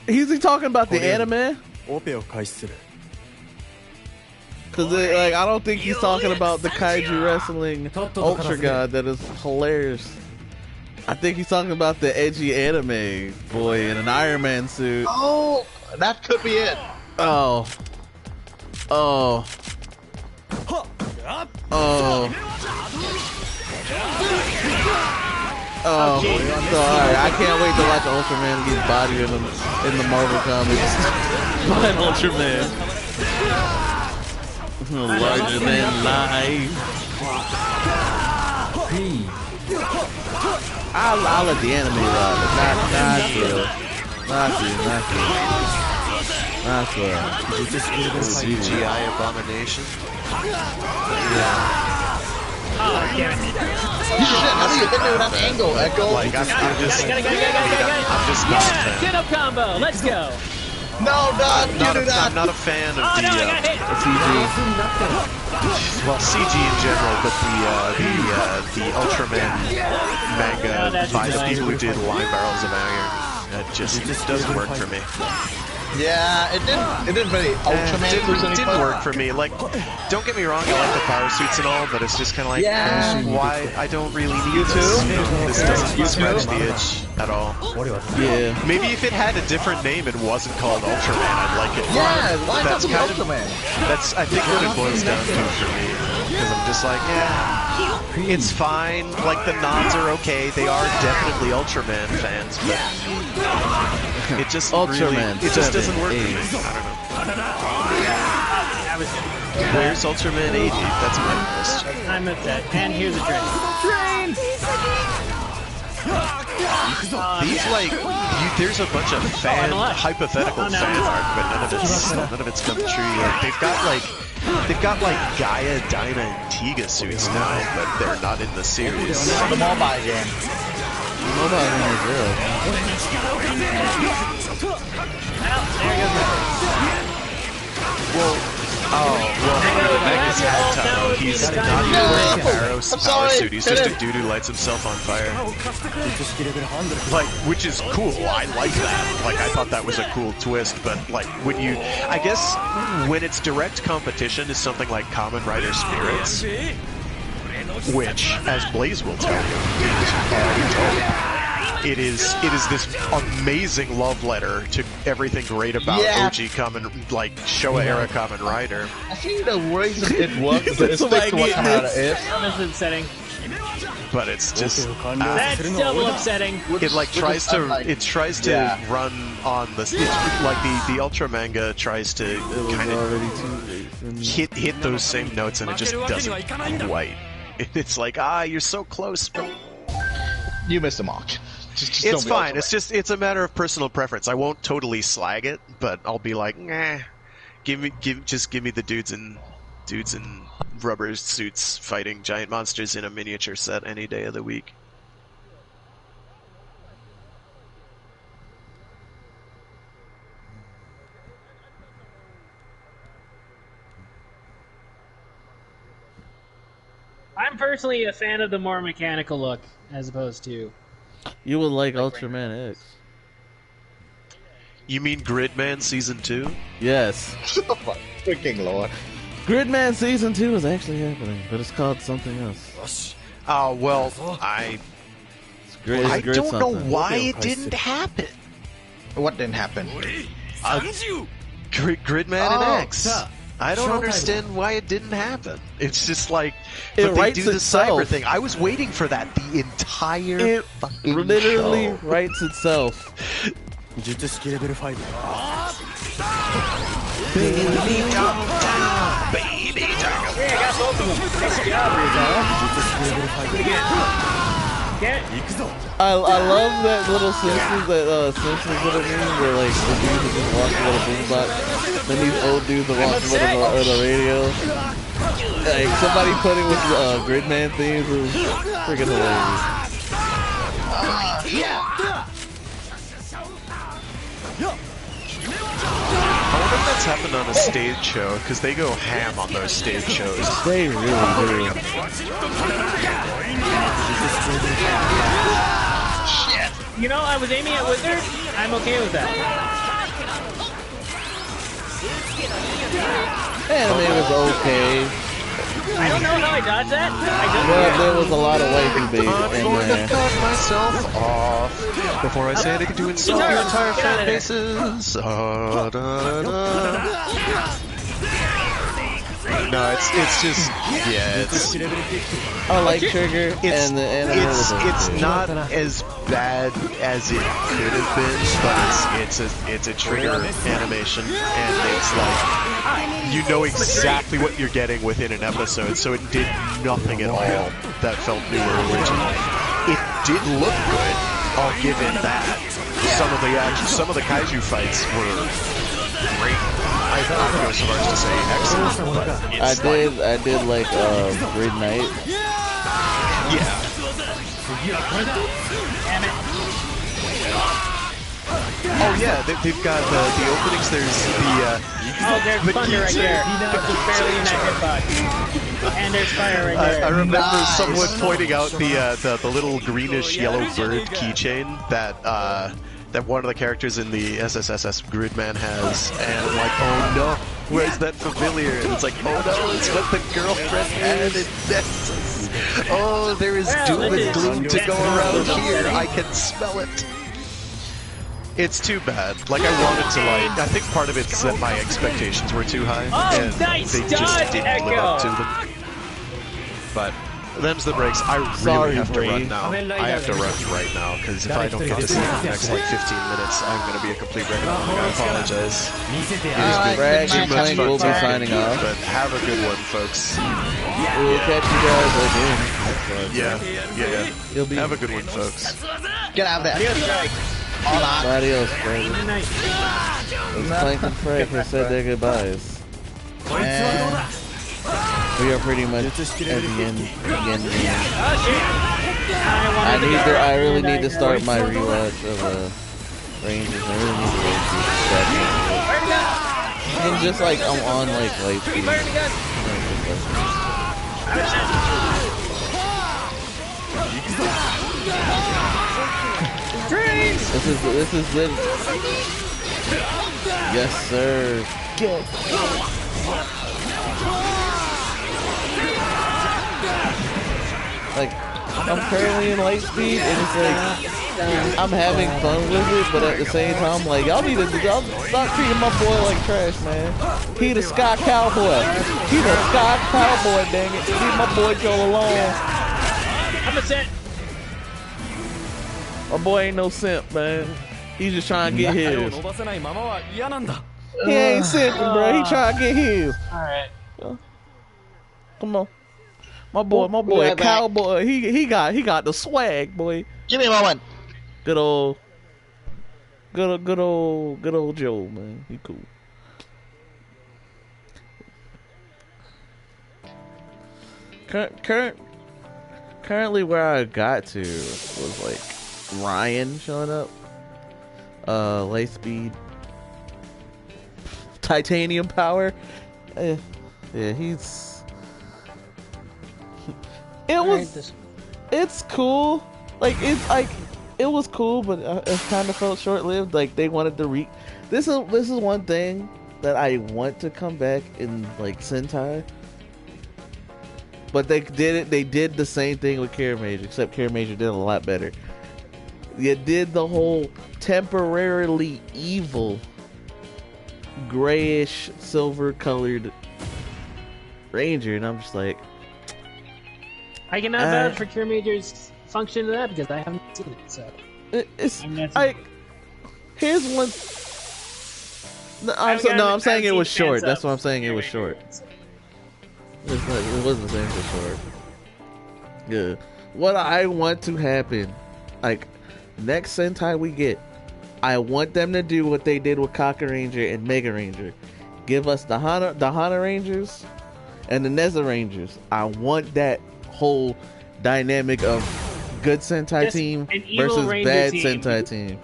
Is he talking about the anime? Because like I don't think he's talking about the kaiju wrestling Ultra God that is hilarious. I think he's talking about the edgy anime boy in an Iron Man suit. Oh, that could be it. Oh. Oh. Oh. Oh, sorry. I can't wait to watch Ultraman get bodied in the Marvel comics by an Ultraman. Larger than life. I let the anime ride, but not you. Not CGI abomination. Oh, damn it. How do you hit me with that angle, Echo? Like, I'm just not a fan. Get up combo, let's go. No, I'm not a fan of I got hit. CG. Well, CG in general, but the Ultraman manga by the people who did Line Barrels of Iron, it just doesn't work for me. Yeah, it didn't really Ultraman. It didn't work for me. Like, don't get me wrong, I like the power suits and all, but it's just kind of like, why? I don't really need this. This doesn't scratch the itch at all. Yeah. Maybe if it had a different name and wasn't called Ultraman, I'd like it. Yeah, why not that's kind Ultraman? That's I think what it boils down to for me, because I'm just like, yeah, it's fine. Like the nods are okay. They are definitely Ultraman fans, but it just Ultraman. It just doesn't work for me. I don't know. Where's Ultraman 80? That's my question. I'm upset. And here's a train. These there's a bunch of hypothetical fan art, but none of it's come true yet. They've got Gaia, Dinah, and Tiga suits now, but they're not in the series. The mobile game. Mobile game is real. Mega's had Taro. He's not even wearing Power suit. He's just a dude who lights himself on fire. Like, which is cool. I like that. Like, I thought that was a cool twist, but like, I guess when it's direct competition is something like Kamen Rider Spirits, which, as Blaze will tell you, it is this amazing love letter to everything great about OG Showa era Kamen Rider. I think the reason it works is to what Kamen Rider is. That's upsetting. But it's just that's double upsetting. It tries to run on the the Ultra manga tries to kind of hit those same notes, and it just doesn't quite. It's like, you're so close, but you missed the mark. It's fine. It's a matter of personal preference. I won't totally slag it, but I'll be like, nah. Give me the dudes in rubber suits fighting giant monsters in a miniature set any day of the week. I'm personally a fan of the more mechanical look, as opposed to... You would like Ultraman X. You mean Gridman Season 2? Yes. Freaking lord. Gridman Season 2 is actually happening, but it's called something else. Oh, well, I don't know why it didn't happen. What didn't happen? Gridman and X. I don't understand why it didn't happen. It's just like, but they do the cyber thing. I was waiting for that the entire fucking literally show. writes itself. Baby, down, baby, down. Yeah, I got both of them. Nice job, Rizal. I love that little Simpsons little meme where like the dude is just walking with a boombox, then these old dudes are walking with a radio. Like somebody put it with Gridman themes. It was freaking hilarious. I wonder if that's happened on a stage show, because they go ham on those stage shows. They really do. Shit. You know, I was aiming at Wizard. I'm okay with that. Anime was okay. I don't know how I dodged that. Well, there was a lot of waiting bait I'm in going there. to cut myself off before I say anything to insult your entire fan bases. No, it's just it's. I like Trigger, and the anime was okay. It's not as bad as it could have been, but it's a Trigger animation, and it's like you know exactly what you're getting within an episode, so it did nothing at all that felt new or original. It did look good. I'll give it that. Some of the kaiju fights were great. I'd go so far as to say excellent, but it's I did like Grid Knight. Yeah. Oh yeah, they've got the openings. There's there's thunder right there. It's just barely in that hitbox. And there's fire right there. I remember someone pointing out the little greenish yellow bird keychain that that one of the characters in the SSSS Gridman has, and I'm like, oh no, where's that familiar? And it's like, oh no, it's what the girlfriend had in Nexus. Oh, there is doom and gloom to go around here. I can smell it. It's too bad. Like, I wanted to, like, I think part of it's that my expectations were too high, and nice they just didn't live up to them. But them's the breaks. I really have to run now. I have to run right now, because if I don't get to see it in the next, like, 15 minutes, I'm going to be a complete wreck. I apologize. Greg Too and much Tank fun will be talking, signing off. but have a good one, folks. We'll catch you guys again. Yeah. You'll be Have a good one, folks. Get out of there. Adios, Greg. It's Plank and Frank who said their goodbyes. And we are pretty much at the end. I really need to start my rewatch of Rangers. I really need to go back into it. And just like I'm on like Lightspeed. This is it. Yes, sir. Like, I'm currently in Lightspeed, and it's like I'm having fun with it, but at the same time, like, y'all need to stop treating my boy like trash, man. He the Sky Cowboy. He the Sky Cowboy, dang it. Leave my boy Joe alone. I'm a set. My boy ain't no simp, man. He's just trying to get his. He ain't simping, bro. He trying to get his. Alright. Come on. My boy, Cowboy. He got the swag, boy. Give me a moment. Good old Joe, man. He cool. Currently where I got to was like Ryan showing up. Lightspeed. Titanium power. Yeah, he's. It's cool. Like, it was cool, but it kind of felt short-lived. Like, they wanted to This is one thing that I want to come back in, like, Sentai. But they did the same thing with Care Major, except Care Major did a lot better. You did the whole temporarily evil, grayish, silver-colored Ranger, and I'm just like, I cannot vouch for Cure Major's function of that because I haven't seen it. So here's one. I'm saying it was short. That's what I'm saying. It was short. It wasn't saying it was short. Yeah. What I want to happen, like next Sentai we get, I want them to do what they did with Kaka Ranger and Mega Ranger. Give us the Hana Rangers and the Neza Rangers. I want that whole dynamic of good Sentai team versus bad Sentai team,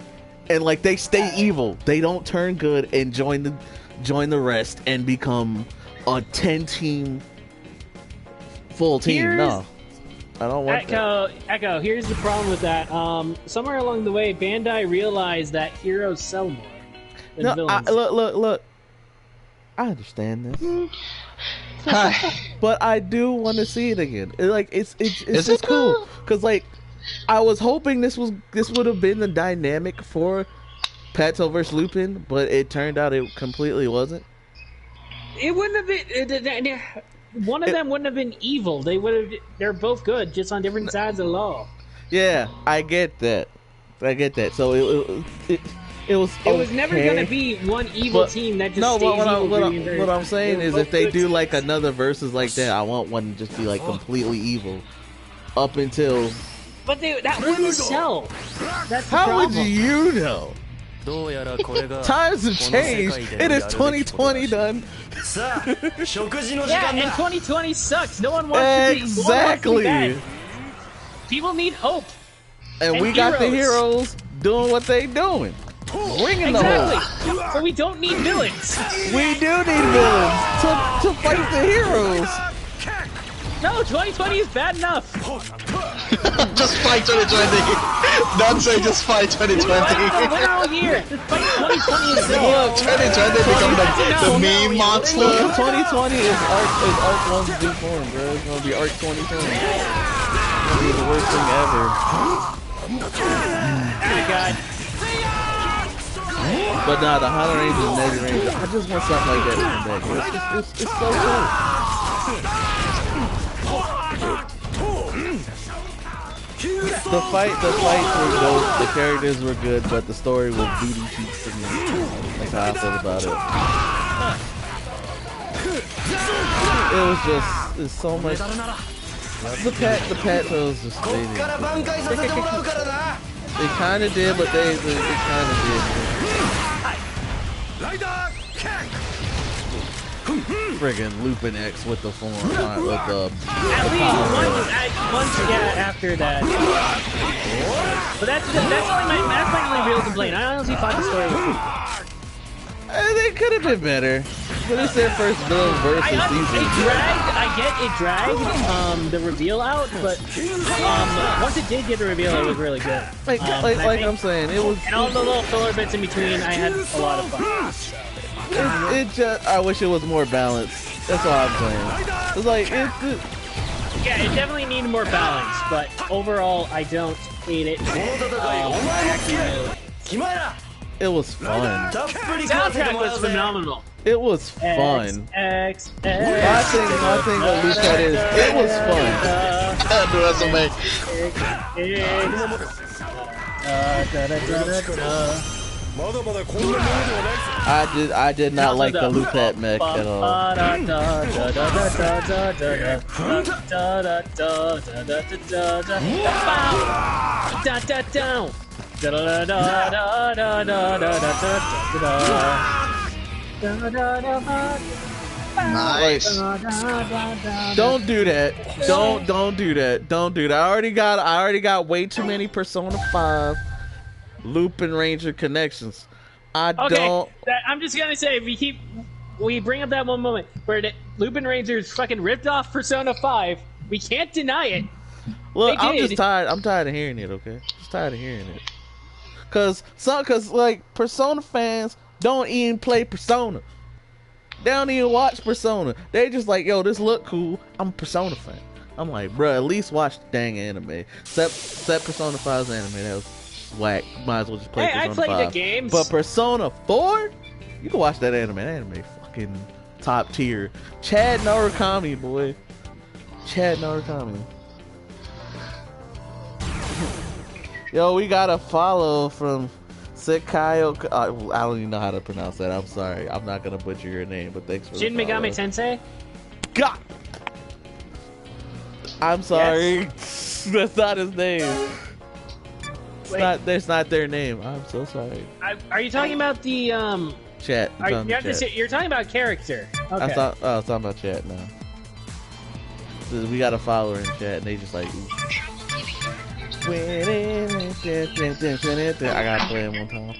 and like they stay evil. They don't turn good and join the rest and become a 10-team full team. I don't want Echo, here's the problem with that. Somewhere along the way, Bandai realized that heroes sell more than villains. Look. I understand this. But I do want to see it again. It's just cool. Because, like, I was hoping this would have been the dynamic for Pato vs. Lupin, but it turned out it completely wasn't. It wouldn't have been... One of them wouldn't have been evil. They're both good, just on different sides of the law. Yeah, I get that. So it was never gonna be one evil team that just stays evil. What I'm saying is, if they do like another versus like that, I want one to just be like completely evil up until. But that wouldn't sell. That's the How problem. would you know? Times have changed. It is 2020 done. Yeah, and 2020 sucks. No one wants exactly. to be bad. People need hope. And we got the heroes doing what they doing. Bringing the hope. So we don't need villains. We do need villains to fight the heroes. No, 2020 is bad enough. Just fight 2020. Don't say just fight 2020. The literal year. Just fight 2020 instead. Look, 2020 become the meme monster. 2020 is Arc 1's new form, bro. It's gonna be Arc 2020. It's gonna be the worst thing ever. God. But nah, the Hollow Ranger and Mega Ranger, I just want something like that to come back. It's so cool. The fights were dope, the characters were good, but the story was booty cheeks to me. That's how I feel about it. It was just, it's so much. The Patos just they kind of did, but they kind of did. Friggin' Lupin X with the form, with the. At least once after that. But that's my only real complaint. I honestly thought the story was cool. They could have been better. But it's their first villain versus season. It dragged the reveal out, but once it did get the reveal, it was really good. Like I'm saying, it was. And all the little filler bits in between, I had a lot of fun. So. I wish it was more balanced. That's all I'm saying. It's like yeah, it definitely needed more balance, but overall, I don't hate it. It was fun. The soundtrack was phenomenal. It was fun. My thing with Lucat is, it was fun. I did not like the Lucat mech at all. Nice. Don't do that. Don't do that. Don't do that. I already got way too many Persona 5 Lupin Ranger connections. I'm just gonna say, we bring up that one moment where the Lupin Rangers fucking ripped off Persona 5. We can't deny it. Look, I'm just tired. I'm tired of hearing it. Okay, just tired of hearing it. Cause like Persona fans don't even play Persona. They don't even watch Persona. They just like, yo, this look cool. I'm a Persona fan. I'm like, bruh, at least watch the dang anime. Except Persona 5's anime. That was whack. Might as well just play Persona 5. I played the games. But Persona 4? You can watch that anime. That anime fucking top tier. Chad Narukami, boy. Chad Narukami. Yo, we got a follow from Sekayo. I don't even know how to pronounce that. I'm sorry. I'm not gonna butcher your name, but thanks for Shin Megami Tensei? God! I'm sorry. Yes. That's not his name. That's not their name. I'm so sorry. Are you talking about the chat? You're talking about character. Okay. I was talking about chat now. We got a follower in chat, and they just like. I gotta play it one time.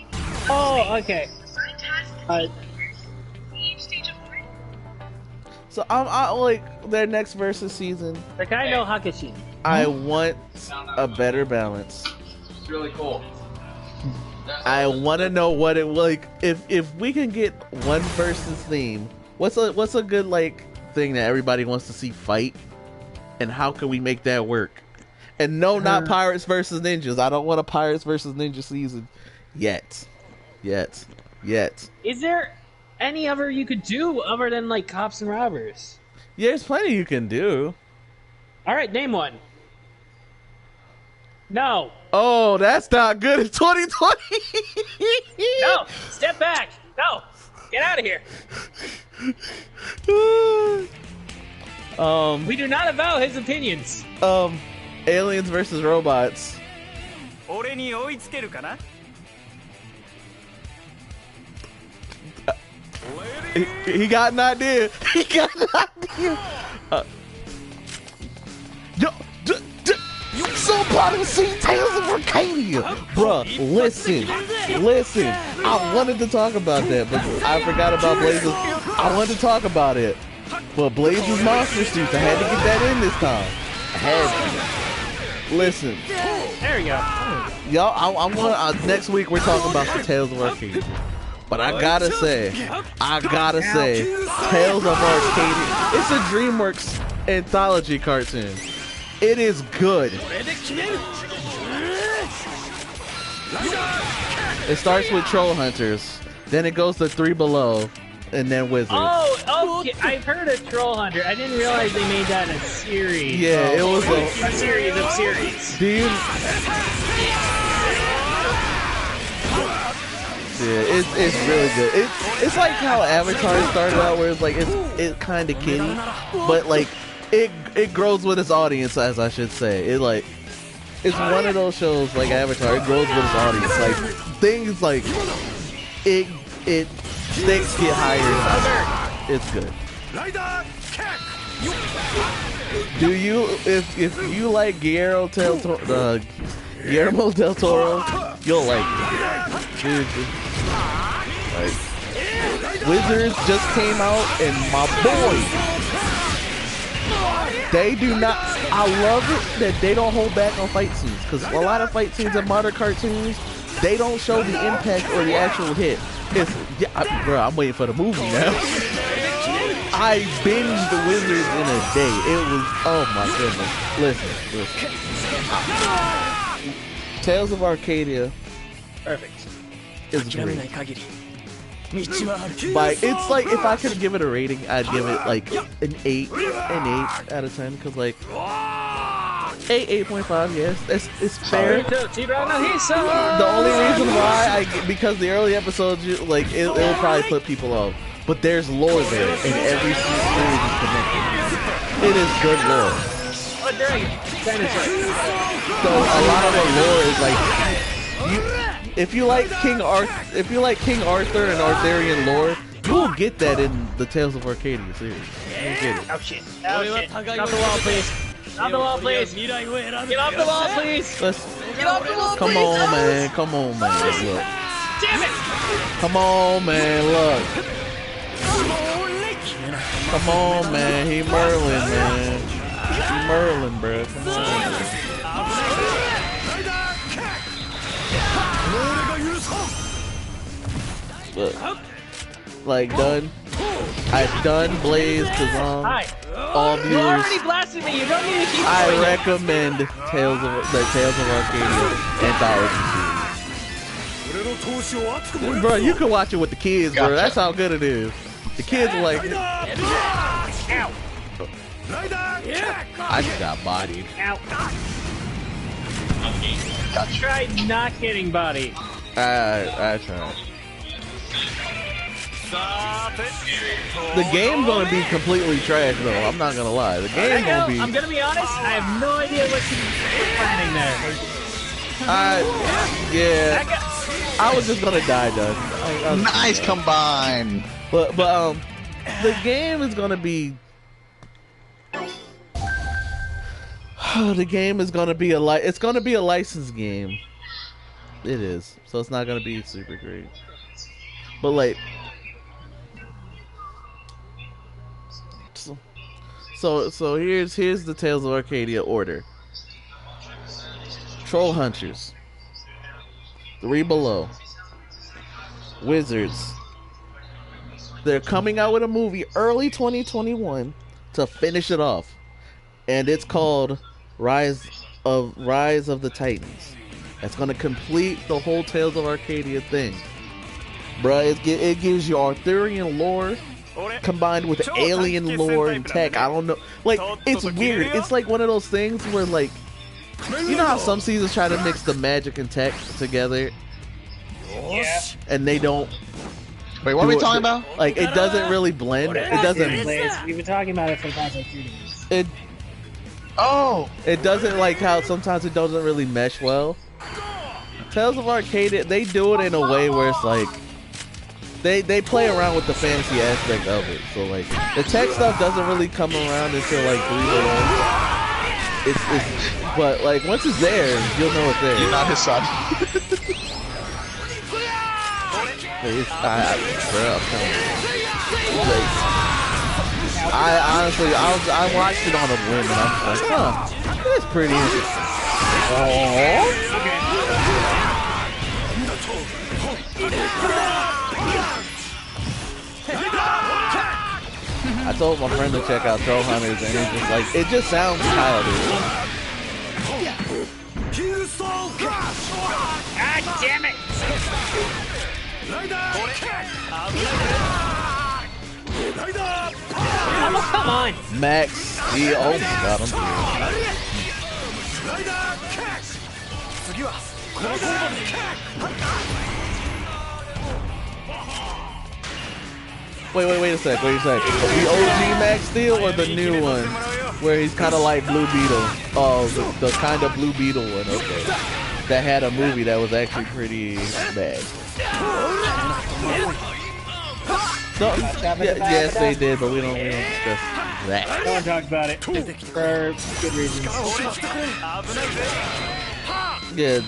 Oh, okay. So I like their next versus season. Takai no Hakushi. I want a better balance. It's really cool. I want to know what it like. If we can get one versus theme, what's a good like thing that everybody wants to see fight, and how can we make that work? And no, not Pirates versus Ninjas. I don't want a Pirates versus Ninja season yet. Is there any other you could do other than like cops and robbers? Yeah, there's plenty you can do. All right, name one. No. Oh, that's not good in 2020. No, step back. No, get out of here. We do not avow his opinions. Aliens versus robots. He got an idea. He got an idea. Somebody see Tales of Arcadia. Bruh, listen. I wanted to talk about that, but I forgot about Blaze's. I wanted to talk about it. But Blaze's monster suits, I had to get that in this time. I had to. Listen. There you go. Y'all, I want next week we're talking about the Tales of Arcadia. But I gotta say, Tales of Arcadia. It's a DreamWorks anthology cartoon. It is good. It starts with Troll Hunters, then it goes to Three Below, and then Wizards. Oh, okay. I've heard of Troll Hunter. I didn't realize they made that in a series. Yeah, it was a series of series. Do you? Yeah, it's really good. It's like how Avatar started out, where it's like it's kind of kiddie, but like it grows with its audience, as I should say. It's one of those shows like Avatar. It grows with its audience. Like things like it stakes get higher and higher. It's good. Do you if you like Guillermo del Toro, you'll like it. Dude, like Wizards just came out, and my boy, they do not. I love it that they don't hold back on fight scenes, because a lot of fight scenes in modern cartoons, they don't show the impact or the actual hit. Bro, I'm waiting for the movie now. I binged the Wizards in a day. It was, oh my goodness. Listen. Tales of Arcadia. Perfect. Is great. Like, it's like if I could give it a rating, I'd give it like an 8 out of 10, because like 8.5, yes, it's fair. The only reason why because the early episodes, like it'll probably put people off, but there's lore there, and every series is connected. It is good lore. So a lot of the lore is like if you like King Arthur and Arthurian lore, you will get that in the Tales of Arcadia series. You'll get it. Oh shit! Get off the wall, please. Off the wall, please. Get off the wall, please. Get off the wall, please. Come on, man. Come on, man. Look. Damn it! Come on, man. Look. Come on, man. He Merlin, man. He Merlin, bro. Come on. Look. Like done. I've done Blaze, Kazan. Hi. All viewers. You already blasted me. You don't need to keep I recommend the Tales of Arcadia anthology series. Bro, you can watch it with the kids, bro. That's how good it is. The kids are like, ow. I just got bodied. Ow. Try not getting bodied. I tried. The game's gonna be completely trash, though. I'm not gonna lie. The game's gonna be. I'm gonna be honest. I have no idea what you're planning there. Yeah. I was just gonna die, Doug. Nice combine. But the game is gonna be. The game is gonna be it's gonna be a licensed game. It is, so it's not gonna be super great. But like. So here's the Tales of Arcadia order. Troll Hunters, 3 Below, Wizards. They're coming out with a movie early 2021 to finish it off, and it's called Rise of the Titans. That's gonna complete the whole Tales of Arcadia thing, bruh. It gives you Arthurian lore combined with alien lore and tech. I don't know, like, it's weird. It's like one of those things where, like, you know how some seasons try to mix the magic and tech together, and they don't. Wait, what are we talking about? Like, it doesn't really blend. It doesn't. We've been talking about it for the past like 3 days. It doesn't, like how sometimes it doesn't really mesh well. Tales of Arcadia, they do it in a way where it's like they play around with the fantasy aspect of it. So like the tech stuff doesn't really come around until like 3 days. It's but like once it's there, you'll know it's there. You're not his son. I honestly, I watched it on a whim, and I'm like, huh, that's pretty interesting. I told my friend to check out Troll Hunters, and it's just like, it just sounds childish. God damn it! Oh, come on! Max, he almost got him. Wait a sec. The OG Max Steel or the new one where he's kind of like Blue Beetle? Oh, the kind of Blue Beetle one. Okay, that had a movie that was actually pretty bad. No, yes, they did, but we don't discuss that. No one talks about it for good reasons. Yeah,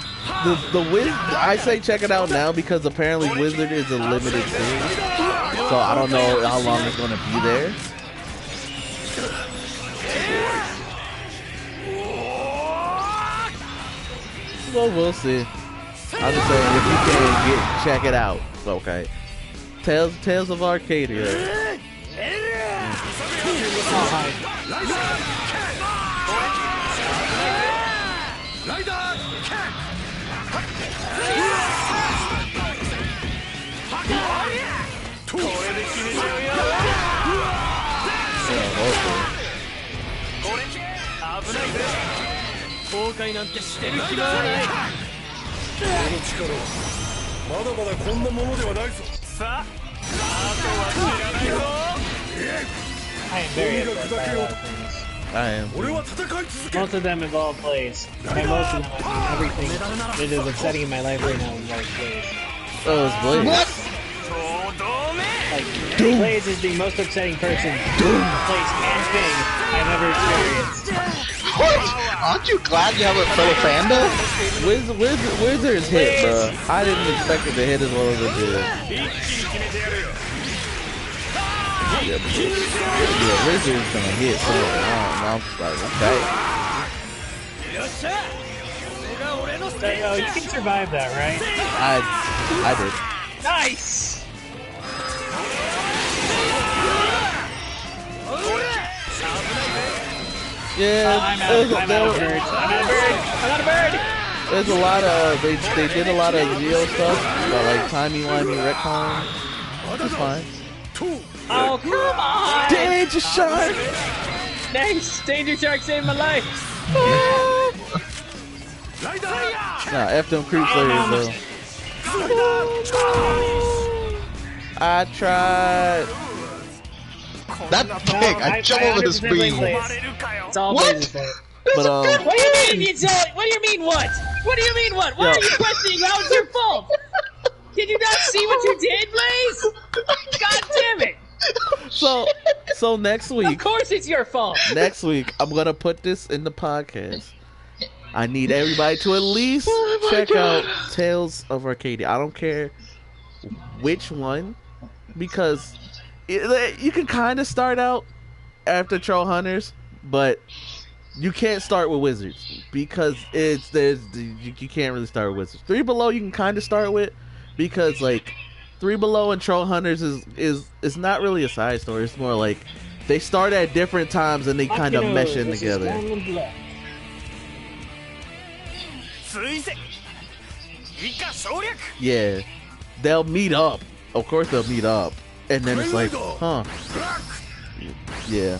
the Wizard. I say check it out now because apparently Wizard is a limited series, so I don't know how long it's gonna be there. Well, we'll see. I'm just saying if you can check it out, okay. Tales of Arcadia. I am very upset by a lot of things. I am. Most of them involve plays. By most of them, I mean everything that is upsetting in my life right now involves plays. Oh, it's Blaze. What? Like, Blaze is the most upsetting person, place, and thing I've ever experienced. What? Aren't you glad you have a fellow fandom? Wizard's hit, bro. I didn't expect it to hit as well as it did. Yeah, Wizard's gonna hit, so I'm like, okay. So, you can survive that, right? I did. Nice! Yeah, I'm out of bird! There's a lot of they did a lot of Geo stuff, but like timey-wimey retcon. It's fine. Oh, come on! Danger Shark! Nice! Danger Shark saved my life! Nah, F them creep slayers though. I tried. That pig! I jump over the screen. It's all What? Blaze's fault. But What do you mean? What do you mean what? What do you mean what? Why are you questioning how it's your fault? Did you not see what you did, Blaze? God damn it! So next week. Of course it's your fault. Next week, I'm gonna put this in the podcast. I need everybody to at least check out Tales of Arcadia. I don't care which one, because you can kind of start out after Troll Hunters, but you can't start with wizards because you can't really start with wizards. 3 Below you can kind of start with because like 3 Below and Troll Hunters is not really a side story. It's more like they start at different times and they kind of mesh in together. Yeah, they'll meet up. Of course they'll meet up, and then it's like, huh? Yeah.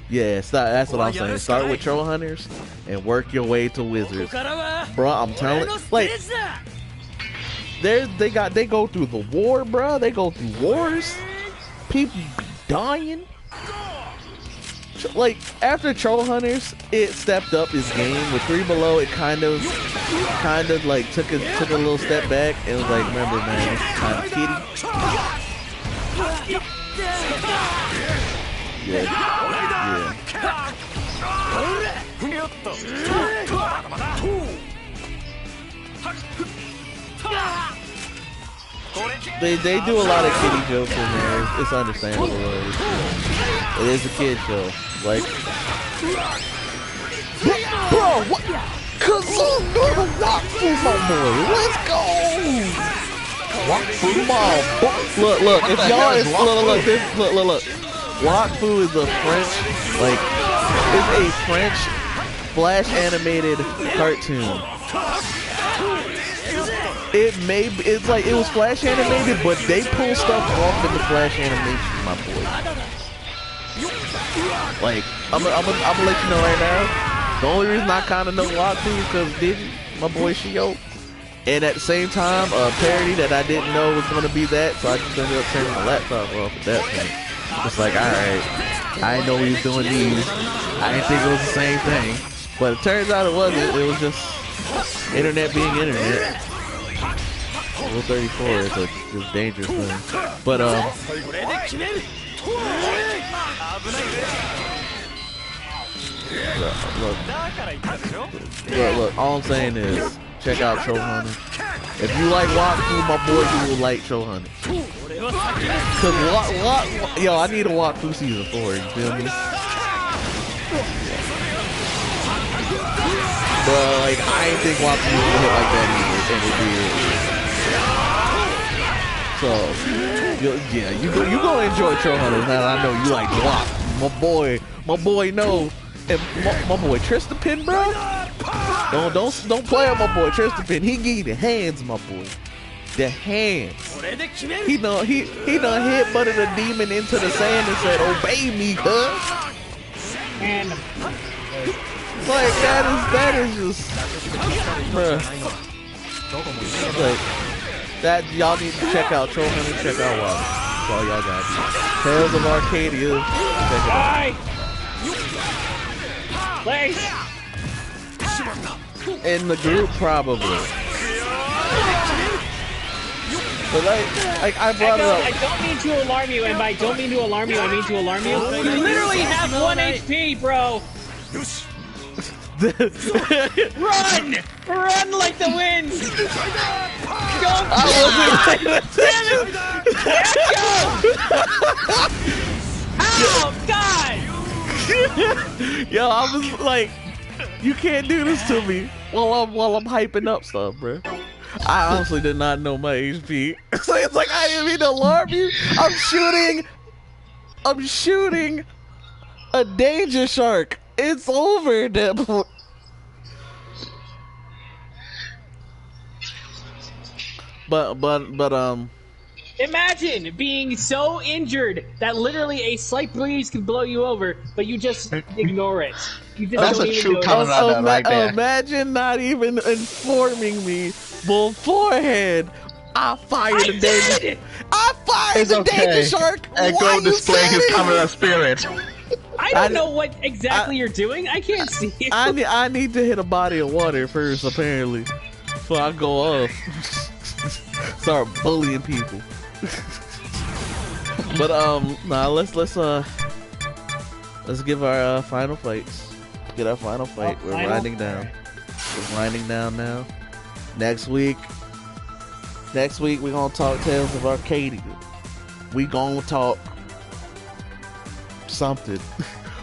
That's what I'm saying. Start with Troll Hunters and work your way to Wizards, bro. I'm telling, like, they go through the war, bro. They go through wars. People be dying. Like after Troll Hunters, it stepped up its game. With 3 Below, it kind of like took a little step back and was like, remember, man, it's kind of kitty. Yeah. They do a lot of kiddie jokes in there. It's understandable. It is a kid show. Like, bro, what? Kazoo, walk through my boy. Let's go. Walk through my boy. Look. If y'all look. Wakfu is a French, like, it's a French flash animated cartoon. It's like, it was flash animated, but they pull stuff off in the flash animation, my boy. Like, I'm gonna let you know right now, the only reason I kind of know Wakfu is because Digi, my boy Shio. And at the same time, a parody that I didn't know was gonna be that, so I just ended up turning my laptop off at that point. It's like, alright, I didn't know we was doing these. I didn't think it was the same thing. But it turns out it wasn't. It was just internet being internet. Rule 34 is a dangerous thing. But, look, all I'm saying is, check out Troll Hunter. If you like Wakfu, my boy, you will like Troll Hunter. Cause yo, I need a Wakfu season 4. You feel me? But like, I ain't think Wakfu was gonna hit like that either, and it did. So, you gonna enjoy Troll Hunters. Now I know you like Wakfu, my boy. No, and my boy Tristapin, bro. Don't play with my boy Tristapin. He give you the hands, my boy. The hands. He done hit butted a demon into the sand and said, "Obey me, cuz." And like that is just, bruh. Like that, y'all need to check out Troll Hunter. Check out Wild. That's all y'all got. Tales of Arcadia. Check it out. Place. In the group, probably. But like I brought it up. I don't mean to alarm you, and by don't mean to alarm you, I mean to alarm you. You literally have 1 HP, bro. Run like the wind. Don't Ow, God. Yo, I was like, you can't do this to me while I'm hyping up stuff, bro. I honestly did not know my HP. So it's like, I didn't mean to alarm you. I'm shooting a danger shark. It's over at that point. But imagine being so injured that literally a slight breeze can blow you over, but you just ignore it. You just That's don't a even true comment right there. Imagine not even informing me beforehand. I fired the danger. I fired the danger shark. Echo displaying his camera spirit. I don't know what exactly you're doing. I can't see it. I need to hit a body of water first, apparently, before I go off. Start bullying people. But nah, let's give our final fights. Get our final fight. We're winding down. We're winding down now. Next week we're gonna talk Tales of Arcadia. We gonna talk something.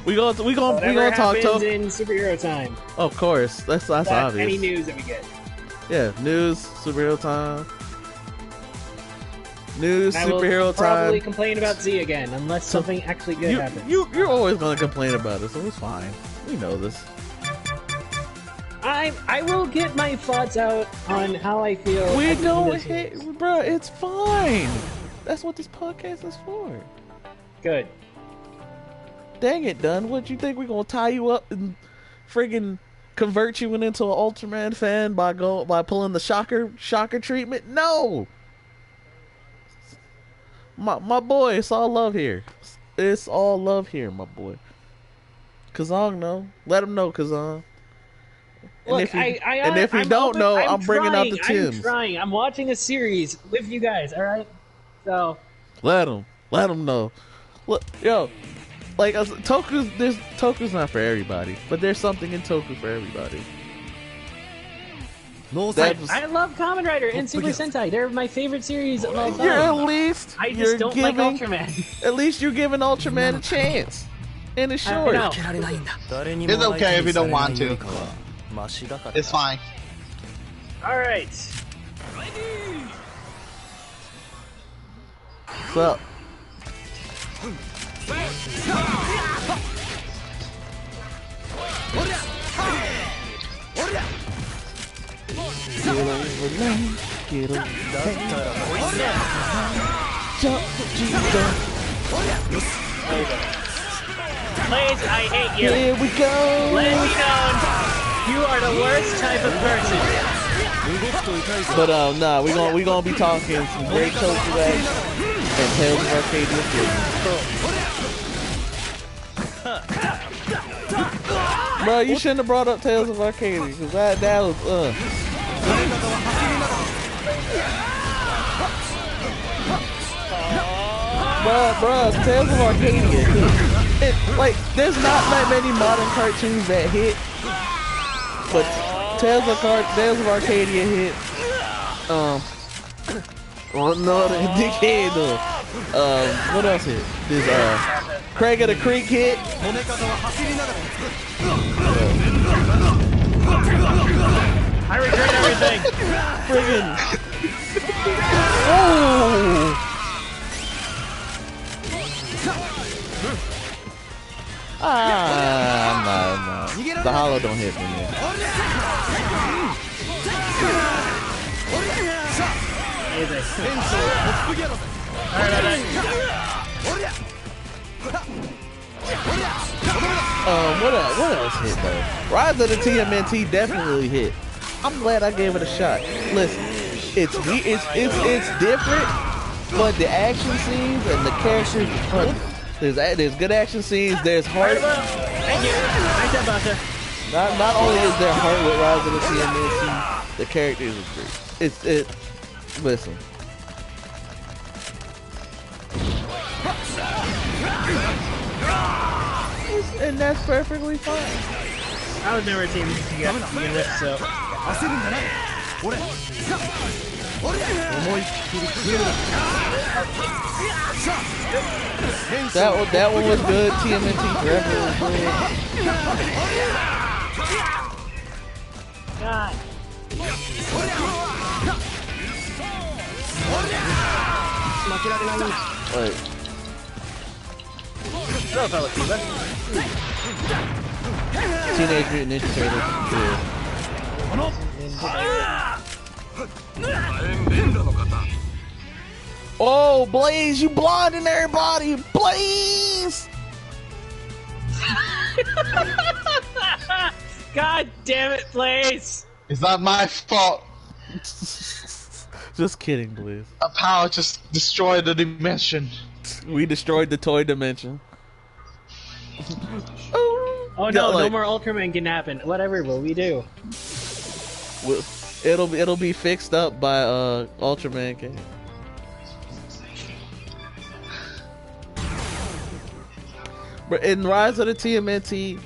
We gonna talk Toku in superhero time. Of course, that's obvious. Any news that we get. Yeah, news, superhero time. News, superhero time. Probably complain about Z again, unless something actually good happens. You're always gonna complain about it, so it's fine. We know this. I will get my thoughts out on how I feel. We don't hate, bro. It's fine. That's what this podcast is for. Good. Dang it, Dunn. What you think we're gonna tie you up and friggin' convert you into an Ultraman fan by pulling the shocker treatment? No. My boy, it's all love here. It's all love here, my boy. Kazong, no. Let him know, Kazong. Look, if you don't know, I'm bringing out the Tims. I'm trying. I'm watching a series with you guys, alright? So... Let him know. Look, yo, like, Toku's not for everybody, but there's something in Toku for everybody. I love Kamen Rider and Super Sentai. They're my favorite series of all time. I just don't like Ultraman. At least you're giving Ultraman a chance. And it's short. It's okay if you don't want to. It's fine. Alright. What's up? Get him. Blaze, I hate you. Here we go. Let it be known, you are the worst type of person. But nah, we gonna be talking some great Toku action and Tales of Arcadia 3. Bro, you shouldn't have brought up Tales of Arcadia because that was Bro, Tales of Arcadia hit. Like, there's not that many modern cartoons that hit, but Tales of Arcadia hit. Well, no, dickhead though. What else hit? This Craig of the Creek hit. I regret everything. Friggin'. Oh. No. The hollow don't hit me, man. What else hit though? Rise of the TMNT definitely hit. I'm glad I gave it a shot. Listen, it's different, but the action scenes and the characters are funny. There's good action scenes. There's heart. Thank you. Not only is there heart with Rise of the TMNT, the characters are great. Listen. And that's perfectly fine. I was never a team to get with, so. That one was good. TMNT forever was good. God. Wait. Teenage Mutant Ninja Turtles. Oh, Blaze, you blinding everybody! Blaze! God damn it, Blaze! It's not my fault. Just kidding, Blaze. A power just destroyed the dimension. We destroyed the toy dimension. Oh no, no more Ultraman can happen. Whatever will we do? It'll be fixed up by Ultraman King. But in Rise of the TMNT,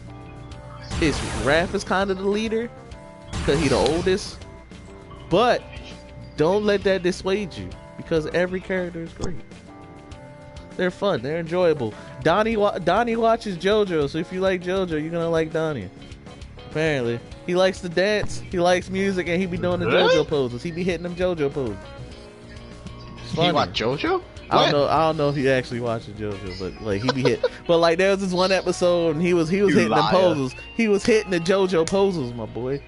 Raph is kind of the leader because he's the oldest. But don't let that dissuade you because every character is great. They're fun. They're enjoyable. Donnie watches JoJo, so if you like JoJo, you're gonna like Donnie. Apparently, he likes to dance. He likes music, and he be doing the JoJo poses. He be hitting them JoJo poses. He watch JoJo? I don't know if he actually watches JoJo, but like he be hit. But like there was this one episode, and he was hitting them poses. He was hitting the JoJo poses, my boy.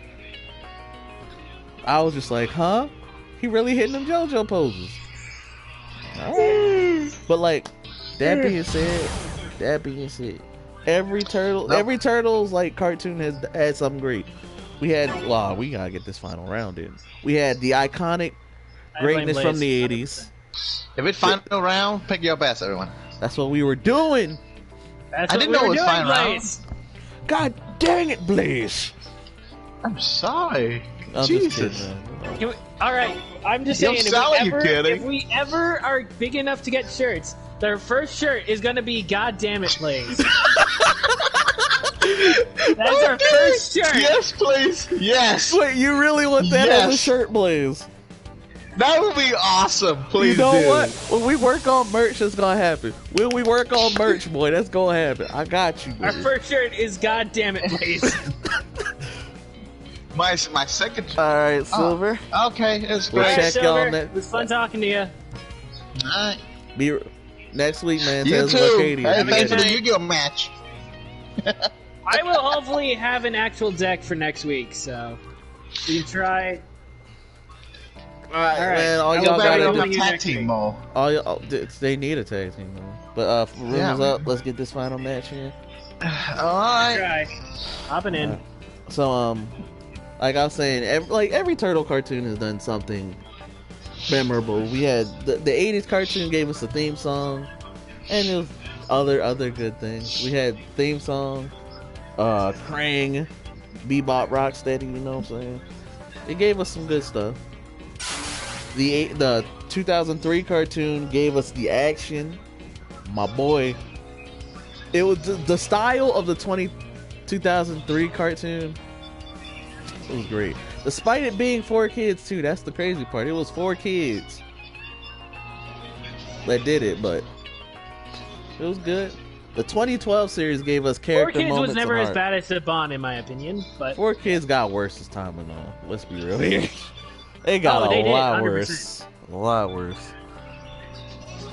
I was just like, huh? He really hitting them JoJo poses. Right. But like that being said, every Turtles like cartoon has had something great. We gotta get this final round in. We had the iconic greatness from the 80s. If it's final round, pick your best, everyone. That's what we were doing. I didn't know it was final round. God dang it, Blaze. I'm sorry. Jesus. Alright, I'm just saying, if we ever are big enough to get shirts, their first shirt is gonna be God damn it, Blaze. That's our first shirt. Yes, please. Yes. Wait, you really want that as a shirt, Blaze? That would be awesome. Please. You know what? When we work on merch, that's gonna happen. When we work on merch, boy, that's gonna happen. I got you, Blaze. Our first shirt is God damn it, Blaze. My second. All right, Silver. Okay, it's great. We'll check y'all It was fun talking to you. All right. Be next week, man. You Tales too. of Arcadia. Hey, thanks for the Yu-Gi-Oh match. I will hopefully have an actual deck for next week, so you try. All right, man. All y'all got a tag team more. They need a tag team more. But rumors up. Let's get this final match here. All right. Try. Hopping in. So like I was saying, every Turtle cartoon has done something memorable. We had the 80s cartoon gave us a theme song, and it was other good things. We had theme song, Krang, Bebop, Rocksteady. You know what I'm saying? It gave us some good stuff. The 2003 cartoon gave us the action, my boy. It was the style of the 2003 cartoon. It was great, despite it being 4 kids too. That's the crazy part. It was 4 kids that did it, but it was good. The 2012 series gave us character 4 kids moments. Was never as bad as Saban, in my opinion. But 4 kids got worse as time went on. Let's be real here. They got a lot worse. A lot worse.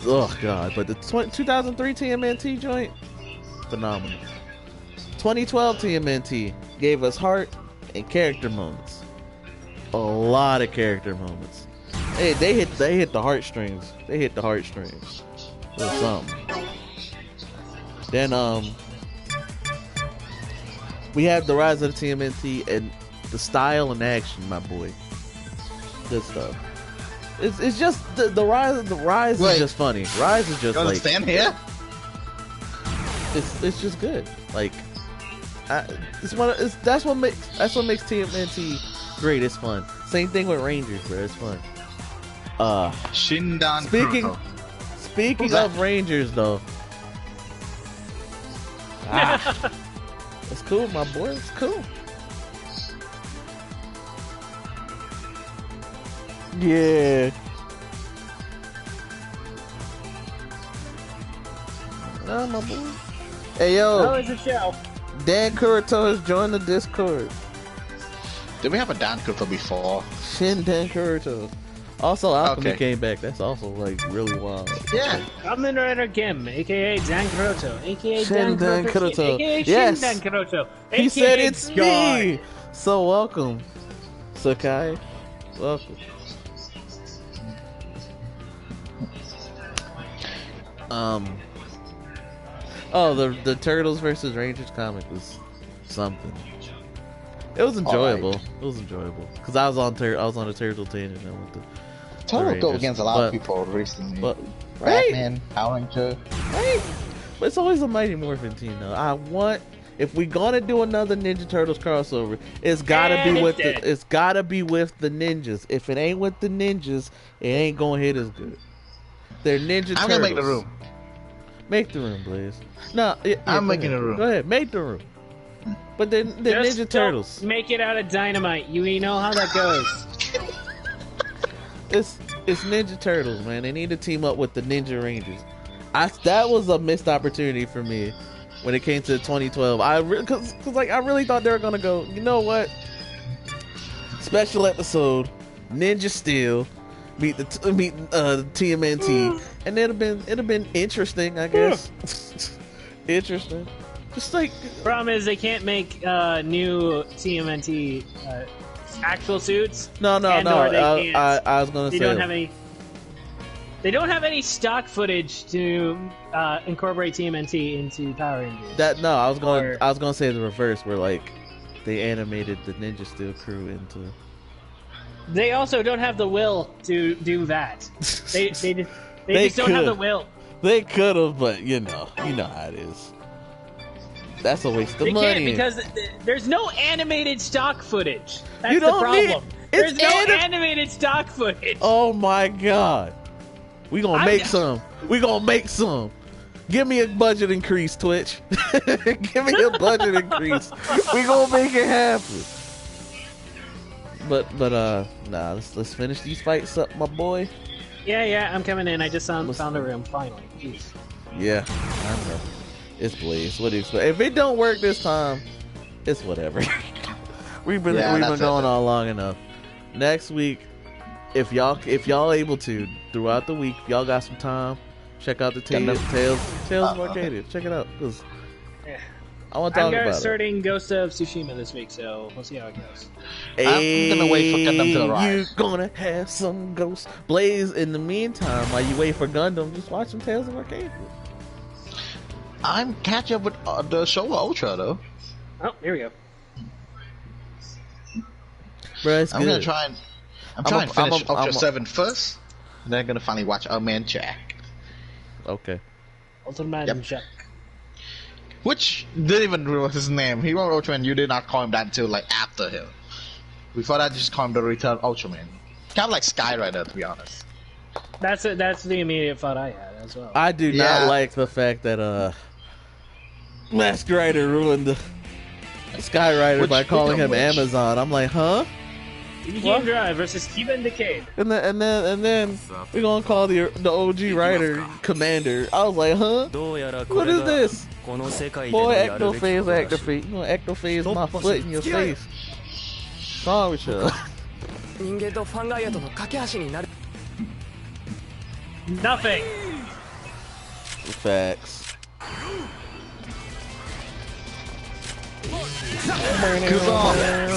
Oh god! But the 2003 TMNT joint, phenomenal. 2012 TMNT gave us heart and character moments. A lot of character moments. Hey, they hit the heartstrings. They hit the heartstrings. It was something. Then we have the rise of the TMNT and the style and action, my boy. Good stuff. It's just the rise is just funny. Rise is just like stand here. It's just good. Like that's what makes TMNT great. It's fun. Same thing with Rangers, bro. It's fun. Shindan. Speaking of Rangers, though. It's cool, my boy. It's cool. Yeah. Oh, my boy. Hey, yo. How is the show? Dan Kuroto has joined the Discord. Did we have a Dan Kuroto before? Shin Dan Kuroto. Also, Alchemy came back. That's also, like, really wild. Yeah. Kamen Rider Gim, a.k.a. Dan Kuroto, a.k.a. Shin Dan Kuroto. a.k.a. Yes. Shin Dan Kuroto. He said it's me. So, welcome, Sakai. Welcome. The Turtles versus Rangers comic was something. It was enjoyable. Right. It was enjoyable because I was on a turtle tangent. I went to Turtle go against a lot of people recently. But Batman, Power Ranger, right? But it's always a Mighty Morphin team, though. If we're gonna do another Ninja Turtles crossover, it's gotta be with the ninjas. If it ain't with the ninjas, it ain't gonna hit as good. They're Ninja Turtles. I'm gonna make the room. Make the room, please. No, I'm making a room. Go ahead, make the room. But they're Ninja Turtles. Make it out of dynamite. You know how that goes. It's Ninja Turtles, man. They need to team up with the Ninja Rangers. That was a missed opportunity for me when it came to 2012. Cause like I really thought they were gonna go, you know what? Special episode, Ninja Steel, meet TMNT, and it'd have been interesting, I guess. Interesting. Just like problem is they can't make new TMNT actual suits. No. I was gonna say they don't have any stock footage to incorporate TMNT into Power Rangers. I was gonna say the reverse, where like they animated the Ninja Steel crew into. They also don't have the will to do that. They just don't have the will. They could have, but you know how it is. That's a waste of money. They can't because there's no animated stock footage. That's the problem. There's no animated stock footage. Oh my god. We gonna make some. Give me a budget increase, Twitch. Give me a budget increase. We gonna make it happen. But nah. Let's finish these fights up, my boy. Yeah. I'm coming in. I just found a room finally. Jeez. Yeah, I know. It's Blaze. What do you expect? If it don't work this time, it's whatever. we've been going on long enough. Next week, if y'all able to throughout the week, if y'all got some time, check out the Tales of Arcadia. Check it out because I want to talk about it. I'm starting Ghost of Tsushima this week, so we'll see how it goes. Hey, I'm gonna wait for Gundam to arrive. You gonna have some ghosts. Blaze, in the meantime, while you wait for Gundam, just watch some Tales of Arcadia. I'm catching up with the show Ultra though. Oh, here we go. Bro, it's I'm good. gonna try and finish Ultra 7 first, and then I'm gonna finally watch Man Jack. Okay. Ultraman Jack. Which didn't even realize his name. He wrote Ultraman. You did not call him that until like after him. Before that, you just call him the Return Ultraman. Kind of like Skyrider, to be honest. That's the immediate thought I had as well. I do not like the fact that Mask Rider ruined the Skyrider by calling him Amazon. I'm like, huh? Game Drive versus Kiba and Decade. And then we're gonna call the OG Rider Commander. I was like, huh? What is this? Boy, Ectophase activate. You gonna Ectophase my foot in your face? What's wrong with you? Nothing. Facts.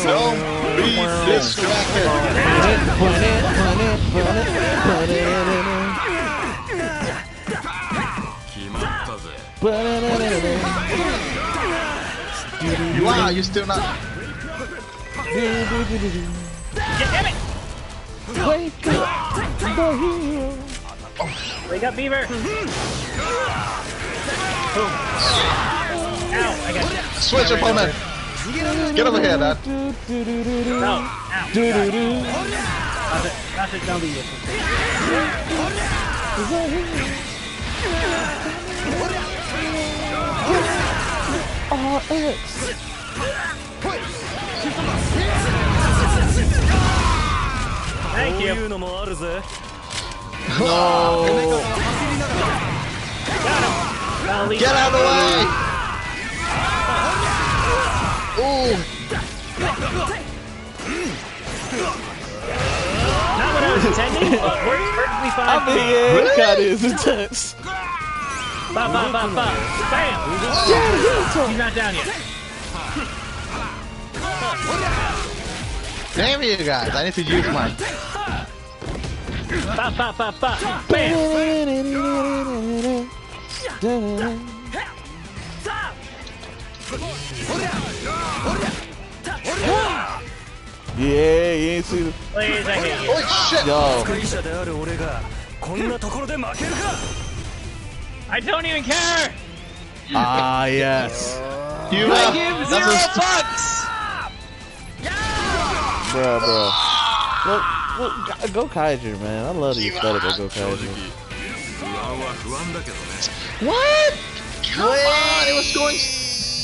Don't be distracted. You are. You still not. Damn it! Wake up, the hero. Wake up, Beaver! Ow, I got you. Switch opponent. Get over here, Dad. No, ow. That's it, don't be you. Thank you. No. Get out of the way! Ooh. Not what I was intending, but works perfectly fine. I mean, yeah, it kinda is intense. Bam! He's not down yet. Damn you guys, I need to use mine. Bam! Yeah, you ain't see the. Please, I hate you. Oh shit! Yo. I don't even care! Ah, yes. You I give $0. Bro. Look, Go Kaiju, man. I love the aesthetic of Go Kaiju. What? Come on, it was going.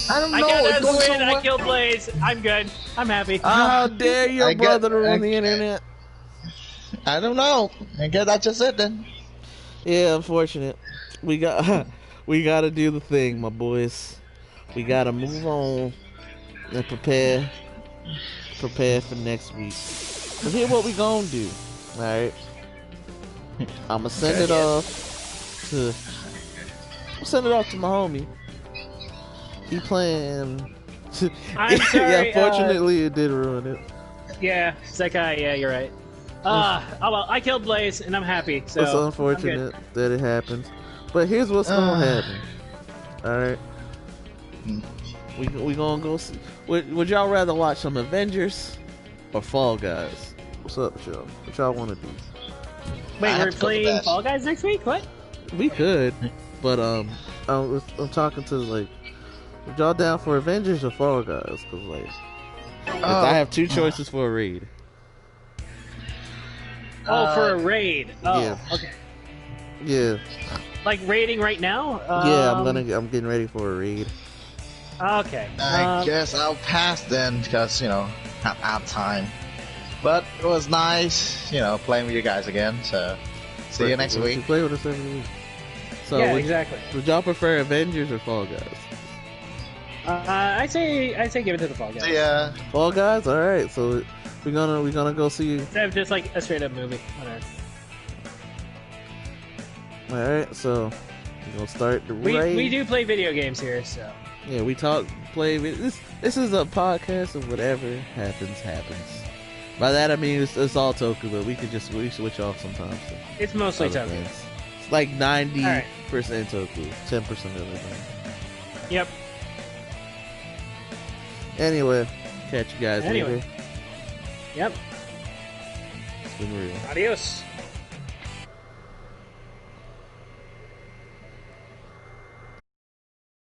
I don't know. I got It's that going so win. I well. killed Blaze. I'm good. I'm happy. How dare your brother to ruin the internet? I don't know. I guess that's just it then. Yeah, unfortunate. we gotta do the thing, my boys. We gotta move on and prepare for next week. So here's what we gonna do. All right, I'ma send it off to my homie. He playing. I'm sorry. Yeah, fortunately, it did ruin it. Yeah, Sekai. Yeah, you're right. Oh well, I killed Blaze, and I'm happy. So it's unfortunate that it happens, but here's what's gonna happen. All right, we gonna go see. Would y'all rather watch some Avengers or Fall Guys? What's up, with y'all? What y'all want to do? Wait, we're playing Fall Guys next week? What? We could, but I'm talking to like, if y'all down for Avengers or Fall Guys? Cause like, I have two choices for a raid. Oh, for a raid. Oh, yeah. Okay. Yeah. Like raiding right now? Yeah, I'm getting ready for a raid. Okay. I guess I'll pass then, because I'm out of time. But it was nice, playing with you guys again. So see you next week. You play with us every week. So yeah, exactly. Would y'all prefer Avengers or Fall Guys? I say give it to the Fall Guys. Yeah. Fall Guys. All right. So we're gonna go see. Instead of just like a straight up movie. Whatever. All right. So we're gonna start the raid. We do play video games here, so. Yeah, we play. This is a podcast of whatever happens. By that I mean it's all Toku, but we switch off sometimes. So it's mostly Toku. It's like 90% Toku, 10% everything. Yep. Anyway, catch you guys later. Yep. It's been real. Adios.